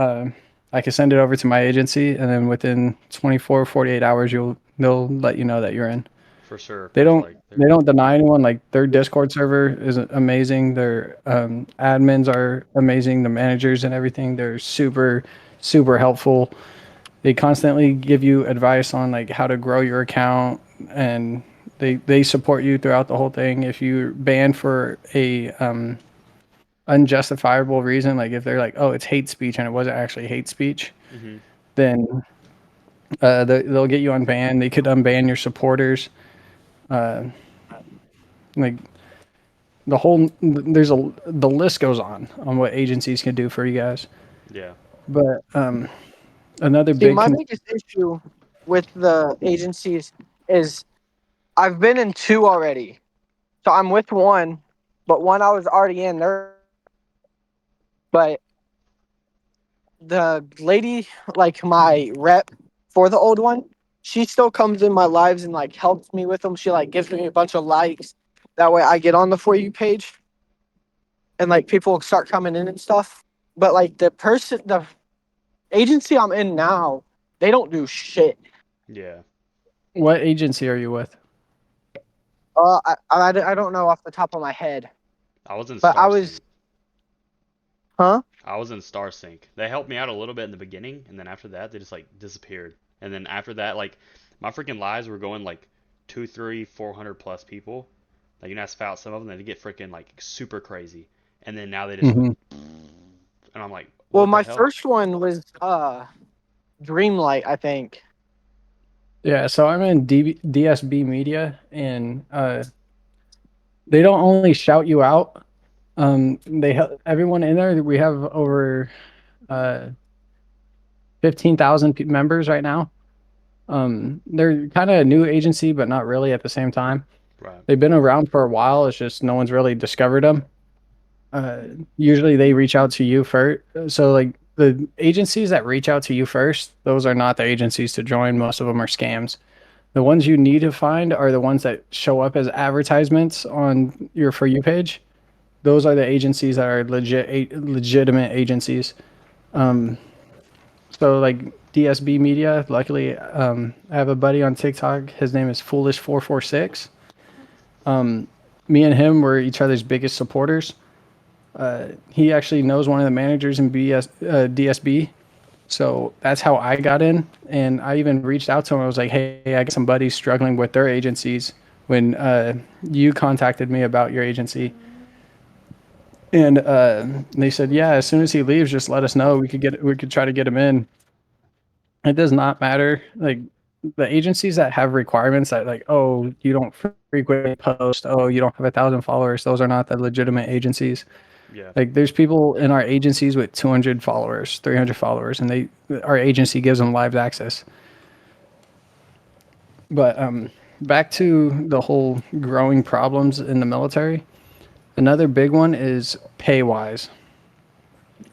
I can send it over to my agency, and then within 24 48 hours, they'll let you know that you're in. For sure, They because don't like they they're don't deny anyone. Like their Discord server is amazing. Their admins are amazing. The managers and everything, they're super helpful. They constantly give you advice on like how to grow your account, and they support you throughout the whole thing. If you're banned for unjustifiable reason, like if they're like, oh, it's hate speech and it wasn't actually hate speech, Hmm. then they'll get you unbanned. They could unban your supporters. Uh, like the list goes on what agencies can do for you guys. Yeah. But another See, big my biggest issue with the agencies is I've been in two already. So I'm with one, but one I was already in there. But the lady, like my rep for the old one, she still comes in my lives and like helps me with them. She like gives me a bunch of likes. That way I get on the For You page and like people start coming in and stuff. But like the agency I'm in now, they don't do shit. Yeah. What agency are you with? I don't know off the top of my head, I was in but I Star was, Sync. huh? I was in Star Sync. They helped me out a little bit in the beginning, and then after that, they just like disappeared. And then after that, like my freaking lives were going like two, three, 400 plus people. Like you know, I found some of them, they get freaking like super crazy. And then now they just went, Mm-hmm. and I'm like, Well, what the my hell? first one was Dreamlight, I think. Yeah, so I'm in DSB Media, and they don't only shout you out. Everyone in there. We have over uh, 15,000 members right now. They're kind of a new agency, but not really at the same time. Right. They've been around for a while. It's just no one's really discovered them. Uh, Usually they reach out to you first. So like the agencies that reach out to you first, those are not the agencies to join. Most of them are scams. The ones you need to find are the ones that show up as advertisements on your For You page. Those are the agencies that are legitimate agencies. Um, so like DSB Media, luckily, I have a buddy on TikTok. His name is Foolish446. Me and him were each other's biggest supporters. He actually knows one of the managers in DSB. So that's how I got in. And I even reached out to him. I was like, hey, I got some buddies struggling with their agencies when you contacted me about your agency. And they said, yeah, as soon as he leaves, just let us know. We could try to get him in. It does not matter. Like the agencies that have requirements that like, oh, you don't frequently post, oh, you don't have 1,000 followers. Those are not the legitimate agencies. Yeah. Like there's people in our agencies with 200 followers, 300 followers, and our agency gives them live access. But back to the whole growing problems in the military. Another big one is pay wise.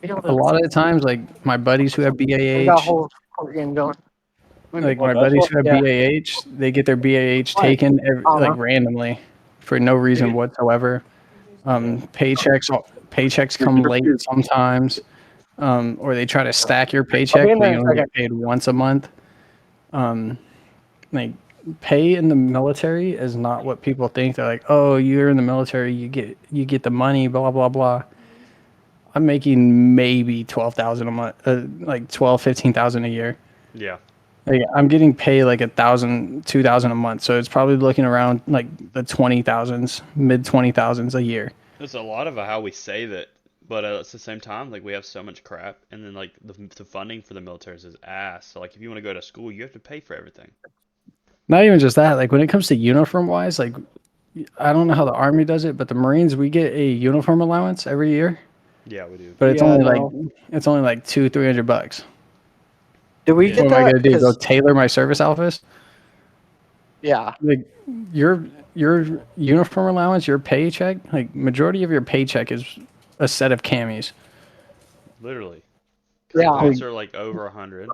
We A lot of the times, like my buddies who have got a BAH, whole court game going. like my buddies who have Yeah. BAH, they get their BAH Why? taken I don't like know. randomly for no reason whatsoever. Yeah. Paychecks come late sometimes, or they try to stack your I'll be paycheck, in but there you in a only second. get paid once a month. Like pay in the military is not what people think. They're like, oh, you're in the military, you get the money, blah blah blah. I'm making maybe 12,000 a month, like 12, 15,000 a year. Yeah. Like, I'm getting paid like 1,000, 2,000 a month, so it's probably looking around like the 20,000s, mid 20,000s a year. It's a lot of how we save it, but at the same time, like we have so much crap, and then like the funding for the military is ass. So like if you want to go to school, you have to pay for everything. Not even just that. Like when it comes to uniform wise, like I don't know how the army does it, but the Marines we get a uniform allowance every year, Yeah, we do. but Yeah, no. it's only like $200-300. Did we Yeah. get What am I that? gonna do? Go Because tailor my service outfit? yeah, Like your your uniform allowance, your paycheck, like majority of your paycheck is a set of camis. Literally. Because the yeah. Like, boots are like over 100.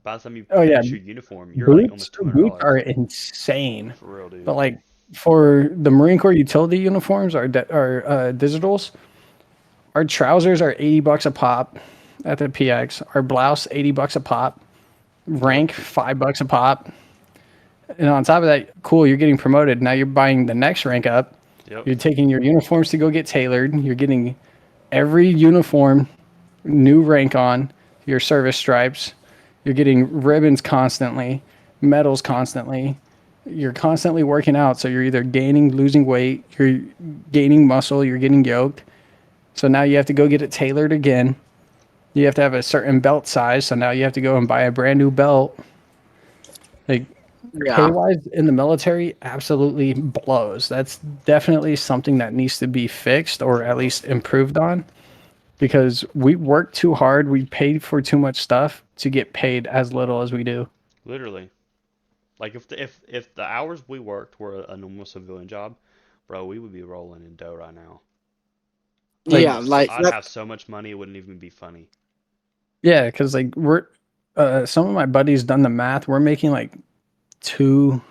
By the time you oh yeah, finish your uniform, you're like boots almost two hundred boots are dollars. insane. For real, dude. But like for the Marine Corps utility uniforms, our digitals, our trousers are $80 a pop at the PX. Our blouse $80 a pop. Yep. Rank $5 a pop. And on top of that, cool, you're getting promoted. Now you're buying the next rank up. Yep. You're taking your uniforms to go get tailored. You're getting every uniform new rank on your service stripes. You're getting ribbons constantly, medals constantly. You're constantly working out. So you're either gaining, losing weight, you're gaining muscle, you're getting yoked. So now you have to go get it tailored again. You have to have a certain belt size. So now you have to go and buy a brand new belt. Like pay Yeah. wise in the military absolutely blows. That's definitely something that needs to be fixed or For at real. least improved on because we work too hard. We pay for too much stuff to get paid as little as we do. Literally. Like if the hours we worked were a normal civilian job, bro, we would be rolling in dough right now. Like, Yeah, like I'd that. have so much money it wouldn't even be funny. yeah, because like some of my buddies done the math. We're making like two,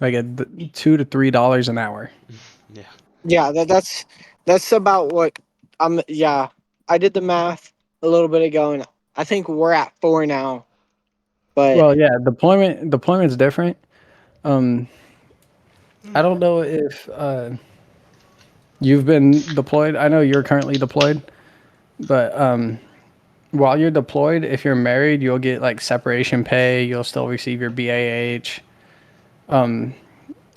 like a $2 to $3 an hour. Yeah. Yeah, that's about what I'm. Yeah, I did the math a little bit ago, and I think we're at 4 now. But Well, yeah, deployment's different. Um, I don't know if you've been deployed. I know you're currently deployed, but while you're deployed, if you're married, you'll get like separation pay. You'll still receive your BAH.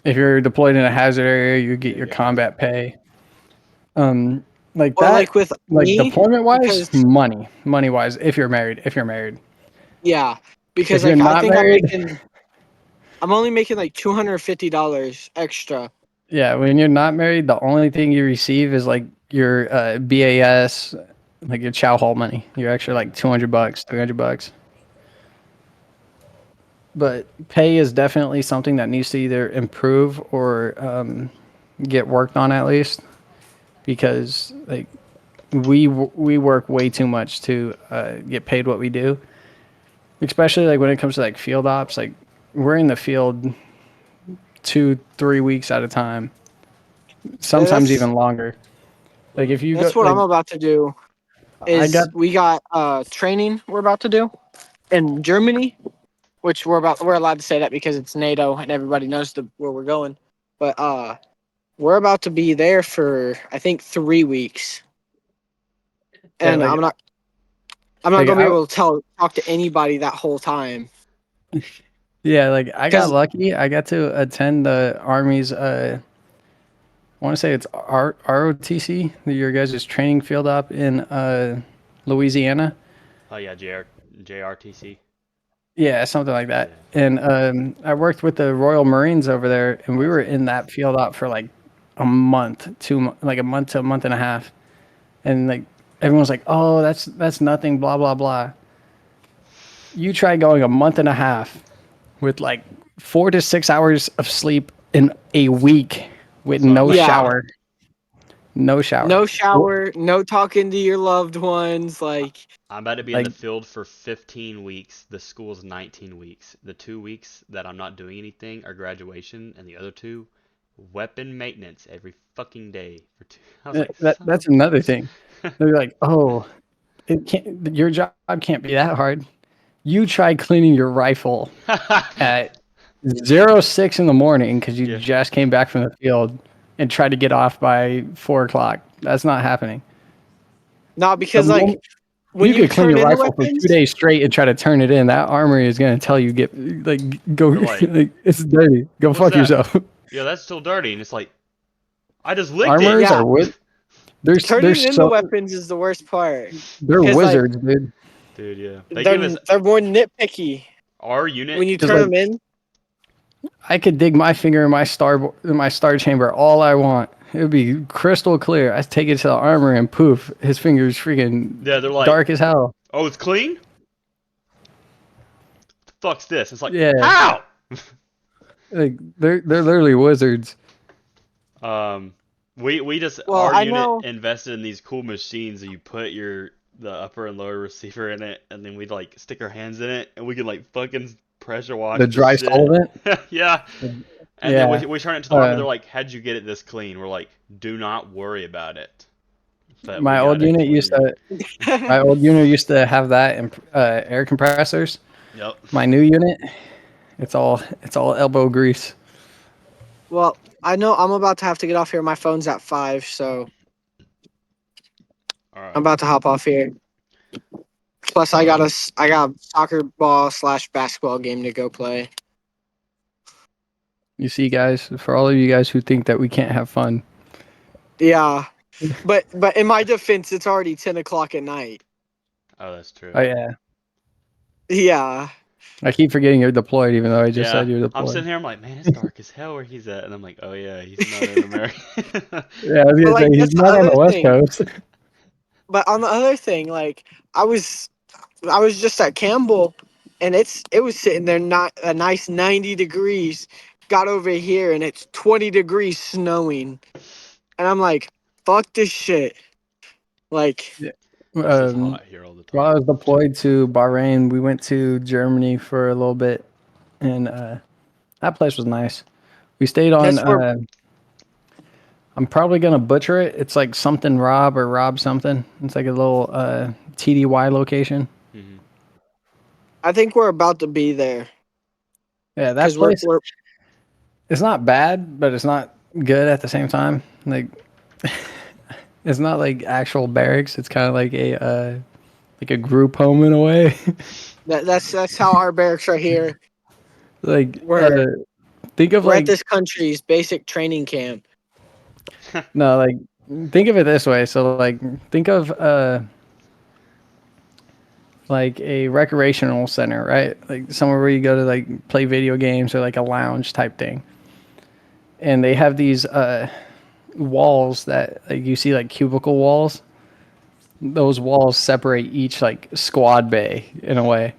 If you're deployed in a hazard area, you get Yeah, your yeah, yeah. combat pay. Like well, that, like with like me, deployment wise, because money wise. If you're married, yeah, because if you're like I not think married, I'm only making like $250 extra. yeah, when you're not married, the only thing you receive is like your BAS, like your chow hall money. You're actually like $200, $300. But pay is definitely something that needs to either improve or get worked on at least because like we work way too much to get paid what we do, especially like when it comes to like field ops. Like we're in the field 2 3 weeks at a time, sometimes That's even longer. Like if you go that's what I'm like about to do. I got Is we got training we're about to do in Germany, which we're allowed to say that because it's NATO and everybody knows where we're going. But we're about to be there for I think 3 weeks, yeah and I'm not like gonna be I able to talk to anybody that whole time yeah like I got because lucky. I got to attend the Army's I want to say it's ROTC, your guys' training field op in Louisiana. Oh yeah, JRTC. Yeah, something like that. Yeah. And I worked with the Royal Marines over there, and Oh, we that's were cool. in that field op for like a month, like a month to a month and a half. And like everyone's like, "Oh, that's nothing," blah blah blah. You try going a month and a half with like 4 to 6 hours of sleep in a week with That's what I'm no about to yeah, do. shower, no shower. no Well, shower, no talking to your loved ones. Like I'm about to be in like the field for 15 weeks. The school's 19 weeks. The 2 weeks that I'm not doing anything are graduation, and the other two, weapon maintenance every fucking day for two. I was like, son of that's a another bitch. thing. They're like, "Oh, it can't. Your job can't be that hard." You try cleaning your rifle at 06 in the morning because you Yeah. just came back from the field and try to get off by 4 o'clock. That's not happening. not The because like moment when you you could clean turn your in the rifle for two weapons, days straight and try to turn it in, that armory is going to tell you get like go They're like, like it's dirty. Go what's fuck that? yourself. Yeah, that's still dirty. And it's like, I just licked it. Armorers yeah, are they're turning in the so weapons is the worst part they're because like wizards, dude. Dude, yeah. They give us they're more nitpicky our when unit. you Because turn like them in. I could dig my finger in my star chamber all I want. It would be crystal clear. I take it to the armor and poof, his finger's freaking Yeah, they're like, dark as hell. oh, it's clean? The fuck's this? It's like, Yeah, how? like they're literally wizards. Um, we just Well, our I unit know. invested in these cool machines that you put the upper and lower receiver in it, and then we'd like stick our hands in it, and we could like fucking pressure The wash the dry shit. solvent. Yeah, and then Yeah. we turn it to the army. Uh, They're like, "How'd you get it this clean?" We're like, "Do not worry about it, but we my got old it unit used clean." to my old unit used to have that and air compressors. Yep. My new unit, it's all elbow grease. Well, I know I'm about to have to get off here. My phone's at 5, so All I'm right. about to hop off here. Plus, Um. I got a soccer ball / basketball game to go play. You see, guys, for all of you guys who think that we can't have fun, Yeah, But in my defense, it's already 10 o'clock at night. Oh, that's true. Oh yeah. Yeah. I keep forgetting you're deployed, even though I just Yeah, said you're I'm deployed. sitting here. I'm like, man, it's dark as hell where he's at, and I'm like, oh yeah, he's not in America. Yeah, I was But gonna say like he's that's the not on other the West thing. Coast. But on the other thing, like I was I was just at Campbell, and it was sitting there not a nice 90 degrees. Got over here and it's 20 degrees snowing, and I'm like, fuck this shit. Like Yeah. This is Um, hot here all the while I time. was deployed to Bahrain, we went to Germany for a little bit, and that place was nice. We stayed on. that's where I'm probably gonna butcher it. It's like something Rob or Rob something. It's like a little TDY location. Hmm. I think we're about to be there Yeah, that because we're place. we're It's not bad, but it's not good at the same time. Like it's not like actual barracks. It's kind of like a group home in a way. that's how our barracks are here. like We're think of we're at like this country's basic training camp. no like think of it this way. So like think of like a recreational center, right? Like somewhere where you go to like play video games or like a lounge type thing. And they have these walls that like you see like cubicle walls. Those walls separate each like squad bay in a way.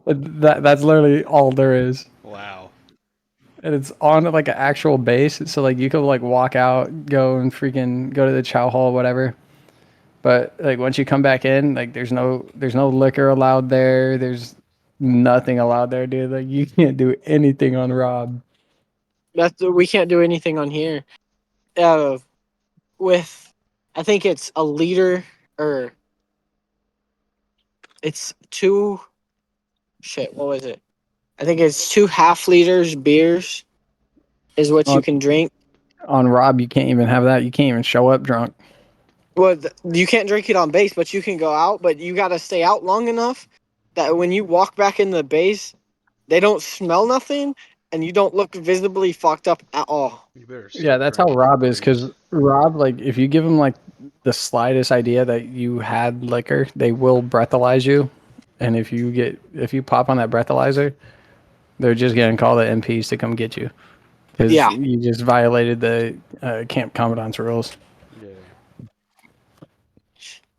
That's literally all there is. Wow. And it's on like an actual base. So like you could like walk out, go and freaking go to the chow hall, whatever. But like once you come back in, like there's no liquor allowed there. There's nothing allowed there, dude. Like you can't do anything on Rob. That's we can't do anything on here. Uh, with I think it's a liter or it's two shit. What was it? I think it's 2 half liters beers is what you On can drink. on Rob, you can't even have that. You can't even show up drunk. Well, you can't drink it on base, but you can go out. But you got to stay out long enough that when you walk back in the base, they don't smell nothing, and you don't look visibly fucked up at all. You better Yeah, start that's how drinking, Rob is. please. Because Rob, like, if you give him like the slightest idea that you had liquor, they will breathalyze you. And if you pop on that breathalyzer, they're just gonna call the MPs to come get you because Yeah, you just violated the camp commandant's rules. Yeah.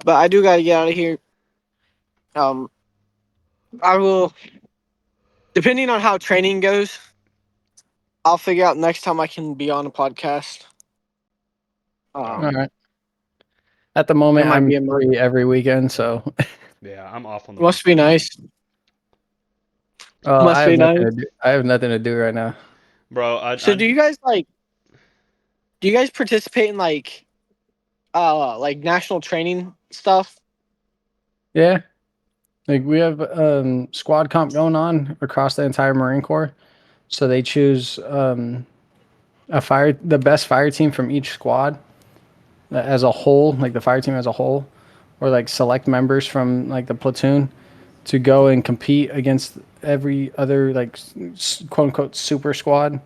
but I do got to get out of here. Um, I will, depending on how training goes, I'll figure out next time I can be on a podcast. All Um, right. At the it moment, might I'm be a month. free every weekend, so Yeah, I'm off on the Must be weekends. nice. I Must have be nothing nice. to do. I have nothing to do right now. Bro, So, do you guys like? Do you guys participate in like national training stuff? Yeah, like we have squad comp going on across the entire Marine Corps. So they choose the best fire team from each squad as a whole, like the fire team as a whole, or like select members from like the platoon to go and compete against every other like quote unquote super squad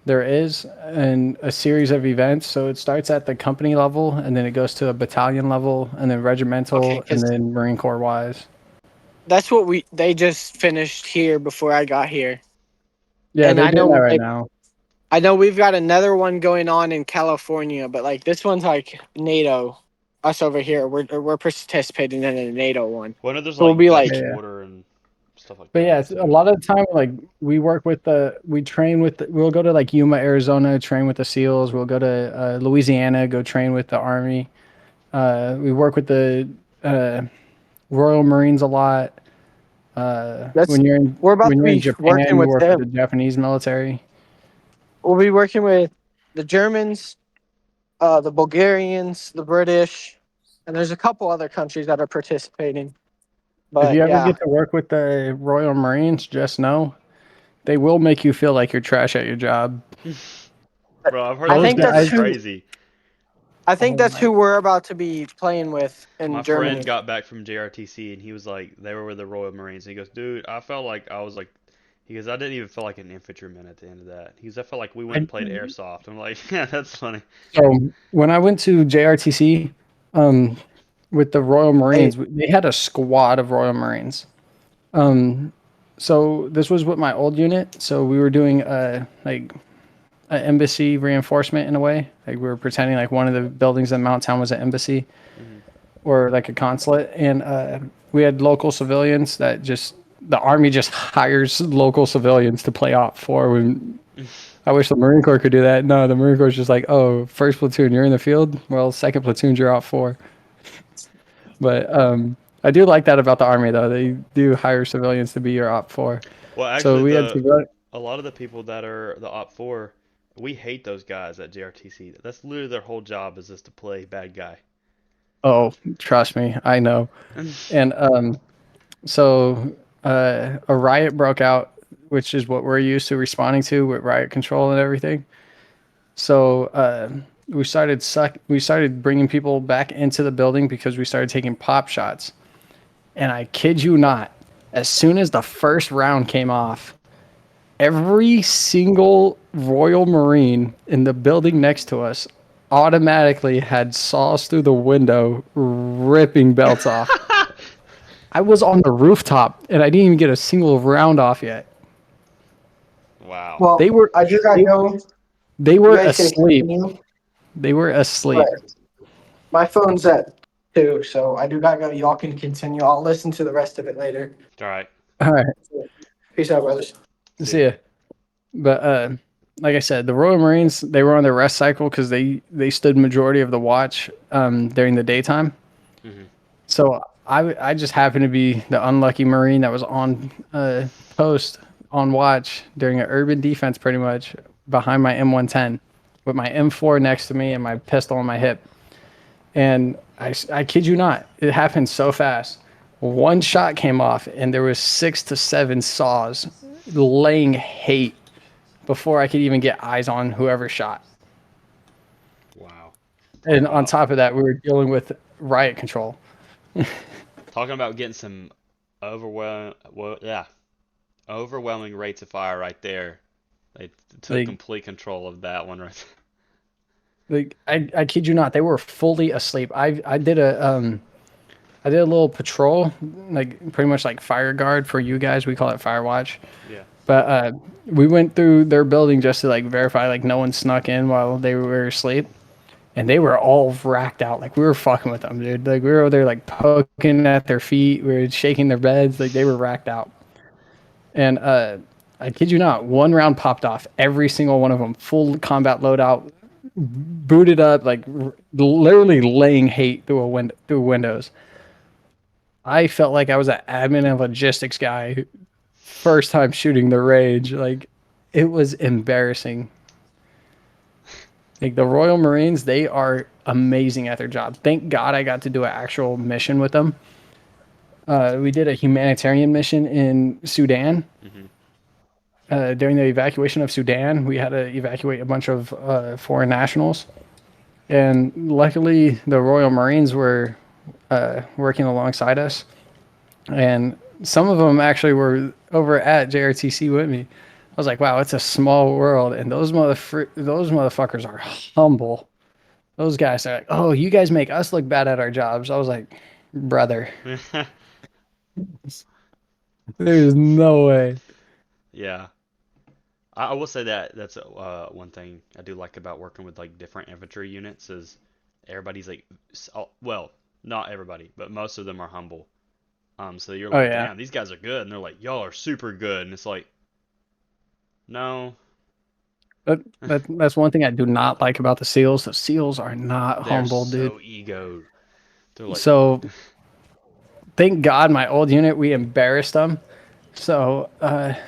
there is in a series of events. So it starts at the company level and then it goes to a battalion level and then Okay, regimental and because then Marine Corps wise. that's what they just finished here before I got here, Yeah, and they're I doing that know right like now. I know we've got another one going on in California, but like this one's like NATO. Us over here, we're participating in a NATO one, when are there's so we'll like be Yeah, like, veteran yeah. order and stuff like But that yeah, now it's a too. lot of the time, like we train with, we'll go to like Yuma, Arizona, train with the SEALs. We'll go to Louisiana, go train with the Army. We work with the uh, Royal Marines a lot. that's we're about When to you're in be working Japan, you with work with the them. Japanese military. We'll be working with the Germans, the Bulgarians, the British, and there's a couple other countries that are participating. If you But ever yeah, get to work with the Royal Marines, just know they will make you feel like you're trash at your job. Bro, I've heard I that's Those think super that's guys, who crazy. oh my, we're about to be playing with in My friend Germany. got back from JRTC and he was like, they were with the Royal Marines. And he goes, dude, I felt like I was like, He goes, I didn't even feel like an infantryman at the end of that. He goes, I felt like we went I, and played airsoft. I'm like, yeah, that's funny. so when I went to JRTC, um, with the Royal Hey, Marines, they had a squad of Royal Marines. Um, so this was with my old unit. So we were doing like an embassy reinforcement in a way. Like we were pretending like one of the buildings in Mount Town was an embassy Hmm. or like a consulate, and we had local civilians that just the army just hires local civilians to play op for. When I wish the Marine Corps could do that. No, the Marine Corps is just like, oh, first platoon, you're in the field. Well, second platoon, you're out for. But I do like that about the army, though. They do hire civilians to be your op for. Well, So actually, we had civilian. a lot of the people that are the Op 4, we hate those guys at JRTC. That's literally their whole job is just to play bad guy. Oh, trust me, I know. And so a riot broke out, which is what we're used to responding to with riot control and everything. So we started bringing people back into the building because we started taking pop shots. And I kid you not, as soon as the first round came off, every single Royal Marine in the building next to us automatically had saws through the window ripping belts off. I was on the rooftop and I didn't even get a single round off yet. Wow. well, They were I do got they, go. they You were guys can asleep. continue. They were Right. asleep. My phone's at 2, so I do got go. Y'all can continue. I'll listen to the rest of it later. All right. All right. Peace out, brothers. See See ya. ya. But like I said, the Royal Marines, they were on their rest cycle because they stood majority of the watch during the daytime. Hmm. So I just happened to be the unlucky Marine that was on post on watch during an urban defense, pretty much behind my M110, with my M4 next to me and my pistol on my hip. And I kid you not, it happened so fast. One shot came off, and there was 6 to 7 saws laying hate before I could even get eyes on whoever shot. Wow. And on Wow. top of that, we were dealing with riot control. Talking about getting some overwhelming, well, yeah, overwhelming rates of fire right there. They took Like, complete control of that one right I kid you not, they were fully asleep. I did a little patrol, like pretty much like fire guard for you guys. We call it fire watch. there. But we went through their building just to like verify like no one snuck in while they were asleep. And they were all racked out. Like we were fucking with them, dude. Like we were over there like poking at their feet. We were shaking their beds. Like they were racked out. And I kid you not, one round popped off. Every single one of them, full combat loadout, booted up, like literally laying hate through a window through windows. I felt like I was an admin and logistics guy. First time shooting the rage. Like it was embarrassing. Like the Royal Marines, they are amazing at their job. Thank God I got to do an actual mission with them. We did a humanitarian mission in Sudan. Hmm. During the evacuation of Sudan, we had to evacuate a bunch of foreign nationals. And luckily, the Royal Marines were working alongside us. And some of them actually were over at JRTC with me. I was like, wow, it's a small world. And those motherfuckers are humble. Those guys are like, oh, you guys make us look bad at our jobs. I was like, brother, there's no way. Yeah. I will say that that's one thing I do like about working with like different infantry units is everybody's like, well, not everybody, but most of them are humble. So you're Oh like, yeah, damn, these guys are good, and they're like, y'all are super good, and it's like, no, that's one thing I do not like about the SEALs. The SEALs are not they're humble, dude. so egoed. They're like, So thank God my old unit we embarrassed them. So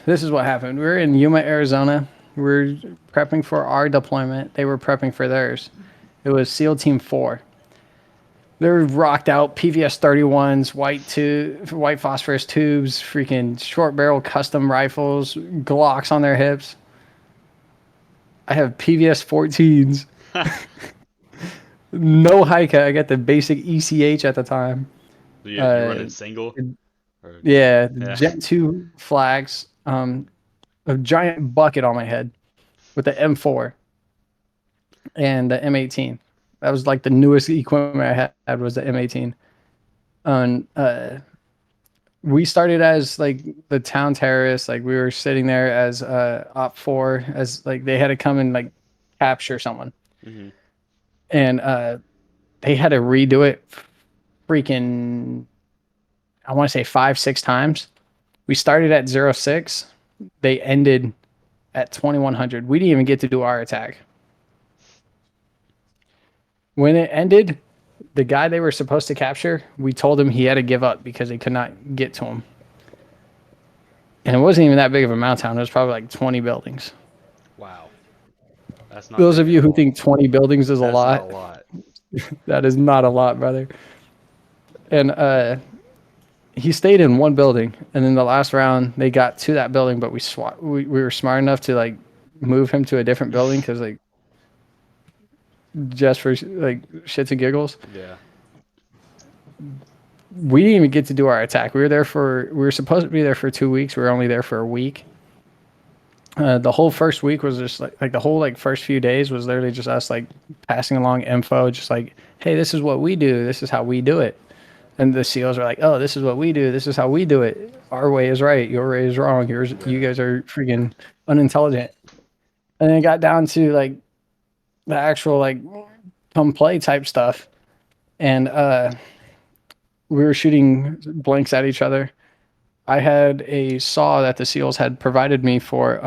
this is what happened. We were in Yuma, Arizona. We were prepping for our deployment. They were prepping for theirs. It was SEAL Team 4. They're rocked out PVS 31s, white phosphorus tubes, freaking short barrel custom rifles, Glocks on their hips. I have PVS 14s, no Hika. I got the basic ECH at the time. you Uh, running single, or yeah, yeah, Gen 2 flags. a giant bucket on my head with the M4 and the M18. That was like the newest equipment I had was the M18. And we started as like the town terrorists. Like we were sitting there as Op 4, as like they had to come and like capture someone. Mm-hmm. And they had to redo it freaking, I want to say 5-6 times. We started at 06. They ended at 2100. We didn't even get to do our attack. When it ended, the guy they were supposed to capture, we told him he had to give up because they could not get to him. And it wasn't even that big of a mountain town. It was probably like 20 buildings. Wow. That's not Those big of at you who all. think 20 buildings is a That's not a lot, lot. that is not a lot, brother. And he stayed in one building, and then the last round they got to that building, but we were smart enough to like move him to a different building because like just for like shits and giggles. Yeah. We didn't even get to do our attack. We were supposed to be there for 2 weeks. We were only there for a week. The whole first week was just like the whole like first few days was literally just us like passing along info, just like, hey, this is what we do. This is how we do it. And the SEALs are like, oh, this is what we do. This is how we do it. Our way is right. Your way is wrong. You guys are freaking unintelligent. And then it got down to like the actual like come play type stuff. And we were shooting blanks at each other. I had a saw that the SEALs had provided me for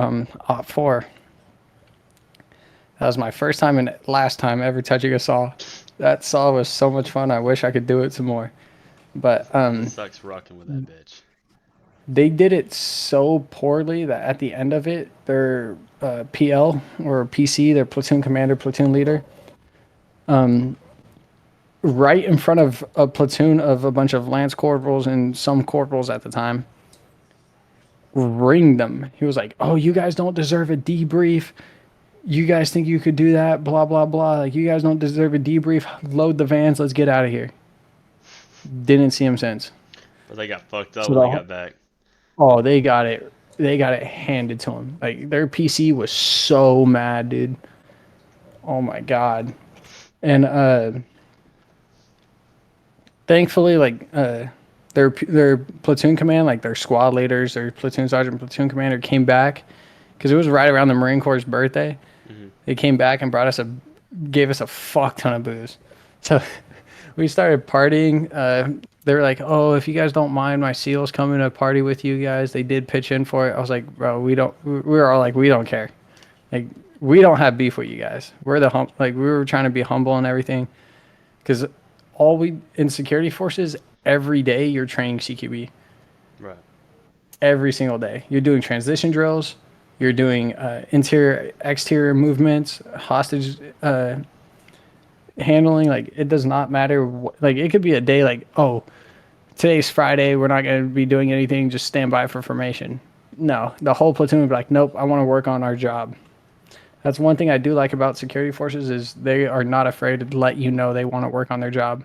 Op 4. That was my first time and last time ever touching a saw. That saw was so much fun. I wish I could do it some more. But It sucks rocking with that bitch. they did it so poorly that at the end of it, their PL or PC, their platoon commander, platoon leader, right in front of a platoon of a bunch of lance corporals and some corporals at the time, ringed them. He was like, "Oh, you guys don't deserve a debrief. You guys think you could do that? Blah blah blah. Like you guys don't deserve a debrief. Load the vans. Let's get out of here." Didn't see him since. But they got fucked up So when they got back. oh, they got it. They got it handed to them. Like their PC was so mad, dude. Oh my god. And thankfully, like their platoon command, like their squad leaders, their platoon sergeant, platoon commander came back because it was right around the Marine Corps' birthday. Mm-hmm. They came back and gave us a fuck ton of booze. So we started partying. They were like, "Oh, if you guys don't mind, my SEALs coming to party with you guys." They did pitch in for it. I was like, "Bro, we don't." We were all like, "We don't care. Like, we don't have beef with you guys. We're like we were trying to be humble and everything, because all we in security forces every day you're training CQB. Right. Every single day you're doing transition drills. You're doing interior, exterior movements, hostage handling. Like it does not matter. Like it could be a day like, oh, today's Friday. We're not going to be doing anything. Just stand by for formation. No, the whole platoon would be like, nope, I want to work on our job. That's one thing I do like about security forces is they are not afraid to let you know they want to work on their job.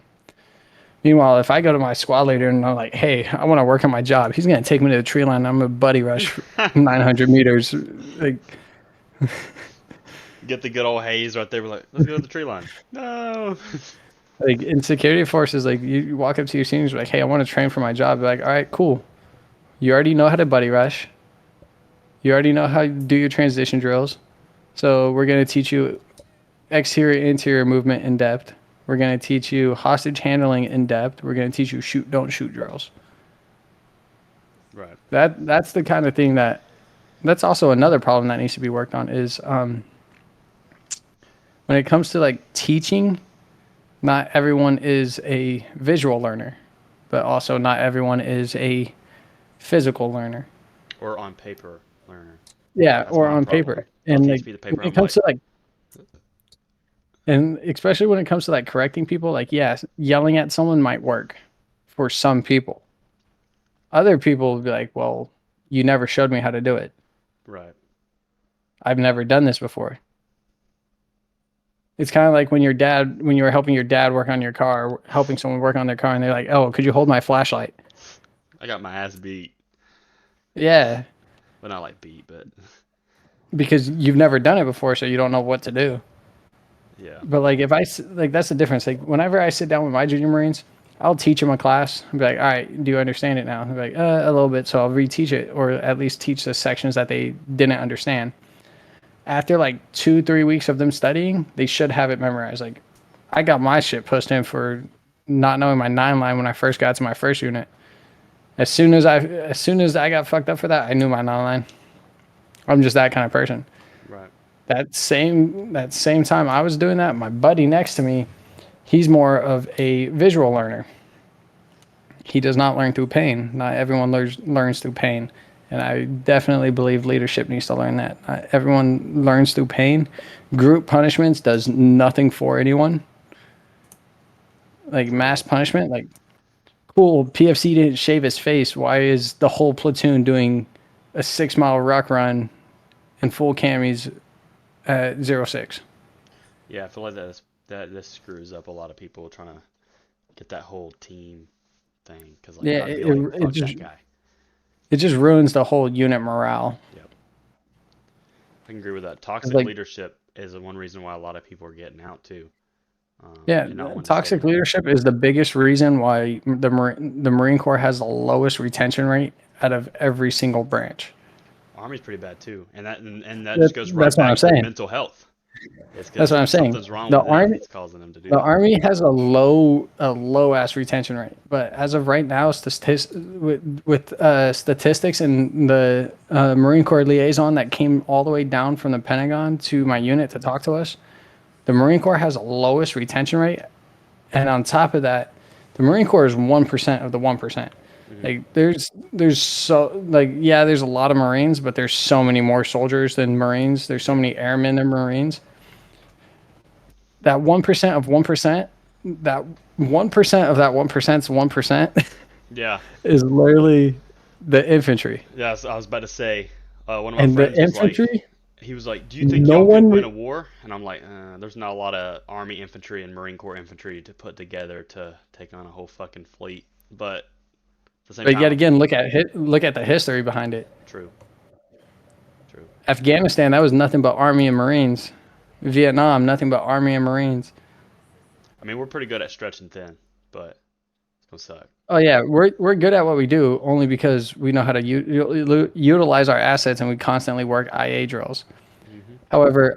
Meanwhile, if I go to my squad leader and I'm like, hey, I want to work on my job, he's going to take me to the tree line and I'm going to buddy rush 900 meters. Like, Get the good old haze right there. We're like, let's go to the tree line. No. like in security forces, like you walk up to your seniors like, hey, I want to train for my job. They're like, all right, cool. You already know how to buddy rush. You already know how to do your transition drills. So we're going to teach you exterior, interior movement in depth. We're going to teach you hostage handling in depth. We're going to teach you shoot, don't shoot drills. Right. That's the kind of thing that's also another problem that needs to be worked on is when it comes to like teaching, not everyone is a visual learner, but also not everyone is a physical learner. Or on paper learner. Yeah, That's or my on problem. paper. They'll And teach like me the paper. when it I'm comes like, to like and especially when it comes to like correcting people, like yes, yelling at someone might work for some people. Other people will be like, well, you never showed me how to do it. right. I've never done this before. It's kind of like when you were helping your dad work on your car, helping someone work on their car, and they're like, oh, could you hold my flashlight? I got my ass beat. Yeah. But not like beat, but because you've never done it before, so you don't know what to do. yeah. But like if like that's the difference. Like whenever I sit down with my junior Marines, I'll teach them a class. I'll be like, all right, do you understand it now? They're like, a little bit. So I'll reteach it, or at least teach the sections that they didn't understand. After like 2-3 weeks of them studying, they should have it memorized. Like I got my shit pushed in for not knowing my 9 line when I first got to my first unit. As soon as I got fucked up for that, I knew my 9 line. I'm just that kind of person. Right. That same time I was doing that, my buddy next to me, he's more of a visual learner. He does not learn through pain. Not everyone learns through pain. And I definitely believe leadership needs to learn that. Not everyone learns through pain. Group punishments does nothing for anyone. Like True. mass punishment, like cool, PFC didn't shave his face. Why is the whole platoon doing a 6 mile ruck run in full camis at 06? Yeah, I feel like that this screws up a lot of people trying to get that whole team thing because like Yeah, I'd be like, it fuck just that guy. it just ruins the whole unit morale. Yep, I can agree with that. It's Toxic like, leadership is one reason why a lot of people are getting out too, yeah, and not wanting to stay toxic in. leadership is the biggest reason why the Marine Corps has the lowest retention rate out of every single branch. Army's pretty bad too, and that just goes right That's what I'm back to saying. mental health. It's That's because what I'm saying. something's wrong The with them army, that's causing them to do the that. army has a low ass retention rate, but as of right now, with statistics and the Marine Corps liaison that came all the way down from the Pentagon to my unit to talk to us, the Marine Corps has the lowest retention rate, and on top of that, the Marine Corps is 1% of the 1%. Hmm. Like there's so like yeah, there's a lot of Marines, but there's so many more soldiers than Marines. There's so Yeah, many airmen than Marines. That 1% of 1%, that 1% of that 1%'s 1% yeah, is literally the infantry. yeah. So I was about to say, one of my And the friends was like, infantry, he was like, "Do you think no y'all could one, win a war?" And I'm like, "There's not a lot of Army infantry and Marine Corps infantry to put together to take on a whole fucking fleet." But at the same but yet time, again, look at the history behind it. true, true. Afghanistan, that was nothing but Army and Marines. Vietnam, nothing but Army and Marines. I mean, we're pretty good at stretching thin, but it's gonna suck. Oh yeah, we're good at what we do only because we know how to utilize our assets and we constantly work IA drills. Hmm. However,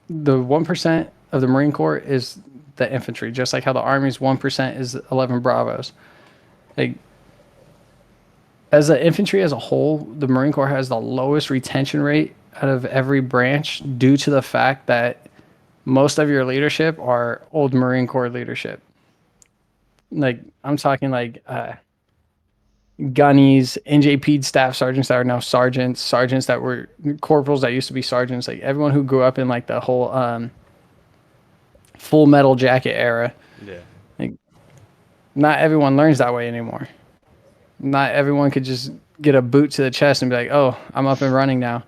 the 1% of the Marine Corps is the infantry, just like how the Army's 1% is 11 Bravos. Like as the infantry as a whole, the Marine Corps has the lowest retention rate out of every branch due to the fact that most of your leadership are old Marine Corps leadership. Like I'm talking like gunnies, NJP staff sergeants that are now sergeants, sergeants that were corporals that used to be sergeants. Like everyone who grew up in like the whole full metal jacket era. Yeah, Like not everyone learns that way anymore. Not everyone could just get a boot to the chest and be like, "Oh, I'm up and running now."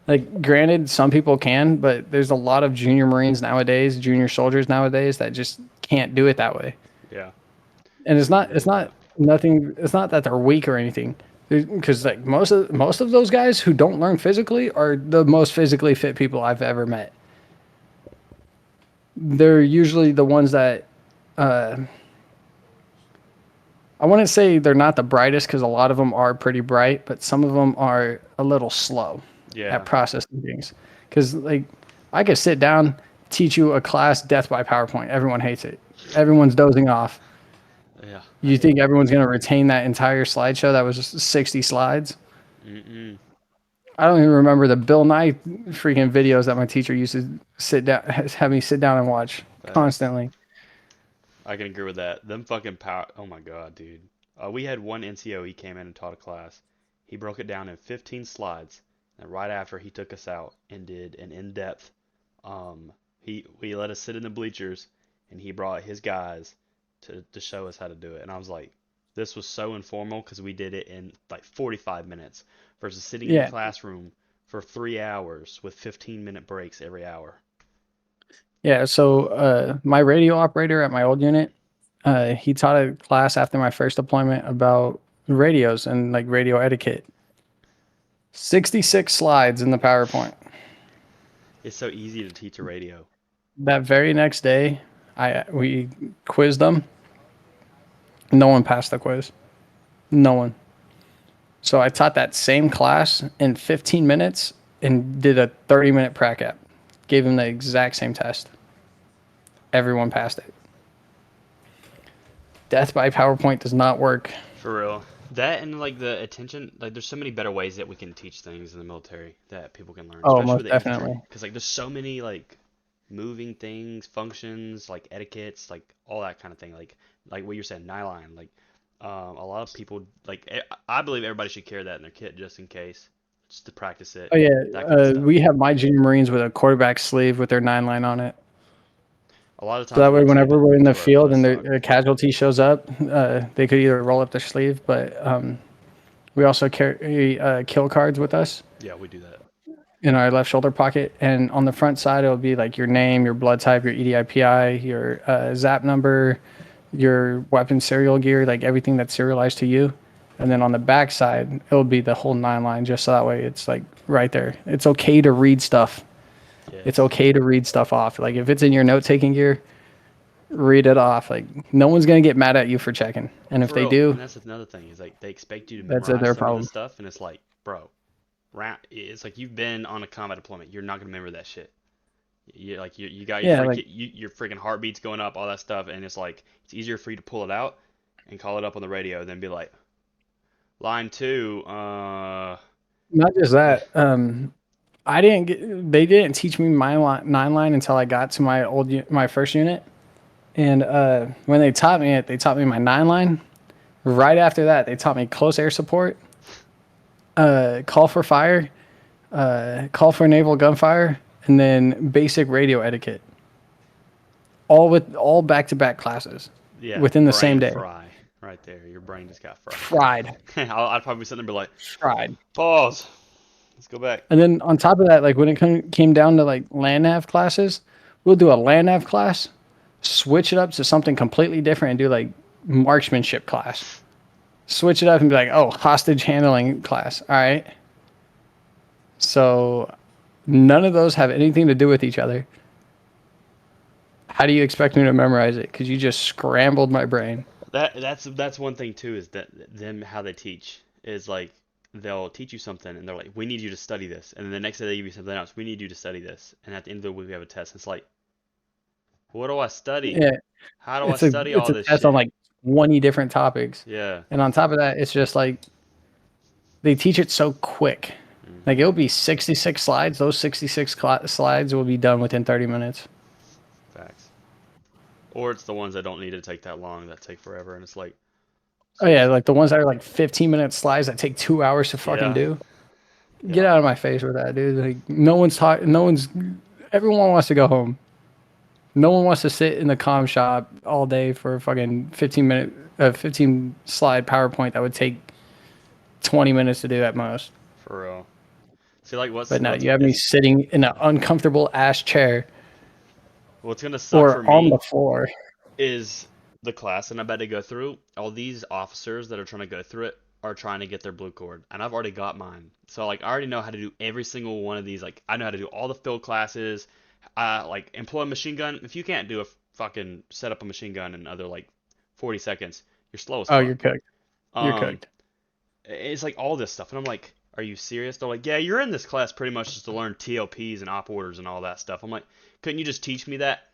Like granted, some people can, but there's a lot of junior Marines nowadays, junior soldiers nowadays that just can't do it that way. yeah. And I can agree it's with not that. nothing. It's not that they're weak or anything, because like most of those guys who don't learn physically are the most physically fit people I've ever met. They're usually the ones that I wouldn't say they're not the brightest because a lot of them are pretty bright, but some of them are a little slow at Yeah, processing things. Because like I could sit down, teach you a class death by PowerPoint. Everyone hates it. Everyone's dozing off. yeah. I You hate think it. everyone's gonna retain that entire slideshow that was just 60 slides? Mm-mm. I don't even remember the Bill Nye freaking videos that my teacher used to sit down, have me sit down and watch Facts. constantly. I can agree with that. Them fucking power. Oh my god, dude. We had one NCO. He came in and taught a class. He broke it down in 15 slides, and right after he took us out and did an in-depth. He we let us sit in the bleachers, and he brought his guys to show us how to do it. And I was like, this was so informal because we did it in like 45 minutes versus sitting in a Yeah, classroom for 3 hours with 15-minute breaks every hour. yeah. So my radio operator at my old unit, he taught a class after my first deployment about radios and like radio etiquette. 66 slides in the PowerPoint. It's so easy to teach a radio. That very next day, we quizzed them. No one passed the quiz. No one. So I taught that same class in 15 minutes and did a 30-minute prac app. Gave them the exact same test. Everyone passed it. Death by PowerPoint does not work. For real. That and like the attention, like there's so many better ways that we can teach things in the military that people can learn, Oh, especially with most the infantry. definitely. Because like there's so many like moving things, functions, like etiquettes, like all that kind of thing. Like what you're saying, nylon. Like a lot of people like I believe everybody should carry that in their kit just in case, just to practice it, Oh yeah, that kind of stuff. we have my junior Marines with a quarterback sleeve with their 9 line on it. A lot of So times that when way, I took it whenever we're in the to our field bus and talk, the casualty shows up, they could either roll up their sleeve, but we also carry kill cards with us yeah, we do that. in our left shoulder pocket, and on the front side it'll be like your name, your blood type, your EDIPI, your ZAP number, your weapon serial gear, like everything that's serialized to you. And then on the back side, it'll be the whole 9 line, just so that way it's like right there. It's okay to read stuff. It's Yes. okay to read stuff off. Like if it's in your note taking gear, read it off. Like no one's gonna get mad at you for checking, and if For they real. do, And that's another thing is like they expect you to that's memorize their some of this problem. stuff, and it's like, bro, it's like you've been on a combat deployment. You're not gonna remember that shit. You got your Yeah, like your freaking heartbeats going up, all that stuff, and it's like it's easier for you to pull it out and call it up on the radio than be like line two. not just that. I didn't get. They didn't teach me my 9 line until I got to my first unit, and when they taught me it, they taught me my 9 line. Right after that, they taught me close air support, call for fire, call for naval gunfire, and then basic radio etiquette. All back to back classes Yeah, within the same brain day. fry right there. Your brain just got fried. Fried, I'd probably be sitting there and be like, fried. pause. Let's go back. And then on top of that, like when it came down to like land nav classes, we'll do a land nav class, switch it up to something completely different, and do like marksmanship class. Switch it up and be like, oh, hostage handling class. All right. So none of those have anything to do with each other. How do you expect me to memorize it? Because you just scrambled my brain. That's one thing too is that them how they teach is like they'll teach you something and they're like, we need you to study this, and then the next day they give you something else. We need you to study this, and at the end of the week we have a test. It's like, what do I study? Yeah, How do I it's a study it's all a this test on shit? like 20 different topics, Yeah. and on top of that, it's just like they teach it so quick. Like Hmm. it'll be 66 slides. Those 66 slides will be done within 30 minutes. Facts. Or it's the ones that don't need to take that long that take forever, and it's like, Oh so yeah, just like the ones that are like 15-minute slides that take 2 hours to fucking yeah, do. Get yeah, out of my face with that, dude. Like no one's talking. No one's. Everyone wants to go home. No one wants to sit in the comm shop all day for a fucking 15 slide PowerPoint that would take 20 minutes to do at most. for real. See, like But no, what's you have me it's sitting in an uncomfortable ass chair what's gonna suck for or on the me floor. is the class and I'm about to go through. All these officers that are trying to go through it are trying to get their blue cord, and I've already got mine. So like I already know how to do every single one of these. Like I know how to do all the field classes. Like employ a machine gun. If you can't do a fucking set up a machine gun in under like 40 seconds, you're slow as Oh, you're fuck. cooked. You're Um, cooked. it's like all this stuff, and I'm like, are you serious? They're like, yeah, you're in this class pretty much just to learn TLPs and op orders and all that stuff. I'm like, couldn't you just teach me that?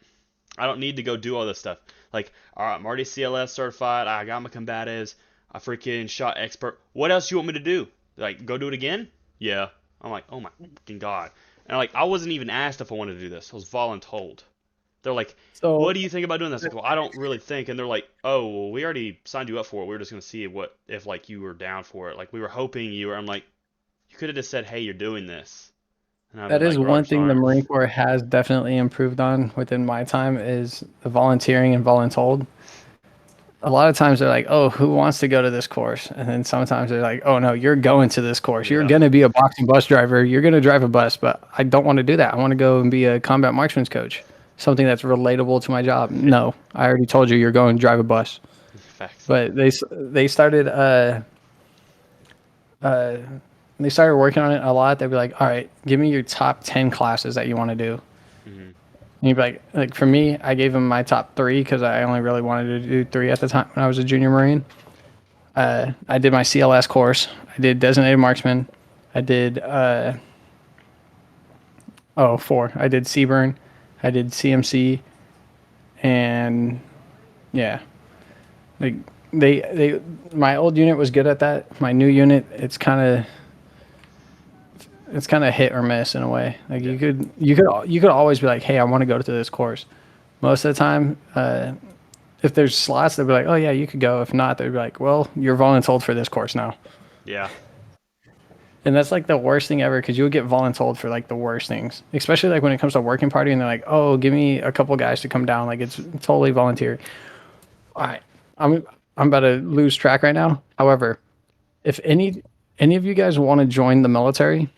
I don't need to go do all this stuff. Like, all right, I'm already CLS certified. I got my combatives. I freaking shot expert. What else you want me to do? Like, go do it again? Yeah. I'm like, oh my fucking god. And like, I wasn't even asked if I wanted to do this. I was voluntold. They're like, what So do you think about doing this? Like, well, I don't really think. And they're like, oh, well, we already signed you up for it. We were just gonna see what if like you were down for it. Like, we were hoping you were. I'm like, you could have just said, hey, you're doing this. And I've been that like, is bro, one thing the sorry. Marine Corps has definitely improved on within my time is the volunteering and voluntold. A lot of times they're like, "Oh, who wants to go to this course?" And then sometimes they're like, "Oh no, you're going to this course. You're Yeah. going to be a boxing bus driver. You're going to drive a bus." But I don't want to do that. I want to go and be a combat marksman's coach. Something that's relatable to my job. Yeah. No, I already told you you're going to drive a bus. Facts. But they started they started working on it a lot. They'd be like, all right, give me your top 10 classes that you want to do. Hmm. And you'd be like for me, I gave them my top three because I only really wanted to do three at the time when I was a junior Marine. I did my CLS course. I did designated marksman. I did four. I did Seaburn. I did CMC, and yeah, like they my old unit was good at that. My new unit, it's kind of hit or miss in a way. Like Yeah. you could always be like, hey, I want to go to this course. Most of the time, if there's slots, they'll be like, oh yeah, you could go. If not, they'd be like, well, you're voluntold for this course now. Yeah. And that's like the worst thing ever because you would get voluntold for like the worst things, especially like when it comes to working party and they're like, oh, give me a couple guys to come down. Like it's totally volunteer. All right, I'm I'm about to lose track right now. However, if any of you guys want to join the military,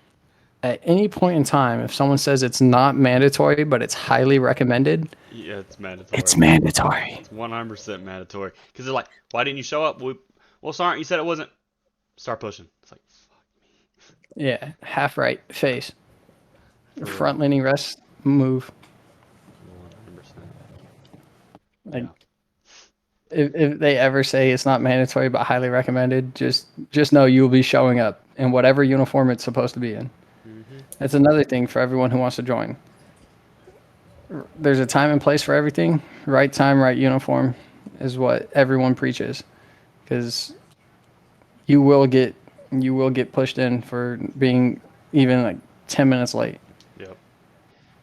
at any point in time, if someone says it's not mandatory but it's highly recommended, Yeah, it's it's mandatory. mandatory. It's 100% mandatory. Because they're like, why didn't you show up? Well, sorry, you said it wasn't. Start pushing. It's like, fuck, Yeah, half right face, for real. front leaning rest move. 100%. Like Yeah. if they ever say it's not mandatory but highly recommended, just know you will be showing up in whatever uniform it's supposed to be in. Hmm. That's another thing for everyone who wants to join. There's a time and place for everything. Right time, right uniform is what everyone preaches because you will get you will get pushed in for being even like 10 minutes late. Yep.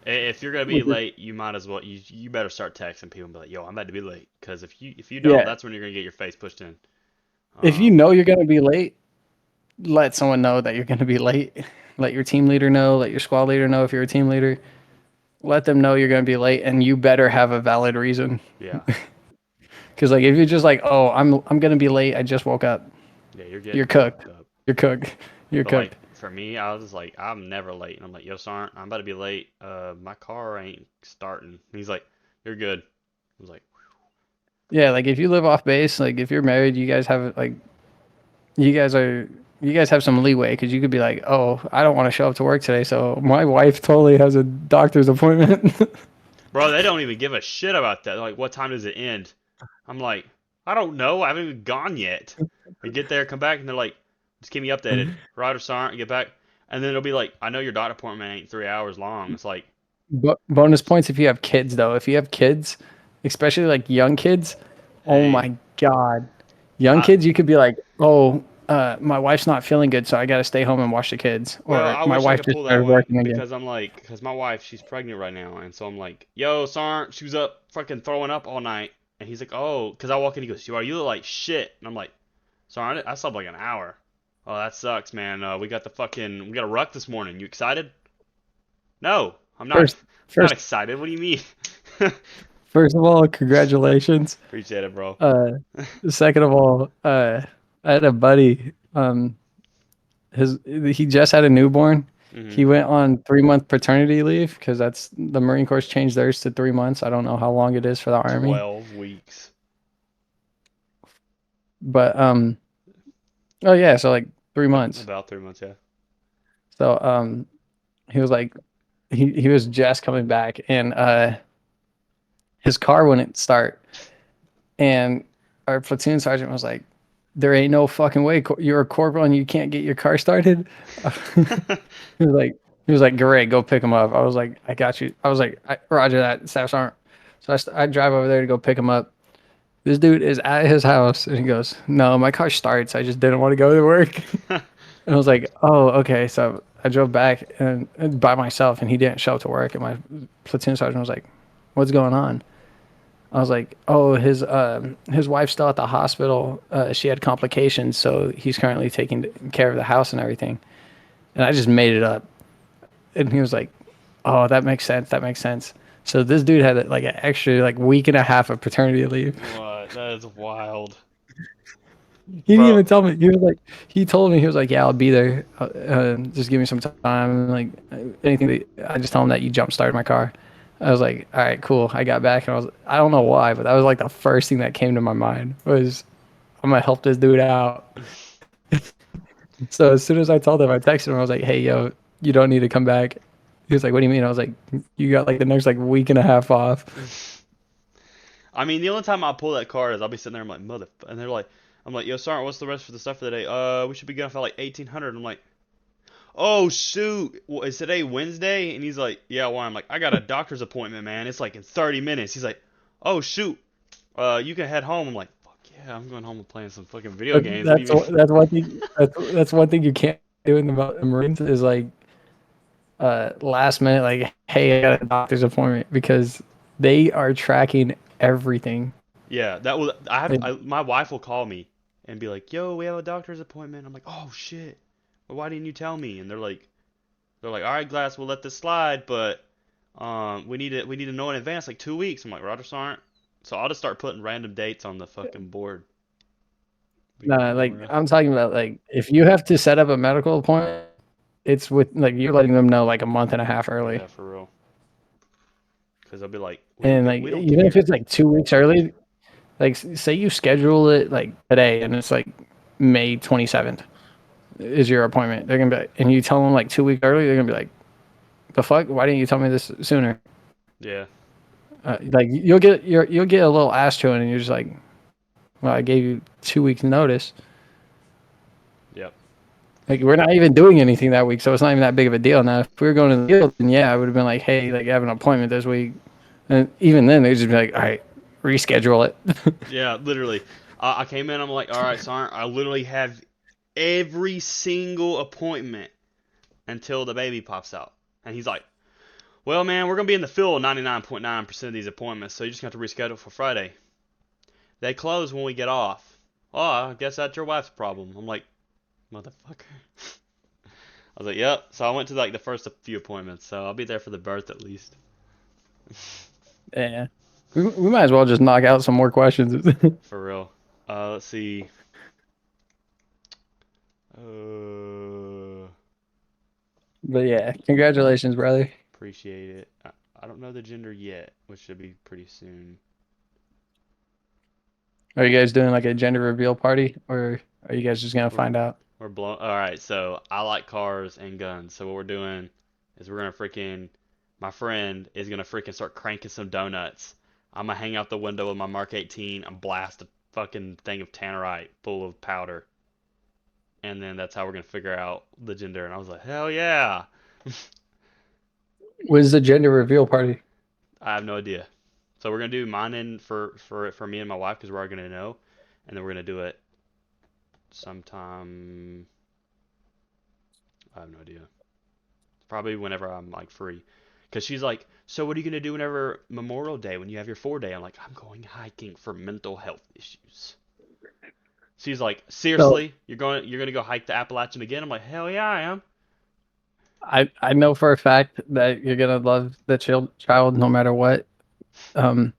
If you're gonna be late, you might as well you better start texting people and be like, "Yo, I'm about to be late." Because if you don't, Yeah, that's when you're gonna get your face pushed in. if you Um, know you're going to be late, let someone know that you're going to be late. Let your team leader know, let your squad leader know if you're a team leader. Let them know you're going to be late and you better have a valid reason. yeah, Cuz like if you're just like, "Oh, I'm going to be late. I just woke up." yeah, you're You're getting cooked. fucked up. You're cooked. You're But like cooked. for me, I was like, I'm never late, and I'm like, "Yo, Sarn, I'm about to be late. My car ain't starting." And he's like, "You're good." I was like, Yeah, like if you live off base, like if you're married, you guys have like you guys are you guys have some leeway because you could be like, oh, I don't want to show up to work today, so my wife totally has a doctor's appointment. "Bro, they don't even give a shit about that. They're like, what time does it end?" I'm like, "I don't know. I haven't even gone yet." I get there, come back, and they're like, "Just keep me updated." Ryder Sarn, get back, and then it'll be like, "I know your doctor appointment ain't 3 hours long." It's like, But bonus points if you have kids, though. If you have kids, especially like young kids, oh hey, my god, young I kids, you could be like, oh, my wife's not feeling good, so I got to stay home and watch the kids, well, or I my wish I wife could just pull that started one working again. because I'm like, because my wife, she's pregnant right now, and so I'm like, "Yo, Sarn, she was up fucking throwing up all night," and he's like, "Oh," because I walk in, he goes, "You look like shit," and I'm like, "Sarn, I slept like an hour." "Oh, that sucks, man. We got a ruck this morning. You excited?" "No, I'm not. First, I'm not first, excited. What do you mean?" first of all, congratulations. Appreciate it, bro. Uh, Second of all, I had a buddy. He just had a newborn. Hmm. He went on 3 month paternity leave because that's the Marine Corps changed theirs to 3 months. I don't know how long it is for the Army, 12 weeks. but oh yeah, so like 3 months. About 3 months, yeah. So he was like he was just coming back and his car wouldn't start, and our platoon sergeant was like, there ain't no fucking way you're a corporal and you can't get your car started. he was like, he was like, great, go pick him up. I was like, I got you. I was like, Roger that, Staff Sergeant. So I drive over there to go pick him up. This dude is at his house and he goes, no, my car starts. I just didn't want to go to work. And I was like, oh, okay. So I drove back and by myself and he didn't show up to work. And my platoon sergeant was like, what's going on? I was like, oh, his wife's still at the hospital. She had complications, so he's currently taking care of the house and everything. And I just made it up. And he was like, oh, that makes sense. That makes sense. So this dude had like an extra like week and a half of paternity leave. What? That is wild. He didn't Bro, even tell me. He was like, he told me he was like, yeah, I'll be there. Just give me some time. Like anything. I just told him that you jump started my car. I was like, all right, cool. I got back and I don't know why, but that was like the first thing that came to my mind was I'm gonna help this dude out. So as soon as I told him, I texted him. I was like, "Hey, yo, you don't need to come back." He was like, "What do you mean?" I was like, "You got like the next like week and a half off." I mean, the only time I pull that card is I'll be sitting there, I'm like, mother, and they're like, I'm like, yo, Sergeant, what's the rest for the stuff for the day? We should be going for like 1800. I'm like, oh shoot, is today Wednesday? And he's like, yeah, why? I'm like, I got a doctor's appointment, man. It's like in 30 minutes. He's like, oh shoot, you can head home. I'm like, fuck yeah, I'm going home and playing some fucking video games. What do you mean? That's one thing. That's one thing you can't do in the Marines is like last minute, like, "Hey, I got a doctor's appointment," because they are tracking everything. Yeah, that was I have Like, my wife will call me and be like, "Yo, we have a doctor's appointment." I'm like, "Oh shit. Well, why didn't you tell me?" And they're like, "All right, Glass, we'll let this slide, but we need to know in advance like 2 weeks." I'm like, "Roger, Sergeant." So I'll just start putting random dates on the fucking board. Be nah, like unreal. I'm talking about like if you have to set up a medical appointment, it's with like you're letting them know like a month and a half early. Yeah, for real. Because they'll be like, And like we don't even if care." it's like 2 weeks early, like say you schedule it like today and it's like May 27th is your appointment. They're gonna be like, and you tell them like 2 weeks early, they're gonna be like, "The fuck? Why didn't you tell me this sooner?" Yeah. Like you'll get a little ass chewing, and you're just like, "Well, I gave you 2 weeks notice. Yep. Like we're not even doing anything that week, so it's not even that big of a deal." Now, if we were going to the field, then yeah, I would have been like, "Hey, like I have an appointment this week," and even then they'd just be like, "All right, reschedule it." Yeah, literally. I came in, I'm like, "All right, Sergeant, I literally have every single appointment until the baby pops out." And he's like, "Well, man, we're gonna be in the field 99.9% of these appointments, so you just have to reschedule for Friday. They close when we get off." "Oh, I guess that's your wife's problem." I'm like, "Motherfucker." I was like, "Yep." So I went to like the first few appointments, so I'll be there for the birth at least. Yeah, we might as well just knock out some more questions. For real. Let's see. Uh, But yeah, congratulations, brother. appreciate it. I don't know the gender yet, which should be pretty soon. Are you guys doing like a gender reveal party, or are you guys just gonna We're find out? we're blown. All right, so I like cars and guns. So what we're doing is we're gonna freaking. My friend is gonna freaking start cranking some donuts. I'm gonna hang out the window with my Mark 18 and blast a fucking thing of tannerite full of powder, and then that's how we're gonna figure out the gender. And I was like, hell yeah. When's the gender reveal party? I have no idea. So we're gonna do mine in for me and my wife because we're already gonna know, and then we're gonna do it sometime. I have no idea. Probably whenever I'm like free. Cause she's like, so what are you gonna do whenever Memorial Day when you have your 4 day? I'm like, I'm going hiking for mental health issues. She's like, So seriously, you're gonna go hike the Appalachian again? I'm like, hell yeah, I am. I know for a fact that you're gonna love the child no matter what. Um,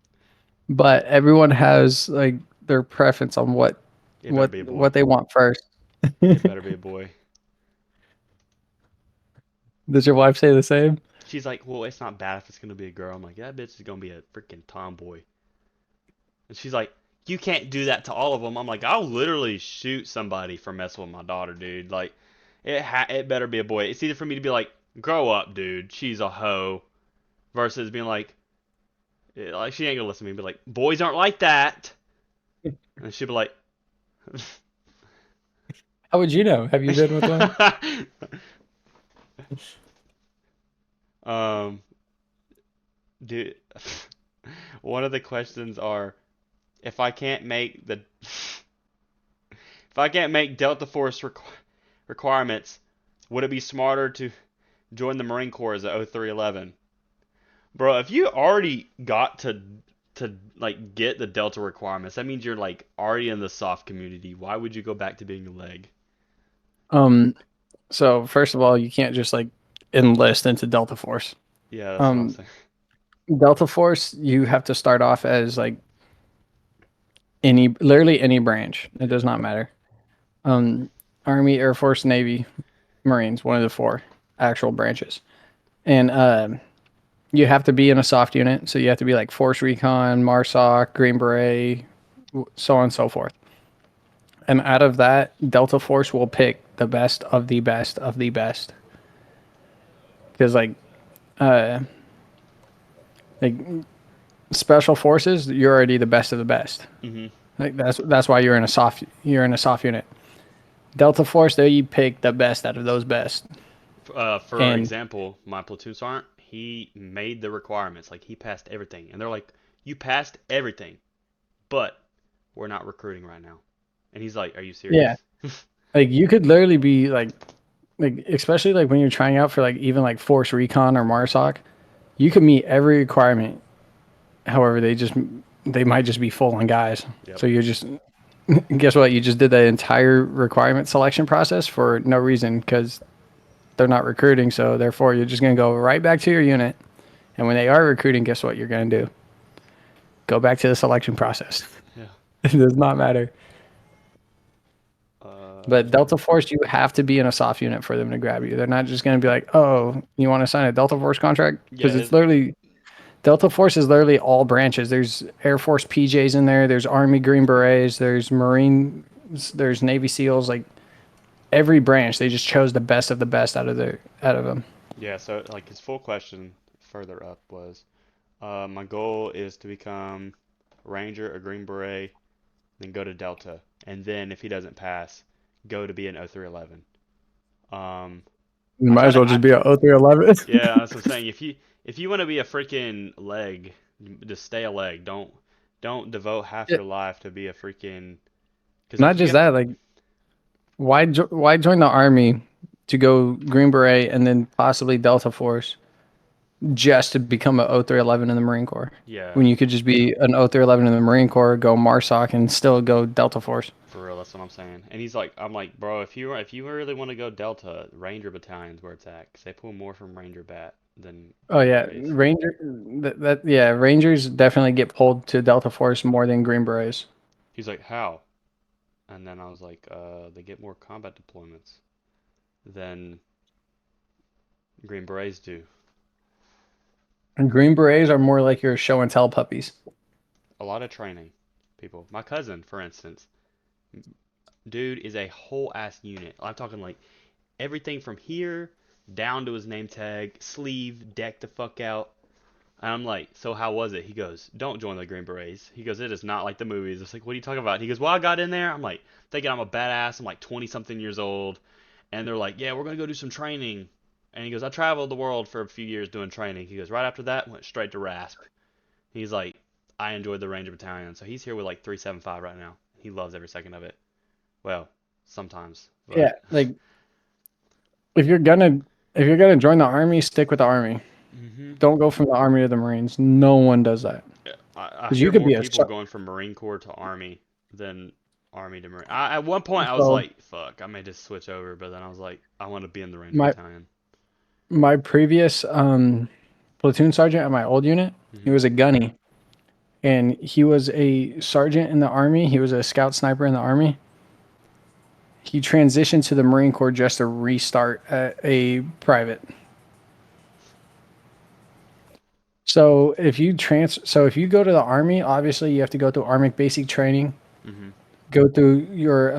but everyone has like their preference on It better be a boy. what they want first. It better be a boy. Does your wife say the same? She's like, well, it's not bad if it's gonna be a girl. I'm like, that bitch is gonna be a freaking tomboy. And she's like, you can't do that to all of them. I'm like, I'll literally shoot somebody for messing with my daughter, dude. Like, it better be a boy. It's either for me to be like, grow up, dude. She's a hoe, versus being like she ain't gonna listen to me. Be like, boys aren't like that. And she'll be like, How would you know? Have you been with one? um, dude. One of the questions are, if I can't make the if I can't make Delta Force requirements, would it be smarter to join the Marine Corps as a 0311? Bro, if you already got to like get the Delta requirements, that means you're like already in the soft community. Why would you go back to being a leg? Um, so first of all, you can't just like enlist into Delta Force. Yeah, that's what I'm Um, saying. Delta Force, you have to start off as like literally any branch. It does not matter. Um, Army, Air Force, Navy, Marines, one of the four actual branches. And you have to be in a soft unit. So you have to be like Force Recon, MARSOC, Green Beret, so on and so forth. And out of that, Delta Force will pick the best of the best of the best. Because uh, like special forces, you're already the best of the best. Hmm. Like that's why you're in a soft unit. Delta Force, there you pick the best out of those best. For And example, my platoon sergeant, he made the requirements. Like he passed everything, and they're like, "You passed everything, but we're not recruiting right now." And he's like, "Are you yeah, serious?" like you could literally be like especially like when you're trying out for like even like Force Recon or MARSOC, you could meet every requirement. However, they might just be full on guys. Yep. So you're just guess what? You just did the entire requirement selection process for no reason because they're not recruiting. So therefore, you're just gonna go right back to your unit. And when they are recruiting, guess what you're gonna do? Go back to the selection process. Yeah. It does not matter. But Delta Um. Force, you have to be in a soft unit for them to grab you. They're not just going to be like, "Oh, you want to sign a Delta Force contract?" Yeah. Because it's literally Delta Force is literally all branches. There's Air Force PJs in there. There's Army Green Berets. There's Marines. There's Navy SEALs. Like every branch, they just chose the best of the best out of them. Yeah. So like his full question further up was, my goal is to become Ranger, a Green Beret, then go to Delta, and then if he doesn't pass, go to be an 0311. Um, You I might try as well to, just be a 0311. yeah, that's what I'm saying. If you want to be a freaking leg, just stay a leg. Don't devote half your life to be a freaking. Because Not like you just have to. that, like why join the army to go Green Beret and then possibly Delta Force just to become a 0311 in the Marine Corps Yeah, when you could just be an 0311 in the Marine Corps, go MARSOC, and still go Delta Force. for real, that's what I'm saying. And he's like, I'm like, bro, if you really want to go Delta, Ranger Battalion's where it's at, 'cause they pull more from Ranger Bat than Oh Green yeah, Berets. Rangers definitely get pulled to Delta Force more than Green Berets. He's like, how? And then I was like, they get more combat deployments than Green Berets do. And Green Berets are more like your show and tell puppies. A lot of training, people. My cousin, for instance, dude is a whole ass unit. I'm talking like everything from here down to his name tag, sleeve, deck the fuck out. And I'm like, so how was it? He goes, don't join the Green Berets. He goes, it is not like the movies. It's like, what are you talking about? He goes, well, I got in there. I'm like, thinking I'm a badass. I'm like 20 something years old. And they're like, yeah, we're going to go do some training. And he goes, I traveled the world for a few years doing training. He goes, right after that, went straight to RASP. He's like, I enjoyed the Ranger Battalion. So he's here with like 375 right now. He loves every second of it. Well, sometimes, Yeah, but like if you're gonna if you're gonna join the army, stick with the army. hmm. Don't go from the army to the Marines. No one does that I because you hear could more be a people going from Marine Corps to Army than Army to Marine. At one point, I was so like, "Fuck, I may just switch over," but then I was like, "I want to be in the Ranger my Battalion." my previous platoon sergeant at my old unit, he Hmm. was a gunny, and he was a sergeant in the army. He was a scout sniper in the army. He transitioned to the Marine Corps just to restart at a private. So if you go to the army, obviously you have to go through army basic training, Hmm. go through your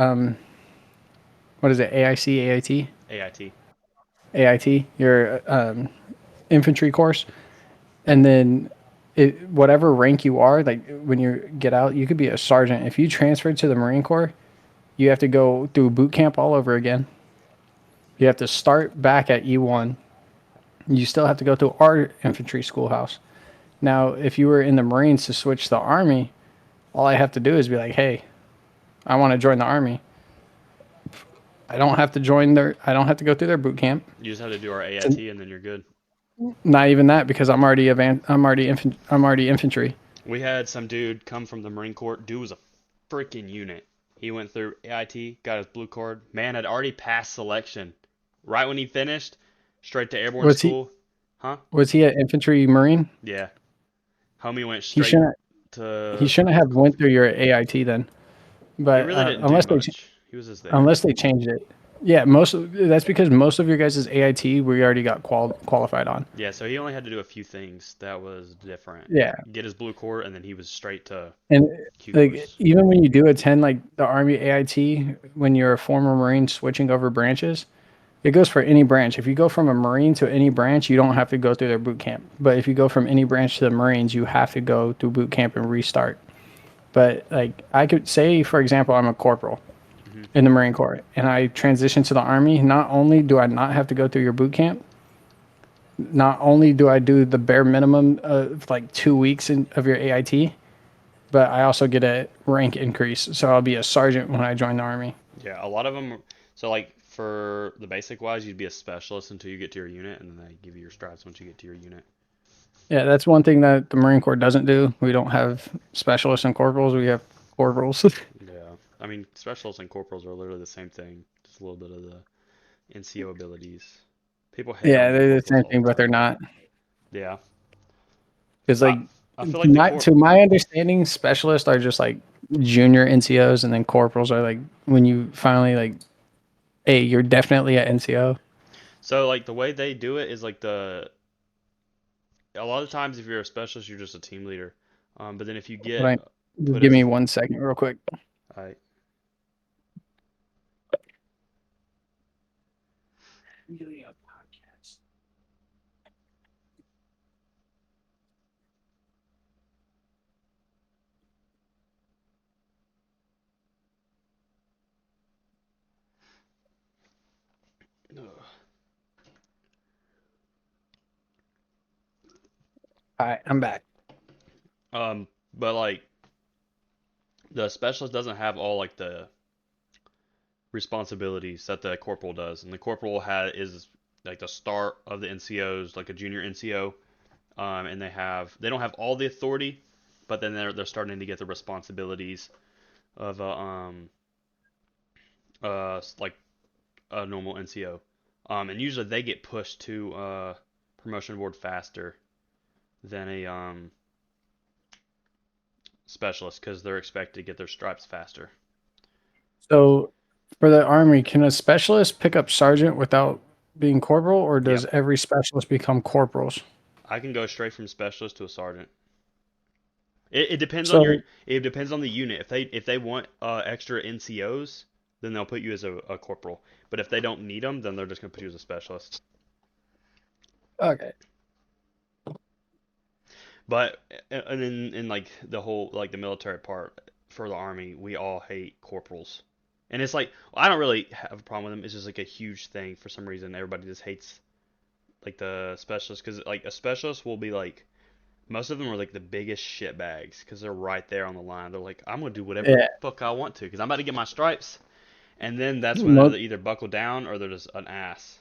what is it, AIC, AIT. AIT, your infantry course, and then whatever rank you are, like when you get out, you could be a sergeant. If you transfer to the Marine Corps, you have to go through boot camp all over again. You have to start back at E1. You still have to go through our infantry schoolhouse. Now, if you were in the Marines to switch to the Army, all I have to do is be like, hey, I want to join the Army. I don't have to join their. I don't have to go through their boot camp. You just have to do our It's AIT, and then you're good. not even that because I'm already infantry. We had some dude come from the Marine Corps. Dude was a freaking unit. He went through AIT, got his blue card. Man had already passed selection. Right when he finished, straight to airborne Was he school. Huh? was he an infantry Marine? Yeah. Homie went He straight shouldn't he to shouldn't have went through your AIT then. He But really didn't do much. He was just there. unless they changed it, Yeah, that's because most of your guys' AIT we already got qualified on. Yeah, so he only had to do a few things that was different. Yeah, Get his blue core, and then he was straight to and Q like course. even when you do attend like the Army AIT, when you're a former Marine switching over branches, it goes for any branch. If you go from a Marine to any branch, you don't have to go through their boot camp. But if you go from any branch to the Marines, you have to go through boot camp and restart. But like I could say, for example, I'm a corporal Hmm. in the Marine Corps and I transition to the Army. Not only do I not have to go through your boot camp, not only do I do the bare minimum of like 2 weeks of your AIT, but I also get a rank increase. So I'll be a sergeant when I join the Army. Yeah, a lot of them. So like for the basic wise, you'd be a specialist until you get to your unit, and then they give you your stripes once you get to your unit. Yeah, that's one thing that the Marine Corps doesn't do. We don't have specialists and corporals. We have corporals. Yeah, I mean specialists and corporals are literally the same thing, just a little bit of the NCO abilities. People hate Yeah, on they're the corporals same all thing, the but they're time. not. Yeah, Because I like I feel like the corp. to my understanding, specialists are just like junior NCOs, and then corporals are like when you finally like, hey, you're definitely an NCO. So like the way they do it is like a lot of times if you're a specialist, you're just a team leader. But then if you But get I just put give me as 1 second, real quick. I All right, I'm back. but like the specialist doesn't have all like the responsibilities that the corporal does, and the corporal is like the start of the NCOs, like a junior NCO, and they don't have all the authority, but then they're starting to get the responsibilities of like a normal NCO, and usually they get pushed to promotion board faster than a specialist because they're expected to get their stripes faster. So for the Army, can a specialist pick up sergeant without being corporal, or does Yep, every specialist become corporals? I can go straight from specialist to a sergeant. It depends on your. So It depends on the unit. If they want extra NCOs, then they'll put you as a corporal. But if they don't need them, then they're just gonna put you as a specialist. okay, But and in like the whole like the military part for the army, we all hate corporals. And it's like I don't really have a problem with them. It's just like a huge thing for some reason. Everybody just hates like the specialist because like a specialist will be like most of them are like the biggest shit bags because they're right there on the line. They're like, I'm gonna do whatever the yeah. fuck I want to because I'm about to get my stripes, and then that's when Most they either buckle down or they're just an ass.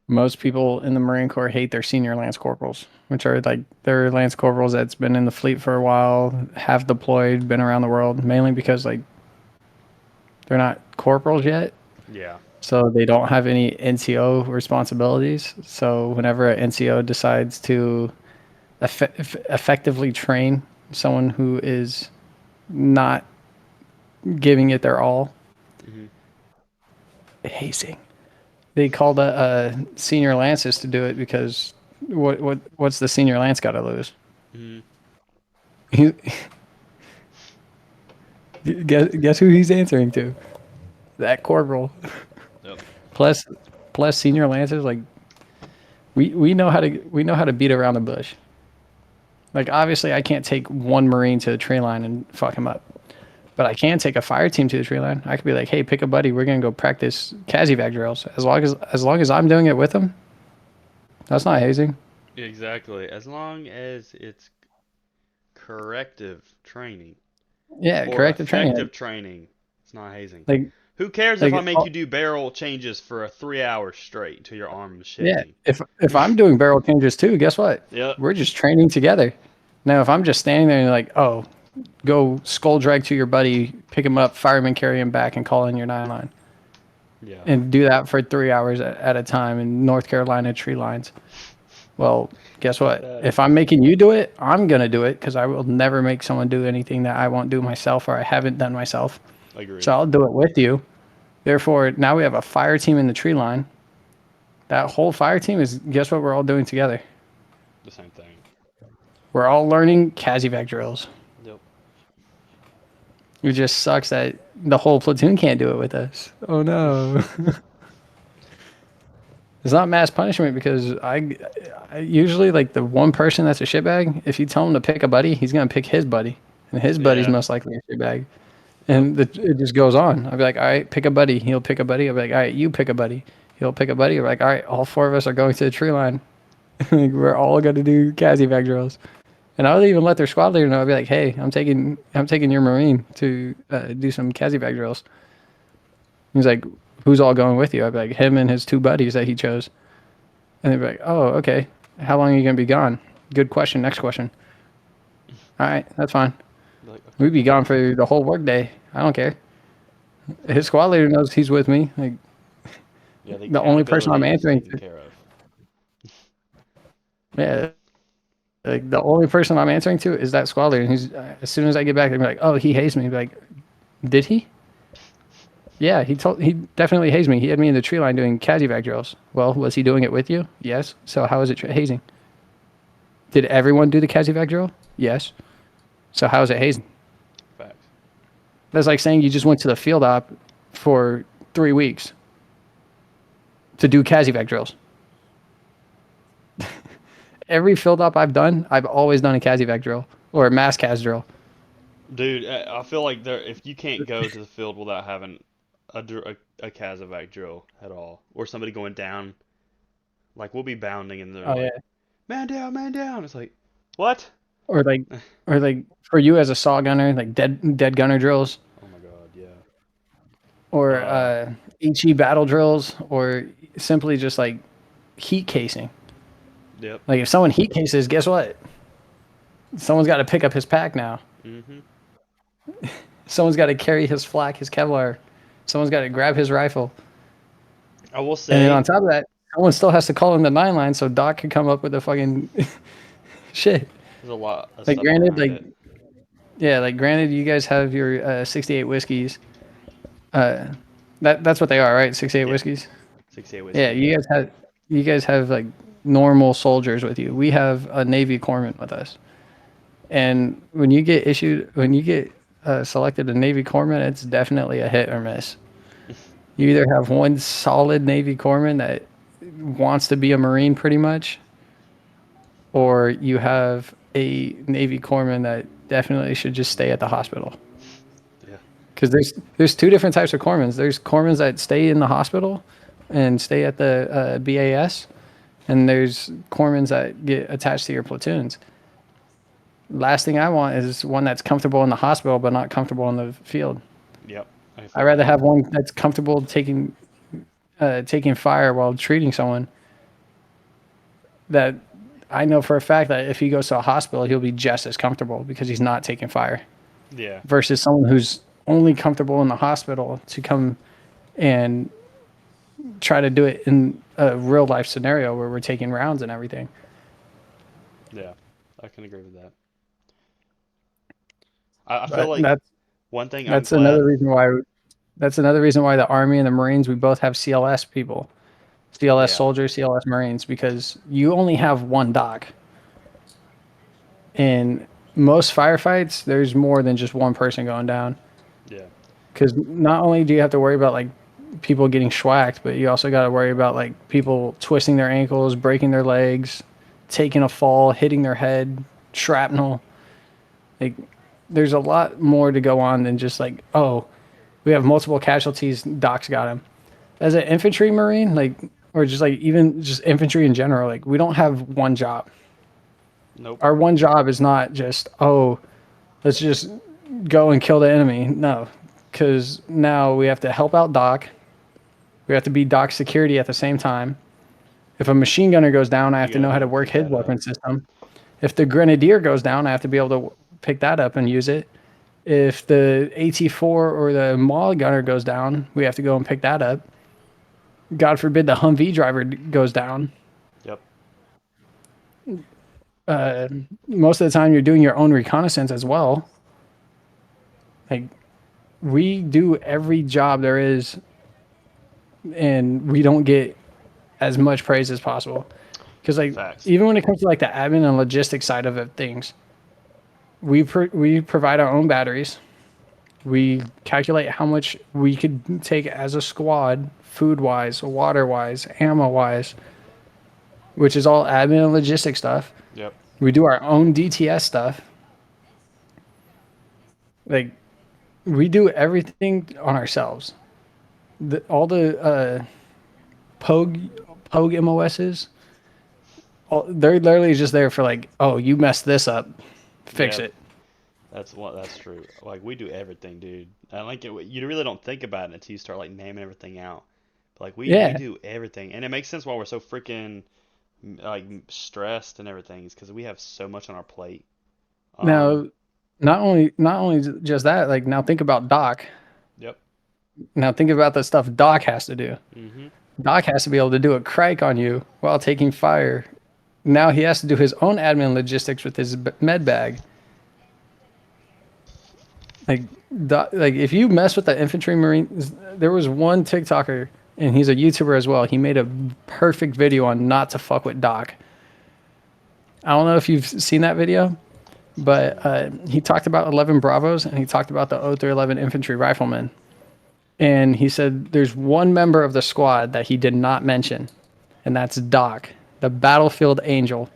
most people in the Marine Corps hate their senior lance corporals, which are like they're lance corporals that's been in the fleet for a while, have deployed, been around the world, mainly because like they're not corporals yet. Yeah. So they don't have any NCO responsibilities. So whenever an NCO decides to effectively train someone who is not giving it their all, Hmm. hazing. They called a senior lances to do it because what's the senior lance got to lose? Hmm. He, guess who he's answering to? That corporal. Yep. Plus plus senior lancers like we know how to beat around the bush. Like obviously I can't take one marine to the tree line and fuck him up. But I can take a fire team to the tree line. I could be like, "Hey, pick a buddy. We're gonna go practice Kazivac drills. As long as I'm doing it with them, that's not hazing." Exactly. As long as it's corrective training Yeah, or corrective training. effective training, it's not hazing. Like, Who cares if I like, make you do barrel changes for 3 hours straight until your arm is yeah. shaking? If I'm doing barrel changes too, guess what? Yep. We're just training together. Now, if I'm just standing there and like, oh, go skull drag to your buddy, pick him up, fireman carry him back, and call in your 9 line, Yeah. and do that for 3 hours at a time in North Carolina tree lines. Well, guess what? That If I'm making you do it, I'm gonna do it because I will never make someone do anything that I won't do myself or I haven't done myself. So agreed. I'll do it with you. Therefore, now we have a fire team in the tree line. That whole fire team is, guess what we're all doing together? The same thing. We're all learning CASEVAC drills. Yep. It just sucks that the whole platoon can't do it with us. Oh no. It's not mass punishment because I usually like the one person that's a shitbag. If you tell him to pick a buddy, he's gonna pick his buddy, and his buddy's Yeah. most likely a shitbag. Yep. And it just goes on. I'll be like, all right, pick a buddy. He'll pick a buddy. I'll be like, all right, you pick a buddy. He'll pick a buddy. We're like, all right, all four of us are going to the tree line. Like, we're all going to do CASEVAC drills. And I would even let their squad leader know. I'd be like, hey, I'm taking your Marine to do some CASEVAC drills. He's like, who's all going with you? I'd be like, him and his two buddies that he chose. And they'd be like, oh, okay. How long are you going to be gone? Good question. Next question. All right, that's fine. Like, okay. We'd be gone for the whole workday. I don't care. His squad leader knows he's with me. Like, Yeah, the only person I'm accountability is answering taken to, care of. yeah, like the only person I'm answering to is that squad leader. And he's as soon as I get back, they'll be like, "Oh, he hazed me." I'd be like, did he? Yeah, he definitely hazed me. He had me in the tree line doing CASEVAC drills. Well, was he doing it with you? Yes. So how is it hazing? Did everyone do the CASEVAC drill? Yes. So how is it hazing? Facts. That's like saying you just went to the field op for 3 weeks to do CASEVAC drills. Every field op I've done, I've always done a CASEVAC drill or a mass CAS drill. Dude, I feel like if you can't go to the field without having a CASEVAC drill at all, or somebody going down, like we'll be bounding and they're Oh yeah. like, man down, man down. It's like, what? Or like, or like for you as a saw gunner, like dead gunner drills, Oh my God, yeah. or Uh, HE battle drills, or simply just like heat casing. yep. Like if someone heat cases, guess what? Someone's got to pick up his pack now. Mm-hmm. Someone's got to carry his flak, his Kevlar. Someone's got to grab his rifle. I will And then say, on top of that, someone still has to call in the 9 line so Doc can come up with the fucking shit. there's a lot of Like stuff granted, behind like it. yeah, like granted, you guys have your 68 whiskeys. That's what they are, right? 68 Yeah. whiskeys. 68 whiskey. Yeah, you guys have like normal soldiers with you. We have a Navy corpsman with us, and when you get selected a Navy corpsman, it's definitely a hit or miss. You either have one solid Navy corpsman that wants to be a Marine pretty much, or you have a Navy corpsman that definitely should just stay at the hospital. Yeah. Because there's two different types of corpsmen. There's corpsmen that stay in the hospital and stay at the BAS, and there's corpsmen that get attached to your platoons. Last thing I want is one that's comfortable in the hospital but not comfortable in the field. Yep. I'd rather have one that's comfortable taking fire while treating someone. That I know for a fact that if he goes to a hospital, he'll be just as comfortable because he's not taking fire. Yeah. Versus someone who's only comfortable in the hospital to come and try to do it in a real life scenario where we're taking rounds and everything. Yeah. I can agree with that. I feel But like one thing I'm that's glad. another reason why the Army and the Marines, we both have CLS people, CLS Yeah. soldiers, CLS Marines, because you only have one doc. In most firefights, there's more than just one person going down. Yeah. Because not only do you have to worry about like people getting schwacked, but you also got to worry about like people twisting their ankles, breaking their legs, taking a fall, hitting their head, shrapnel. Like, there's a lot more to go on than just like, oh, we have multiple casualties. Doc's got him. As an infantry marine, like, or just like even just infantry in general, like we don't have one job. Nope. Our one job is not just, oh, let's just go and kill the enemy. No, because now we have to help out Doc. We have to be Doc security at the same time. If a machine gunner goes down, I have to know how to work his weapon system. If the grenadier goes down, I have to be able to pick that up and use it. If the AT4 or the Maul gunner goes down, we have to go and pick that up. God forbid the Humvee driver goes down. Yep. Most of the time, you're doing your own reconnaissance as well. Like, we do every job there is and we don't get as much praise as possible. Because like Facts. even when it comes to like the admin and logistics side of things, we provide our own batteries. We calculate how much we could take as a squad, food wise, water wise, ammo wise, which is all admin and logistics stuff. Yep. We do our own DTS stuff. Like we do everything on ourselves. All the Pogue Pogue MOSs, they're literally just there for like, oh, you messed this up, fix Yeah. it. That's true. Like we do everything, dude. I like it. You really don't think about it until you start like naming everything out. But like we Yeah. do everything, and it makes sense why we're so freaking like stressed and everything is because we have so much on our plate. Um. Now, not only just that, like now think about Doc. Yep. Now think about the stuff Doc has to do. Mhm. Doc has to be able to do a crike on you while taking fire. Now he has to do his own admin logistics with his med bag. Like, like if you mess with the infantry marines, there was one TikToker and he's a YouTuber as well. He made a perfect video on not to fuck with Doc. I don't know if you've seen that video, but he talked about 11 Bravos and he talked about the 0311 infantry riflemen. And he said there's one member of the squad that he did not mention, and that's Doc, the battlefield angel.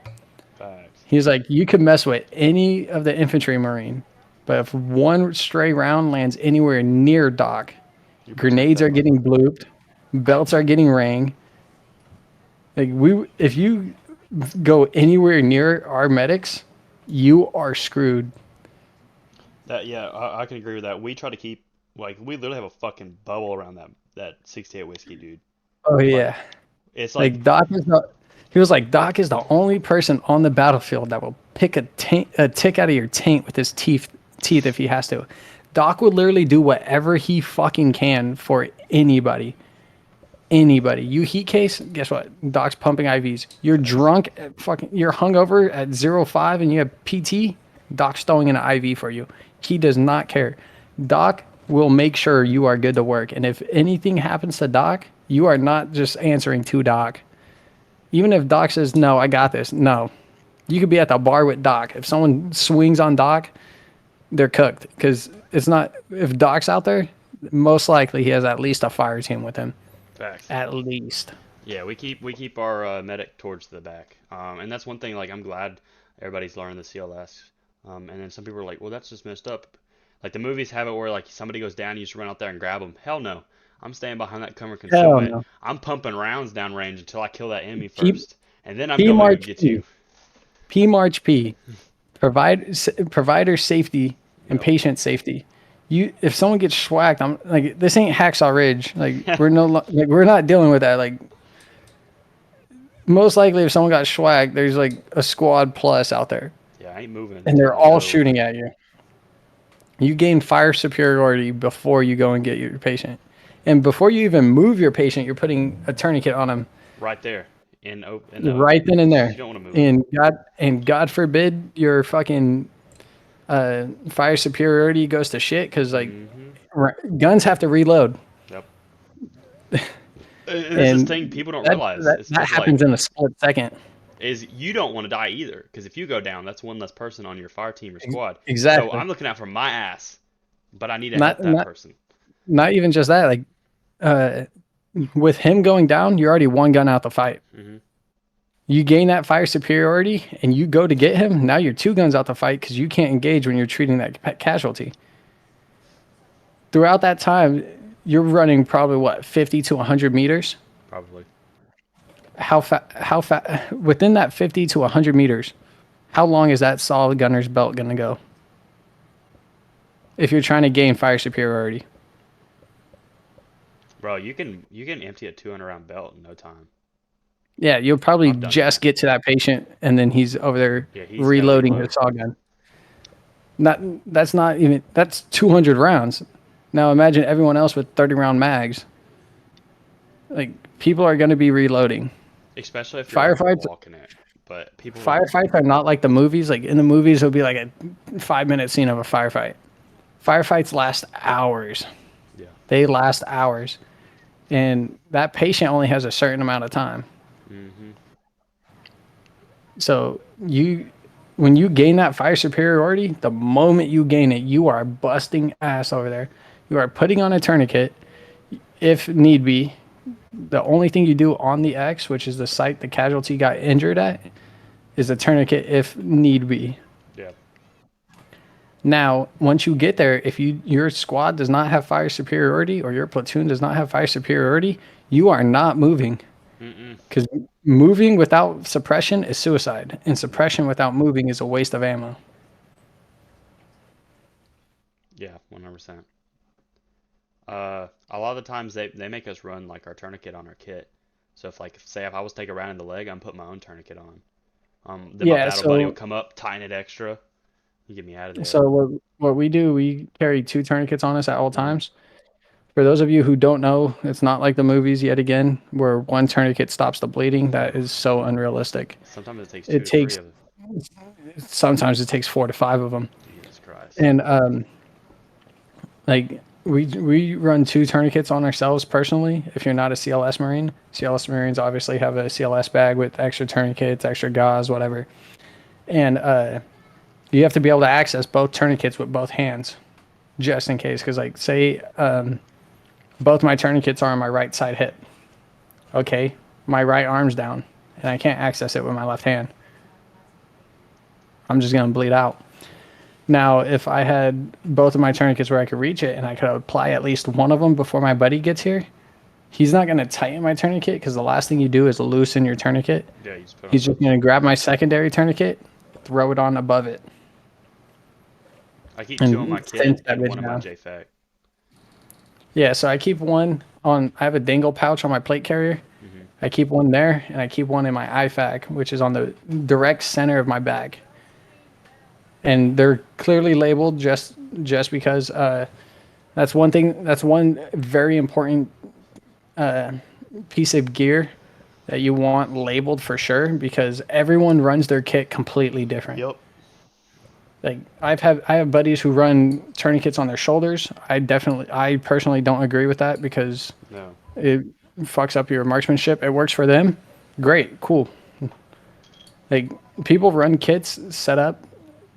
Facts. He's like, you could mess with any of the infantry marine, but if one stray round lands anywhere near Doc, You protect grenades that are getting motherfucker. blooped, belts are getting rang. Like if you go anywhere near our medics, you are screwed. That yeah, I can agree with that. We try to keep like we literally have a fucking bubble around that 68 whiskey, dude. Oh Like yeah, it's like like Doc is the. He was like, Doc is the only person on the battlefield that will pick a tick out of your taint with his teeth if he has to. Doc would literally do whatever he fucking can for anybody. Anybody. You heat case, guess what? Doc's pumping IVs. You're facts. drunk at you're hungover at 05 and you have PT, Doc's throwing an IV for you. He does not care. Doc will make sure you are good to work. And if anything happens to Doc, you are not just answering to Doc. Even if Doc says, no, I got this. No. You could be at the bar with Doc. If someone swings on Doc, they're cooked. Because it's not, if Doc's out there, most likely he has at least a fire team with him. Facts. At least. Yeah, we keep our medic towards the back, and that's one thing. Like I'm glad everybody's learning the CLS. And then some people are like, well, that's just messed up. Like the movies have it where like somebody goes down, you just run out there and grab them. Hell no. I'm staying behind that cover Hell concealment. no. I'm pumping rounds down range until I kill that enemy P, first, and then I'm P going to March get P. you. P March P. Provider safety and Yep. patient safety. If someone gets schwacked, I'm like, this ain't Hacksaw Ridge. Like we're not dealing with that. Like most likely, if someone got schwacked, there's like a squad plus out there, Yeah, I ain't moving and until they're we all go shooting at you. You gain fire superiority before you go and get your patient, and before you even move your patient, you're putting a tourniquet on them right there in the right open then and because you there. don't want to move them. And God forbid your fucking fire superiority goes to shit because like Hmm. guns have to reload, Yep. And this is the and thing people don't that realize. that, It's that because like happens in a split second. is you don't want to die either. Because if you go down, that's one less person on your fire team or squad. So Exactly. I'm looking out for my ass, but I need to Not help that not person. not even just that. Like uh, with him going down, you're already one gun out the fight. Hmm. You gain that fire superiority, and you go to get him. Now you're two guns out the fight because you can't engage when you're treating that casualty. Throughout that time, you're running probably what 50 to 100 meters. Probably. How fast within that 50 to 100 meters, how long is that solid gunner's belt going to go if you're trying to gain fire superiority? Bro, you can empty a 200 round belt in no time. Yeah, you'll probably I've done just that. get to that patient and then he's over there Yeah, he's got to reloading his reload. saw gun. Not that's not even that's 200 rounds. Now imagine everyone else with 30 round mags. Like people are going to be reloading. Especially if you're like Firefights walking it. But people don't. firefights are not like the movies. Like in the movies it'll be like a 5-minute scene of a firefight. Firefights last hours. Yeah. They last hours. and that patient only has a certain amount of time. Mm-hmm. So when you gain that fire superiority, the moment you gain it, you are busting ass over there. You are putting on a tourniquet if need be. The only thing you do on the X, which is the site the casualty got injured at, is a tourniquet if need be. Yeah. Now, once you get there, if your squad does not have fire superiority or your platoon does not have fire superiority, you are not moving. Mm-mm. Because moving without suppression is suicide, and Mm-hmm. suppression without moving is a waste of ammo. Yeah, 100%. A lot of the times they make us run like our tourniquet on our kit. So say if I was to take a round in the leg, I'm putting my own tourniquet on. Then my Yeah, battle buddy will so come up, tighten it extra, and get me out of there. so what we do, we carry two tourniquets on us at all Hmm. times. For those of you who don't know, it's not like the movies yet again, where one tourniquet stops the bleeding. That is so unrealistic. Sometimes it takes two It to three takes of it. sometimes it takes 4 to 5 of them, Jesus Christ. and like we run two tourniquets on ourselves personally. If you're not a CLS Marine, CLS Marines obviously have a CLS bag with extra tourniquets, extra gauze, whatever, and you have to be able to access both tourniquets with both hands, just in case. Because like say both my tourniquets are on my right side hip. Okay, my right arm's down, and I can't access it with my left hand. I'm just gonna bleed out. Now, if I had both of my tourniquets where I could reach it and I could apply at least one of them before my buddy gets here, he's not going to tighten my tourniquet because the last thing you do is loosen your tourniquet. Yeah, you just put on He's just both. going to grab my secondary tourniquet, throw it on above it, I keep two on my and kit cinch that and one bitch on my down. JFAC. Yeah, so I keep one on, I have a dingle pouch on my plate carrier. Hmm. I keep one there, and I keep one in my IFAC, which is on the direct center of my bag. And they're clearly labeled just because that's one thing. That's one very important piece of gear that you want labeled for sure because everyone runs their kit completely different. Yep. Like I have buddies who run tourniquets on their shoulders. I personally don't agree with that because No. it fucks up your marksmanship. It works for them. Great, cool. Like people run kits set up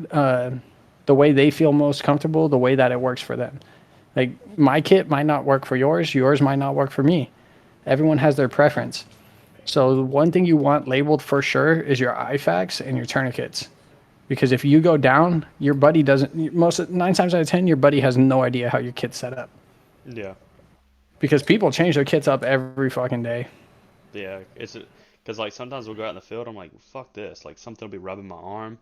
the way they feel most comfortable, the way that it works for them. Like my kit might not work for yours might not work for me. Everyone has their preference. So the one thing you want labeled for sure is your IFACs and your tourniquets. Because if you go down, your buddy doesn't. Most 9 times out of 10, your buddy has no idea how your kit's set up. Yeah. Because people change their kits up every fucking day. Yeah. Because like sometimes we'll go out in the field. I'm like, fuck this. Like something will be rubbing my arm,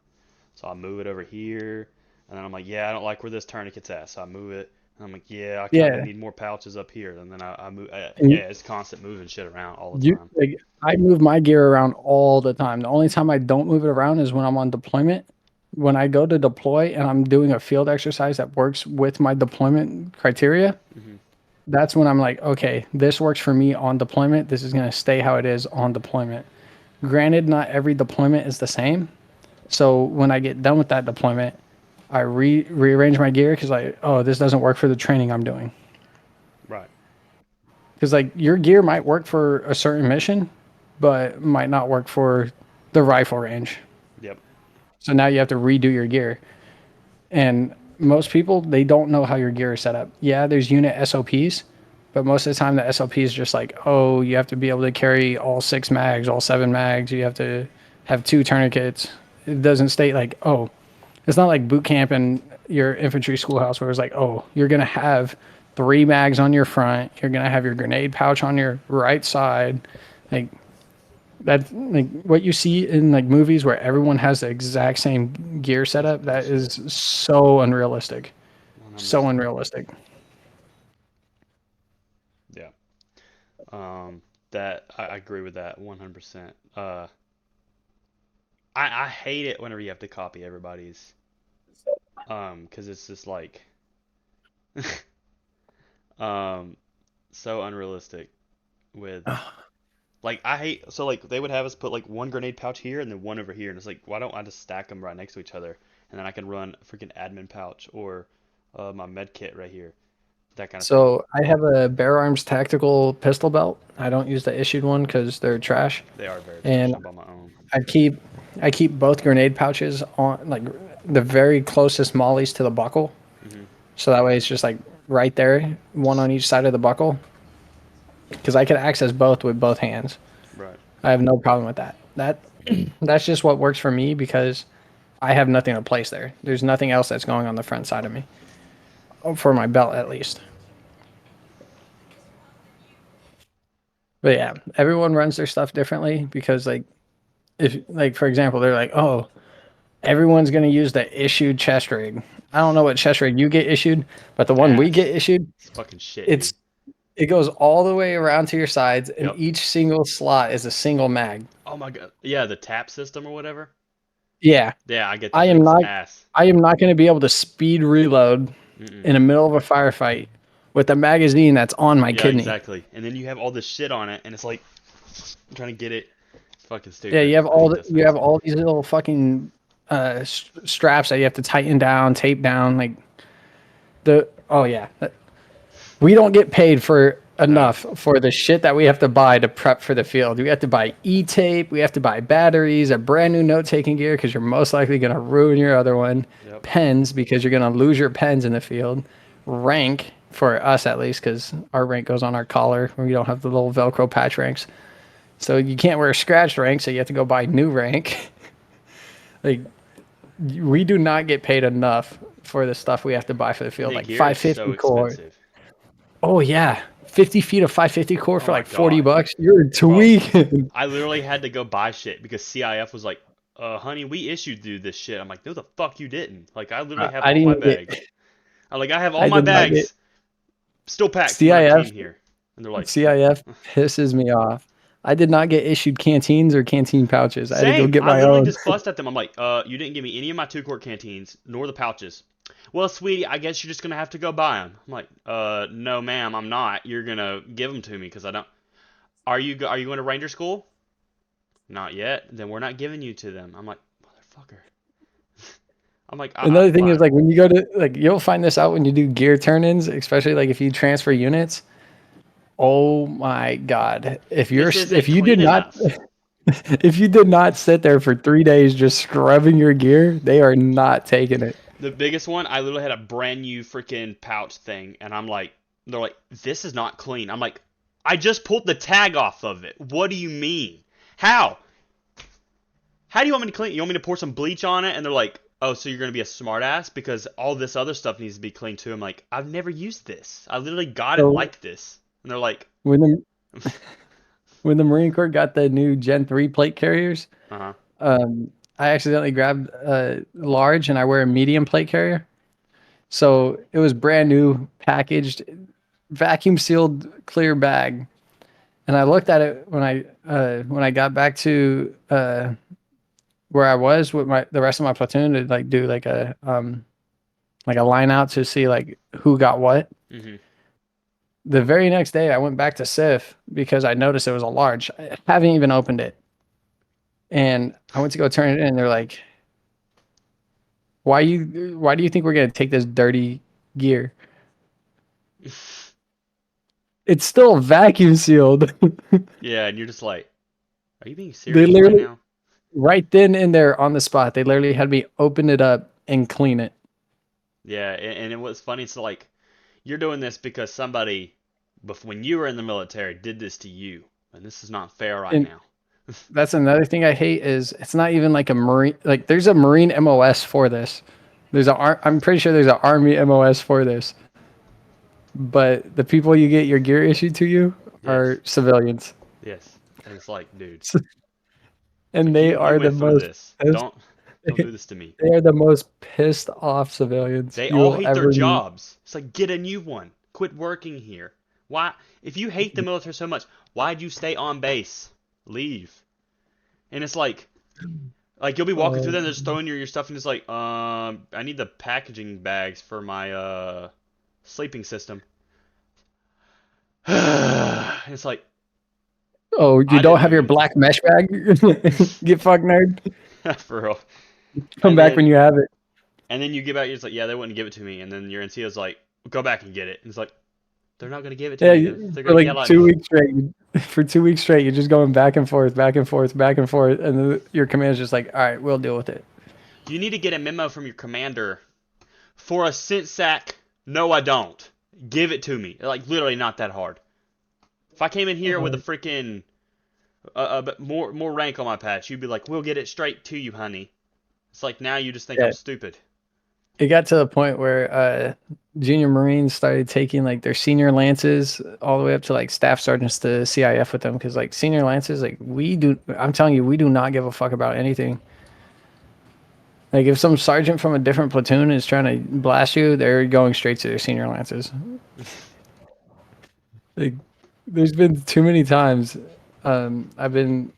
so I move it over here, and then I'm like, yeah, I don't like where this tourniquet's at, so I move it. And I'm like, yeah, I kind of Yeah, need more pouches up here. And then I move. and Yeah, it's constant moving shit around all the you time. like I move my gear around all the time. The only time I don't move it around is when I'm on deployment. When I go to deploy and I'm doing a field exercise that works with my deployment criteria, Hmm. that's when I'm like, okay, this works for me on deployment. This is going to stay how it is on deployment. Granted, not every deployment is the same. So when I get done with that deployment, I rearrange my gear because like, oh, this doesn't work for the training I'm doing. Right. Because like your gear might work for a certain mission, but might not work for the rifle range. Yep. So now you have to redo your gear. And most people they don't know how your gear is set up. Yeah, there's unit SOPs, but most of the time the SOP is just like, oh, you have to be able to carry all 6 mags, all 7 mags. You have to have two tourniquets. It doesn't state like, oh, it's not like boot camp and your infantry schoolhouse where it's like, oh, you're gonna have 3 mags on your front. You're gonna have your grenade pouch on your right side, like that. Like what you see in like movies where everyone has the exact same gear That's setup. That bullshit. is so unrealistic. So 100%. unrealistic. Yeah. That I agree with that 100%. I hate it whenever you have to copy everybody's. 'Cause it's just like, um, so unrealistic with like I hate so like they would have us put like one grenade pouch here and then one over here and it's like why don't I just stack them right next to each other and then I can run a freaking admin pouch or my med kit right here. that kind of thing. So I have a Bear Arms tactical pistol belt. I don't use the issued one because they're trash. They are very trash. And I bought my own. I keep I keep both grenade pouches on like the very closest mollies to the buckle. Hmm. So that way it's just like right there, one on each side of the buckle. Because I can access both with both hands. Right. I have no problem with that. That's just what works for me because I have nothing to place there. There's nothing else that's going on the front side of me. For my belt at least. But yeah, everyone runs their stuff differently because like if like for example, they're like, "Oh, everyone's going to use the issued chest rig." I don't know what chest rig you get issued, but the one we get Ass. issued, It's fucking shit, it's dude. it goes all the way around to your sides and Yep. each single slot is a single mag. Oh my god. Yeah, the tap system or whatever. Yeah, Yeah, I get I that am thing's not ass. I am not going to be able to speed reload Mm-mm. in the middle of a firefight with a magazine that's on my Yeah, kidney. exactly. And then you have all this shit on it, and it's like I'm trying to get it. It's fucking Yeah, stupid. I hate those you have things. all these little fucking straps that you have to tighten down, tape down. Like the oh yeah, we don't get paid for No. enough for the shit that we have to buy to prep for the field. We have to buy e-tape, we have to buy batteries, a brand new note-taking gear because you're most likely going to ruin your other one, Yep. pens because you're going to lose your pens in the field, rank for us at least because our rank goes on our collar. We don't have the little Velcro patch ranks. So you can't wear a scratched rank, so you have to go buy new rank. Like we do not get paid enough for the stuff we have to buy for the And field, the like gear is so 550 core. expensive. Oh yeah, 50 feet of 550 core Oh for my like 40 god. bucks. You're Bro, tweaking. I literally had to go buy shit because CIF was like, honey, we issued you this shit. I'm like, no, the fuck you didn't. Like, I literally have I all my didn't get. bags. I have all I my did not get bags still packed from when I CIF. came here. And they're like, CIF pisses me off. I did not get issued canteens or canteen pouches. I had to go same. get I my literally own. just fussed at them. I'm like, you didn't give me any of my 2 quart canteens, nor the pouches. Well, sweetie, I guess you're just gonna have to go buy them. I'm like, no, ma'am, I'm not. You're gonna give them to me because I don't. Are you going to Ranger School? Not yet. Then we're not giving you to them. I'm like, motherfucker. I'm like, Another thing is fine. like when you go to like you'll find this out when you do gear turn-ins, especially like if you transfer units. Oh my god! This isn't If you clean did not enough. if you did not sit there for 3 days just scrubbing your gear, they are not taking it. The biggest one, I literally had a brand new freaking pouch thing, and I'm like, they're like, this is not clean. I'm like, I just pulled the tag off of it. What do you mean? How? How do you want me to clean? You want me to pour some bleach on it? And they're like, oh, so you're gonna be a smartass because all this other stuff needs to be clean too. I'm like, I've never used this. I literally got it So like this. And they're like, when the when the Marine Corps got the new Gen 3 plate carriers, uh-huh. I accidentally grabbed a large and I wear a medium plate carrier. So it was brand new, packaged, vacuum sealed, clear bag. And I looked at it when I got back to where I was with the rest of my platoon to like do like a line out to see like who got what. Hmm. The very next day, I went back to SIF because I noticed it was a large. I haven't even opened it, and I went to go turn it in. They're like, Why do you think we're gonna take this dirty gear? It's still vacuum sealed." Yeah, and you're just like, are you being They serious right literally now? right then and there on the spot. They literally had me open it up and clean it. Yeah, and it was funny. It's like you're doing this because somebody, when you were in the military, did this to you, and this is not fair right And now. that's another thing I hate is it's not even like a marine. Like there's a marine MOS for this. I'm pretty sure there's an army MOS for this. But the people you get your gear issued to you Yes, are civilians, yes, and it's like, dude, it's and like they you are the went through most this. pissed. Don't do this to me. They are the most pissed off civilians They you all will hate their ever meet. jobs. It's like get a new one. Quit working here. Why? If you hate the military so much, why'd you stay on base? Leave. And it's like you'll be walking through Oh, there and they're just throwing your stuff and it's like, I need the packaging bags for my sleeping system. It's like oh, you I don't didn't have do your anything. black mesh bag? Get fucked, nerd. For real. Come And back when then you have it. and then you give out it's like, yeah, they wouldn't give it to me, and then your NCO's like, go back and get it. And it's like, They're not gonna give it to Yeah, me. They're for gonna like yell at 2 weeks me. straight. For 2 weeks straight, you're just going back and forth, back and forth, back and forth, and then your command's just like, all right, we'll deal with it. You need to get a memo from your commander for a scent sack. No, I don't. Give it to me. Like literally, not that hard. If I came in here with a freaking more rank on my patch, you'd be like, "We'll get it straight to you, honey." It's like now you just think Yeah, I'm stupid. it got to the point where junior Marines started taking like their senior lances all the way up to like staff sergeants to CIF with them because like senior lances, like we do. I'm telling you, we do not give a fuck about anything. Like if some sergeant from a different platoon is trying to blast you, they're going straight to their senior lances. Like, there's been too many times I've been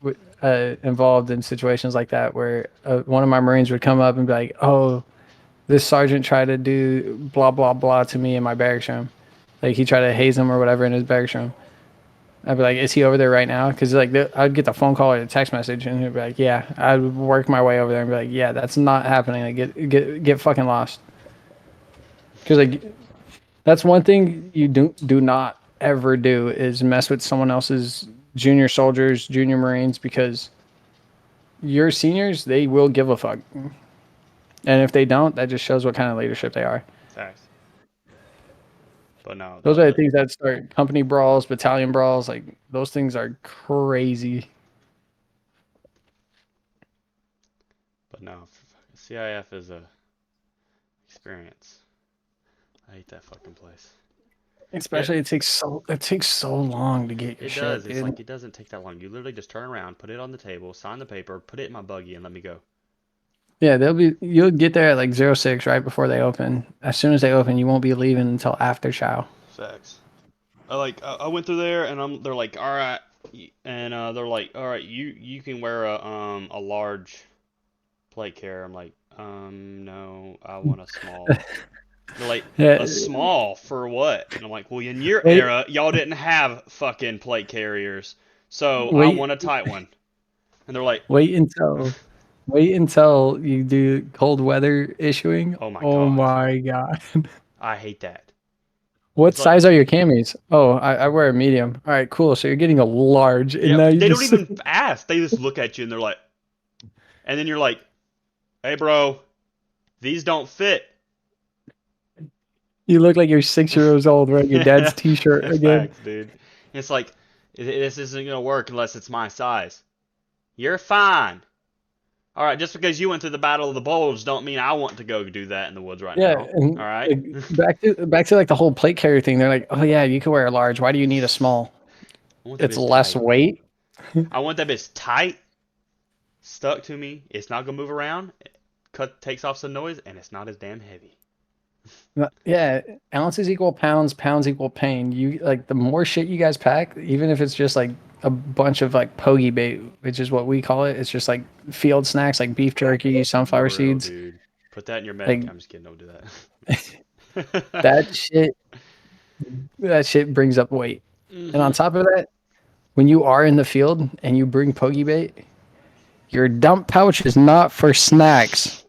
involved in situations like that where one of my Marines would come up and be like, "Oh, this sergeant tried to do blah blah blah to me in my barracks room. Like he tried to haze him or whatever in his barracks room." I'd be like, "Is he over there right now?" Because like I'd get the phone call or the text message, and he'd be like, "Yeah." I'd work my way over there and be like, "Yeah, that's not happening. Like get fucking lost." Because like that's one thing you do not ever do is mess with someone else's junior soldiers, junior Marines, because your seniors, they will give a fuck. And if they don't, that just shows what kind of leadership they are. Facts. But no, Those are the things that start company brawls, battalion brawls. Like those things are crazy. but no, CIF is a experience. I hate that fucking place. Yeah, Especially it takes so long to get your it shit, does. It's dude. like it doesn't take that long. You literally just turn around, put it on the table, sign the paper, put it in my buggy, and let me go. Yeah, you'll get there at like 06 right before they open. As soon as they open, you won't be leaving until after chow. Facts. I went through there and they're like, all right, and they're like, all right, you can wear a large plate carrier. I'm like, no, I want a small. They're like, Yeah, a small for what? And I'm like, well, in your wait, era, y'all didn't have fucking plate carriers, so I wait, want a tight one. And they're like, wait until wait until you do cold weather issuing. oh my Oh god, my god. I hate that. What It's like, size are your camis? Oh, I wear a medium. All right, cool. So you're getting a large, and yeah, now you they don't just even ask. They just look at you and they're like, and then you're like, hey, bro, these don't fit. you look like you're 6 years old wearing your dad's t-shirt again. Facts, dude. It's like this isn't gonna work unless it's my size. You're fine. All right, just because you went to the Battle of the Bulge, don't mean I want to go do that in the woods right Yeah, now. All and right. like, back to like the whole plate carrier thing. They're like, oh yeah, you can wear a large. Why do you need a small? I want that It's bitch less tight. weight. I want that bitch tight, stuck to me. It's not gonna move around. Cut takes off some noise, and it's not as damn heavy. Yeah, ounces equal pounds, pounds equal pain. You like the more shit you guys pack, even if it's just like a bunch of like pogey bait, which is what we call it. It's just like field snacks like beef jerky, For sunflower real, seeds. dude. Put that in your medic. Like I'm just kidding. Don't do that that. shit that shit brings up weight. And on hmm top of that, when you are in the field and you bring pogey bait, your dump pouch is not for snacks.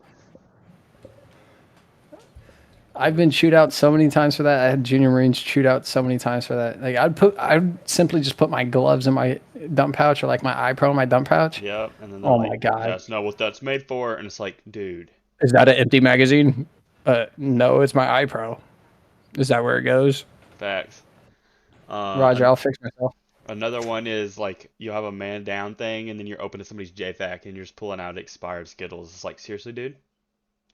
I've been chewed out so many times for that. I had junior Marines chewed out so many times for that. Like I'd simply just put my gloves in my dump pouch or like my iPro in my dump pouch. Yep. And then they're Oh like, my god, "That's not what that's made for." And it's like, dude, is that an empty magazine? No, it's my iPro. Is that where it goes? facts. Roger, I'll fix myself. Another one is like you have a man down thing, and then you're opening somebody's JFAC, and you're just pulling out expired Skittles. It's like, seriously, dude?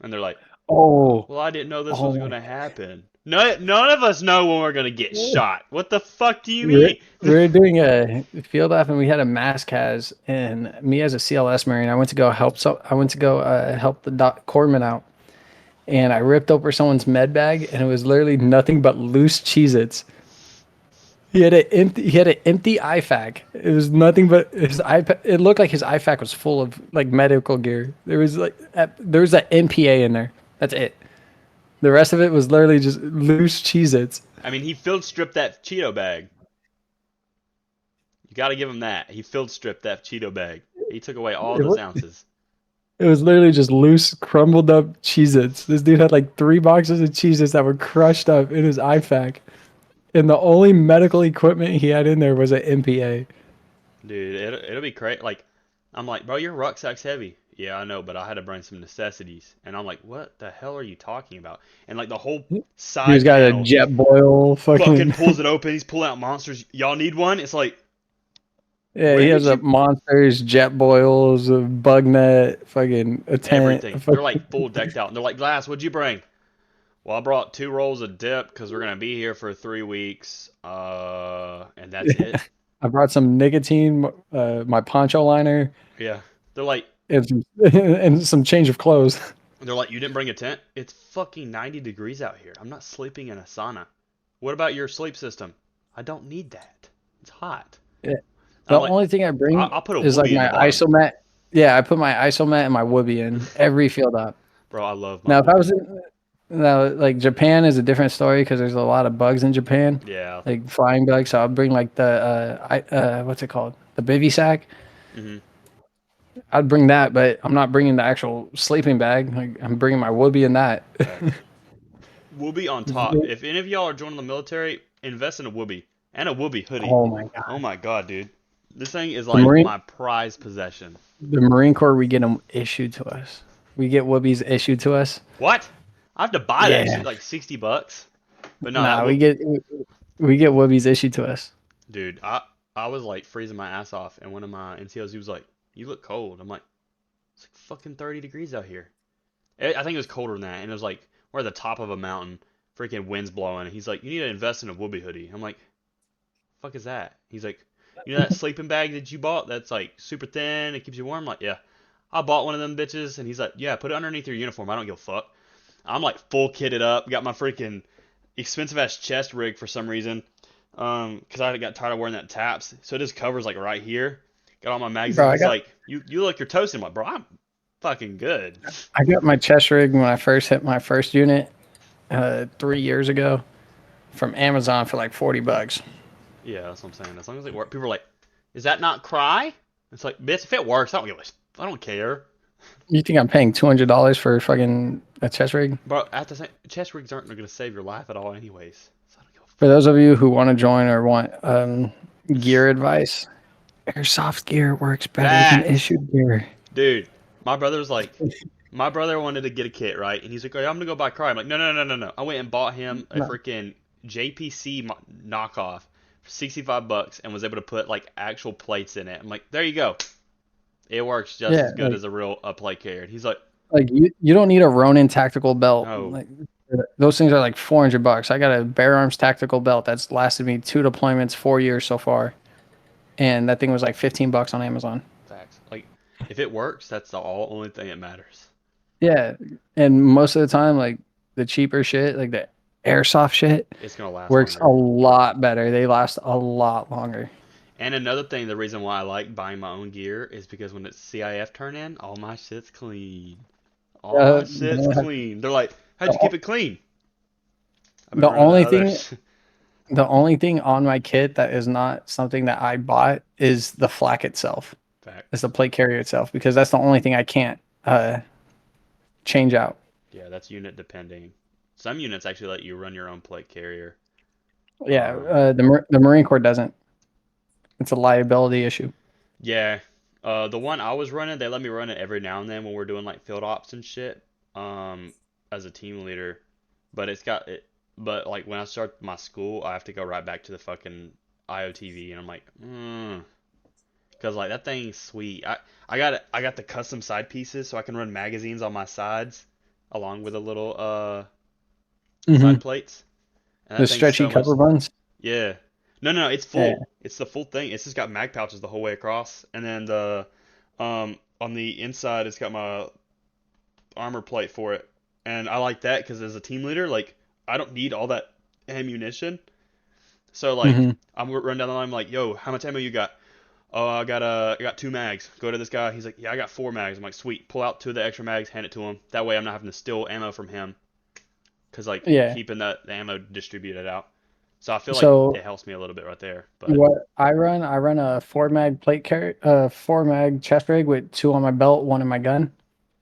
And they're like, Oh, well, I didn't know this was oh gonna happen. No, none of us know when we're gonna get my. shot. What the fuck do you We're, mean? we're doing a field off and we had a mass cas and me as a CLS Marine, I went to go help help the corpsman out and I ripped open someone's med bag and it was literally nothing but loose Cheez-Its. He had an empty IFAC. It was nothing but his iPad. It looked like his IFAC was full of like medical gear. There was that NPA in there. That's it. The rest of it was literally just loose Cheez-Its. I mean, he field stripped that Cheeto bag. You gotta give him that. He field stripped that Cheeto bag. He took away all It, those wa- ounces. it was literally just loose, crumbled up Cheez-Its. This dude had like 3 boxes of Cheez-Its that were crushed up in his IFAC. And the only medical equipment he had in there was an MPA. Dude, it'll be crazy. Like, I'm like, bro, your rucksack's heavy. Yeah, I know, but I had to bring some necessities. And I'm like, what the hell are you talking about? And like the whole He's side got a panel, he jet boil fucking fucking. pulls it open. He's pulling out monsters. Y'all need one? It's like, Yeah, he when has did a you monsters, jet boils, a bug net, fucking a tent. everything? They're Fucking, like full decked out. And they're like, Glass, what'd you bring? Well, I brought 2 rolls of dip because we're gonna be here for 3 weeks. And that's it. I brought some nicotine, my poncho liner, Yeah. They're like, and some, and some change of clothes. you didn't bring a tent? It's fucking 90 degrees out here. I'm not sleeping in a sauna. What about your sleep system? I don't need that. It's hot. Yeah. I'm The like, only thing I bring I'll put a is like whoopee in my the bottom. isomat. Yeah, I put my isomat and my whoopee in every field op. Bro, I love my Now, if I whoopee. was in, now like Japan is a different story because there's a lot of bugs in Japan, Yeah. like flying bugs. So I'll bring like the what's it called, the bivy sack. Hmm. I'd bring that, but I'm not bringing the actual sleeping bag. Like I'm bringing my whoopee in that. Facts. Whoopee on top. If any of y'all are joining the military, invest in a whoopee and a whoopee hoodie. Oh my god, Oh my god, dude. This thing is the like Marine my prized possession. the Marine Corps, we get them issued to us. We get whoopies issued to us. What? I have to buy that Yeah, shit like $60. But no, that nah, whoop, we get whoopies issued to us. dude, I was like freezing my ass off, and one of my NCOs, he was like, "You look cold." I'm like, "It's like fucking 30 degrees out here." I think it was colder than that, and it was like we're at the top of a mountain, freaking winds blowing. And he's like, "You need to invest in a whoopee hoodie." I'm like, "Fuck is that?" He's like, "You know that sleeping bag that you bought that's like super thin, it keeps you warm?" I'm like, "Yeah." I bought one of them bitches, and he's like, "Yeah, put it underneath your uniform. I don't give a fuck." I'm like full kitted up, got my freaking expensive ass chest rig for some reason, because I got tired of wearing that taps, so it just covers like right here. Got all my magazines. Bro, He's like, "You look, you're toasting." I'm like, "Bro, I'm fucking good." I got my chest rig when I first hit my first unit 3 years ago from Amazon for like $40. Yeah, that's what I'm saying. As long as it works, people are like, "Is that not cry?" It's like, bitch, if it works, I don't care. You think I'm paying $200 for fucking a chest rig? But at the same, chest rigs aren't gonna save your life at all, anyways. So I don't give a For fuck. those of you who want to join or want gear advice, airsoft gear works better than Facts, issued gear. dude. My brother was like, my brother wanted to get a kit, right? And he's like, "Oh, I'm gonna go buy cry." I'm like, "No, no, no, no, no." I went and bought him a No. freaking JPC knockoff for $65 and was able to put like actual plates in it. I'm like, "There you go. It works just Yeah, as good as a real plate carrier." And he's like, like you don't need a Ronin tactical belt. "No, Like those things are like $400. I got a Bear Arms tactical belt that's lasted me 2 deployments, 4 years so far, and that thing was like $15 on Amazon. facts." Like, if it works, that's the only thing that matters. Yeah, and most of the time, like the cheaper shit, like the airsoft shit, It's gonna last works a longer. lot better. They last a lot longer. And another thing, the reason why I like buying my own gear is because when it's CIF turn in, all my shit's clean. All my shit's The, clean. They're like, "How'd you keep it clean?" I've been the running the only thing, others. the only thing on my kit that is not something that I bought is the flak itself. It's Facts. the plate carrier itself because that's the only thing I can't change out. Yeah, that's unit depending. Some units actually let you run your own plate carrier. Yeah, Um, the Marine Corps doesn't. It's a liability issue. yeah. The one I was running, they let me run it every now and then when we're doing like field ops and shit. Um, as a team leader, but it's got it. But like when I start my school, I have to go right back to the fucking IOTV, and I'm like, because like that thing's sweet. I got the custom side pieces, so I can run magazines on my sides, along with the little Hmm. side plates. And The that thing's stretchy so much. cover buns. Yeah. No, no, no, it's Yeah. full. It's the full thing. It's just got mag pouches the whole way across, and then on the inside, it's got my armor plate for it. And I like that because as a team leader, like I don't need all that ammunition. So like Hmm. I'm running down the line, I'm like, "Yo, how much ammo you got?" "Oh, I got 2 mags." Go to this guy. He's like, "Yeah, I got 4 mags." I'm like, "Sweet." Pull out 2 of the extra mags, hand it to him. That way I'm not having to steal ammo from him, cause like Yeah. keeping the ammo distributed out. So I feel like So it helps me a little bit right there. But what I run a 4 mag plate carrier, 4 mag chest rig with two on my belt, one in my gun,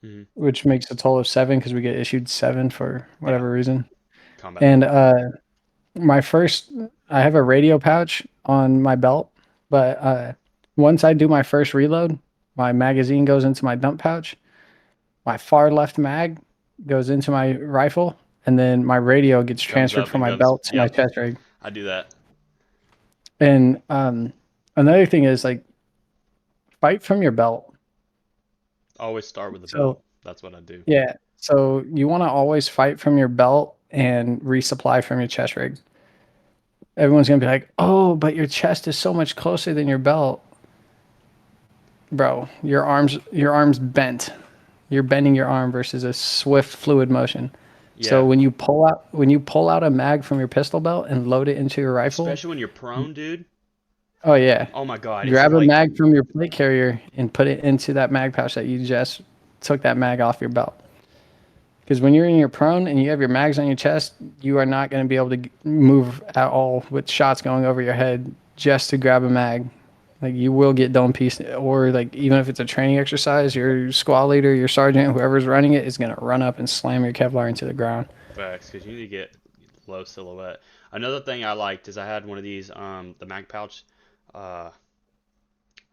mhm, which makes a total of seven because we get issued seven for yeah, whatever reason. combat And bolt. my first I have a radio pouch on my belt, but once I do my first reload, my magazine goes into my dump pouch. My far left mag goes into my rifle, and then my radio gets Comes transferred up from and my goes. belt to my Yep, chest rig. I do that. And another thing is like fight from your belt. Always start with the belt. So That's what I do. yeah, so you want to always fight from your belt and resupply from your chest rig. Everyone's gonna be like, "Oh, but your chest is so much closer than your belt." Bro, your arms bent. You're bending your arm versus a swift fluid motion. So Yeah, when you pull out a mag from your pistol belt and load it into your rifle, especially when you're prone, dude. oh yeah, Oh my God, it's grab a like mag from your plate carrier and put it into that mag pouch that you just took that mag off your belt. Because when you're in your prone and you have your mags on your chest, you are not going to be able to move at all with shots going over your head just to grab a mag. Like you will get dome piece, or like even if it's a training exercise, your squad leader, your sergeant, whoever's running it is going to run up and slam your Kevlar into the ground. facts because you need to get low silhouette. Another thing I liked is I had one of these the mag pouch. Uh,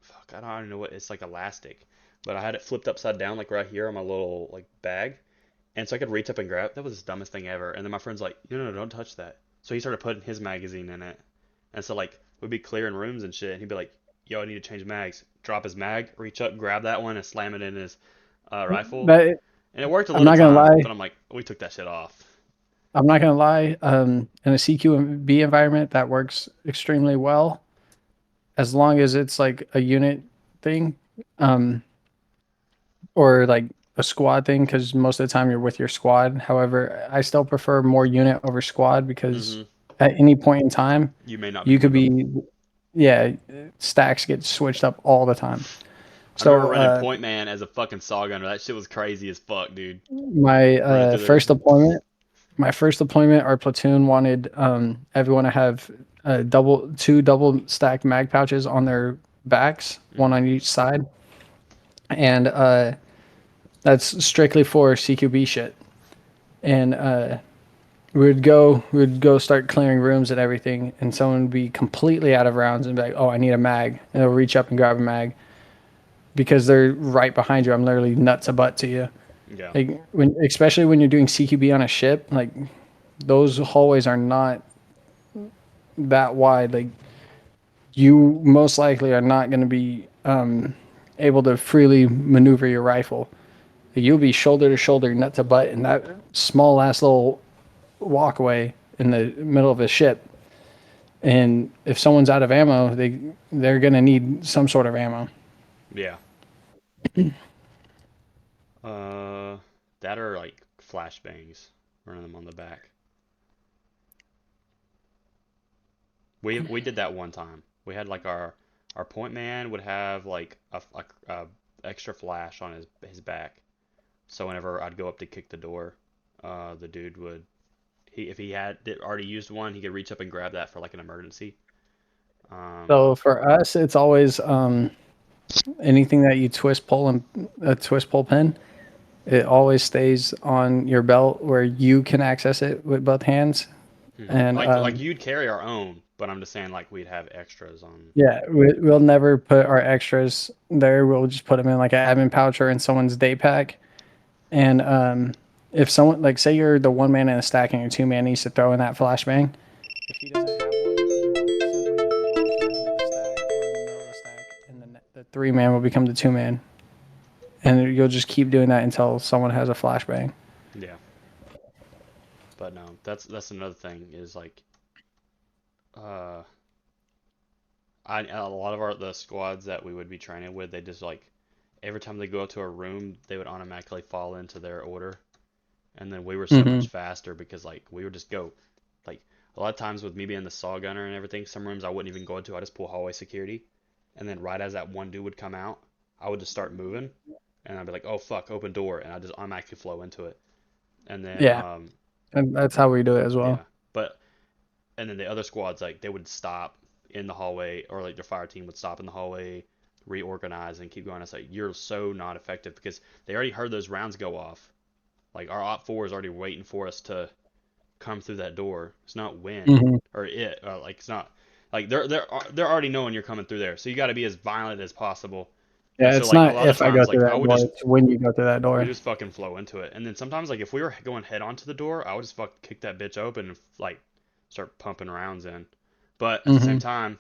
fuck, I don't even know what it's like elastic, but I had it flipped upside down like right here on my little like bag, and so I could reach up and grab. That was the dumbest thing ever. And then my friend's like, no, no, no, don't touch that. So he started putting his magazine in it, and so like we'd be clearing rooms and shit, and he'd be like, yo, I need to change mags. Drop his mag, reach up, grab that one, and slam it in his rifle. But And it worked a I'm little not gonna times, lie. but I'm like, we took that shit off. I'm not gonna lie. In a CQB environment, that works extremely well as long as it's like a unit thing. Um, or like a squad thing because most of the time you're with your squad. However, I still prefer more unit over squad because Hmm. at any point in time, You may not be you could with them. be, yeah, stacks get switched up all the time. I remember So running Point Man as a fucking saw gunner. That shit was crazy as fuck, dude. my Running through there. first deployment, our platoon wanted everyone to have two double stacked mag pouches on their backs, one Hmm. on each side, and that's strictly for CQB shit. And we would go start clearing rooms and everything, and someone would be completely out of rounds and be like, "Oh, I need a mag," and they'll reach up and grab a mag because they're right behind you. I'm literally nuts to butt to you. Yeah. Like especially when you're doing CQB on a ship, like those hallways are not that wide. Like you most likely are not going to be able to freely maneuver your rifle. You'll be shoulder to shoulder, nut to butt, in that small ass little walkway in the middle of a ship. And if someone's out of ammo, they're gonna need some sort of ammo. Yeah. Uh, that are like flashbangs. Running them on the back. We did that one time. We had like our point man would have like a extra flash on his back. So whenever I'd go up to kick the door, the dude would he if he had already used one, he could reach up and grab that for like an emergency. Um, So for us, it's always anything that you twist pull and a twist pull pin. It always stays on your belt where you can access it with both hands. And like you'd carry our own, but I'm just saying like we'd have extras on. yeah, we'll never put our extras there. We'll just put them in like an admin pouch or in someone's day pack. And if someone, like, say you're the one man in a stack and your two man needs to throw in that flashbang, if he doesn't have one, you'll simply move over to the end of the stack or in the middle of the stack, and then the three man will become the two man. And you'll just keep doing that until someone has a flashbang. Yeah, but no, that's another thing is like uh I a lot of the squads that we would be training with, they just like every time they go up to a room, they would automatically fall into their order, and then we were so Mm-hmm. much faster because like we would just go like a lot of times with me being the saw gunner and everything, some rooms I wouldn't even go into. I just pull hallway security, and then right as that one dude would come out, I would just start moving, and I'd be like, oh fuck, open door, and I just automatically flow into it, and then Yeah, and that's how we do it as well. yeah, but and then the other squads like they would stop in the hallway or like their fire team would stop in the hallway, reorganize and keep going. It's like you're so not effective because they already heard those rounds go off. Like our op 4 is already waiting for us come through that door. It's not when Hmm. or it like it's not like they're already knowing you're coming through there. So you got to be as violent as possible. And Yeah, so it's like a not lot of if I go times through like I that would door, just it's when you go through that we door. just fucking flow into it. And then sometimes like if we were going head on to the door, I would just fuck kick that bitch open and like start pumping rounds in. But at the same Hmm. time,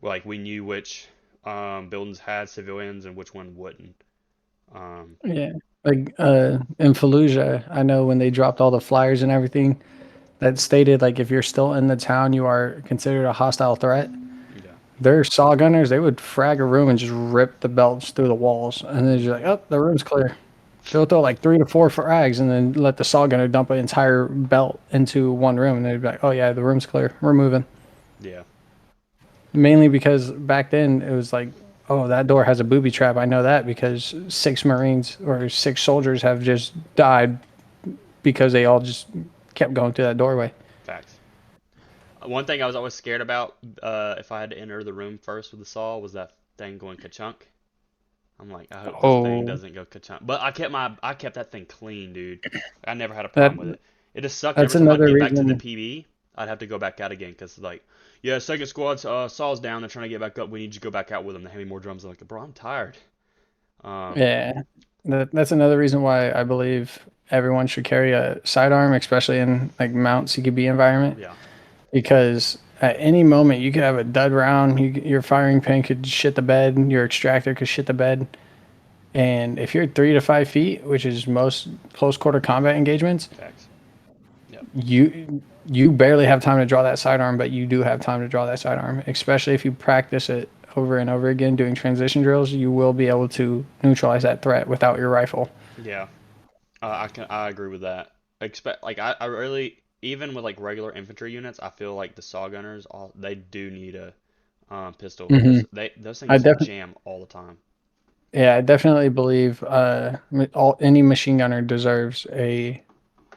like we knew which buildings had civilians and which one wouldn't. Um, Yeah. Like in Fallujah, I know when they dropped all the flyers and everything that stated like if you're still in the town, you are considered a hostile threat. yeah, Their saw gunners, they would frag a room and just rip the belts through the walls, and then just like, yeah, oh, the room's clear. They'll throw like 3 to 4 frags, and then let the saw gunner dump an entire belt into one room, and they'd be like, oh yeah, the room's clear, we're moving. yeah, Mainly because back then it was like, oh, that door has a booby trap. I know that because 6 Marines or 6 soldiers have just died because they all just kept going through that doorway. facts. One thing I was always scared about, if I had to enter the room first with the saw, was that thing going ka-chunk. I'm like, I hope this thing Oh, doesn't go ka-chunk. But I kept that thing clean, dude. I never had a that problem with it. It just sucked that's every time I'd another get back to the reason. PB, I'd have to go back out again because like, yeah, second squad's saw's down. They're trying to get back up. We need you to go back out with them. They hand me more drums. I'm like, bro, I'm tired. Um, Yeah, that's another reason why I believe everyone should carry a sidearm, especially in like mount CQB environment, yeah, because at any moment you could have a dud round. Your firing pin could shit the bed. Your extractor could shit the bed. And if you're 3 to 5 feet, which is most close quarter combat engagements, facts. Yep. you barely have time to draw that sidearm, but you do have time to draw that sidearm. Especially if you practice it over and over again doing transition drills, you will be able to neutralize that threat without your rifle. Yeah. I agree with that. Expect like I really even with like regular infantry units, I feel like the saw gunners all they do need a pistol Hmm. because they those I things definitely, jam all the time. yeah, I definitely believe all any machine gunner deserves a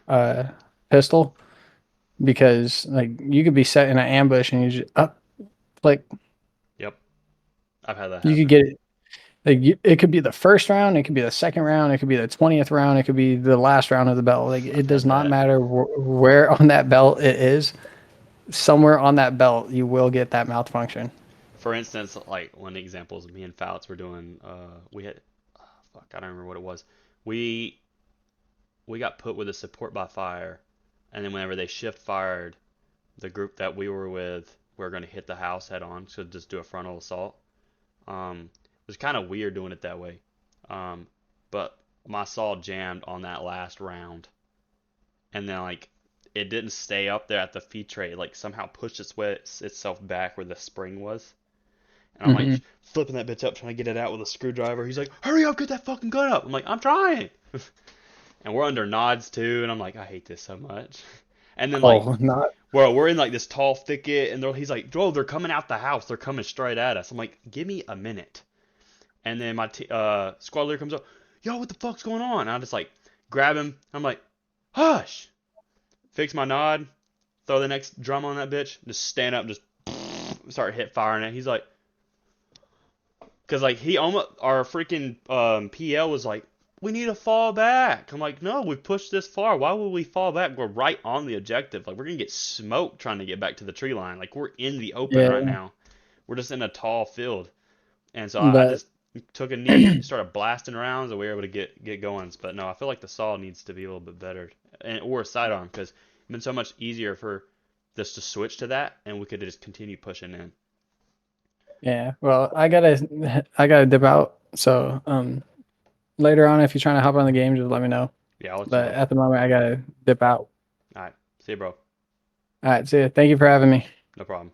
uh, pistol because like you could be set in an ambush and you just up like Yep, I've had that you could happen. get it. Like it could be the first round, it could be the second round, it could be the 20th round, it could be the last round of the belt. Like I've it does had not that. matter where on that belt it is. Somewhere on that belt, you will get that malfunction. For instance, like one example is me and Fouts were doing we had fuck, I don't remember what it was. We we got put with a support by fire and then whenever they shift fired, the group that we were with were going to hit the house head on, so just do a frontal assault. It was kind of weird doing it that way. Um, but my saw jammed on that last round, and then like it didn't stay up there at the feed tray. It like somehow pushed itself back where the spring was, and I'm like Hmm. flipping that bitch up trying to get it out with a screwdriver. He's like, "Hurry up, get that fucking gun up!" I'm like, "I'm trying," and we're under nods too, and I'm like, "I hate this so much." And then like Oh, not bro, we're in like this tall thicket, and he's like, "Bro, they're coming out the house. They're coming straight at us." I'm like, "Give me a minute." And then my squad leader comes up, "Yo, what the fuck's going on?" And I just like grab him. I'm like, "Hush!" Fix my nod. Throw the next drum on that bitch. Just stand up, and just start hit firing it. He's like, because like he almost our freaking PL was like, "We need to fall back." I'm like, "No, we've pushed this far. Why would we fall back? We're right on the objective. Like we're gonna get smoked trying to get back to the tree line. Like we're in the open right yeah, now. We're just in a tall field." And so I but just took a knee, started blasting around, so we were able to get going. But no, I feel like the saw needs to be a little bit better, and or a sidearm, because it's been so much easier for this to switch to that, and we could just continue pushing in. yeah. Well, I gotta dip out. So later on, if you're trying to hop on the game, just let me know. Yeah, I'll let you But know. at the moment, I gotta dip out. All right, see you, bro. All right, see ya. Thank you for having me. No problem.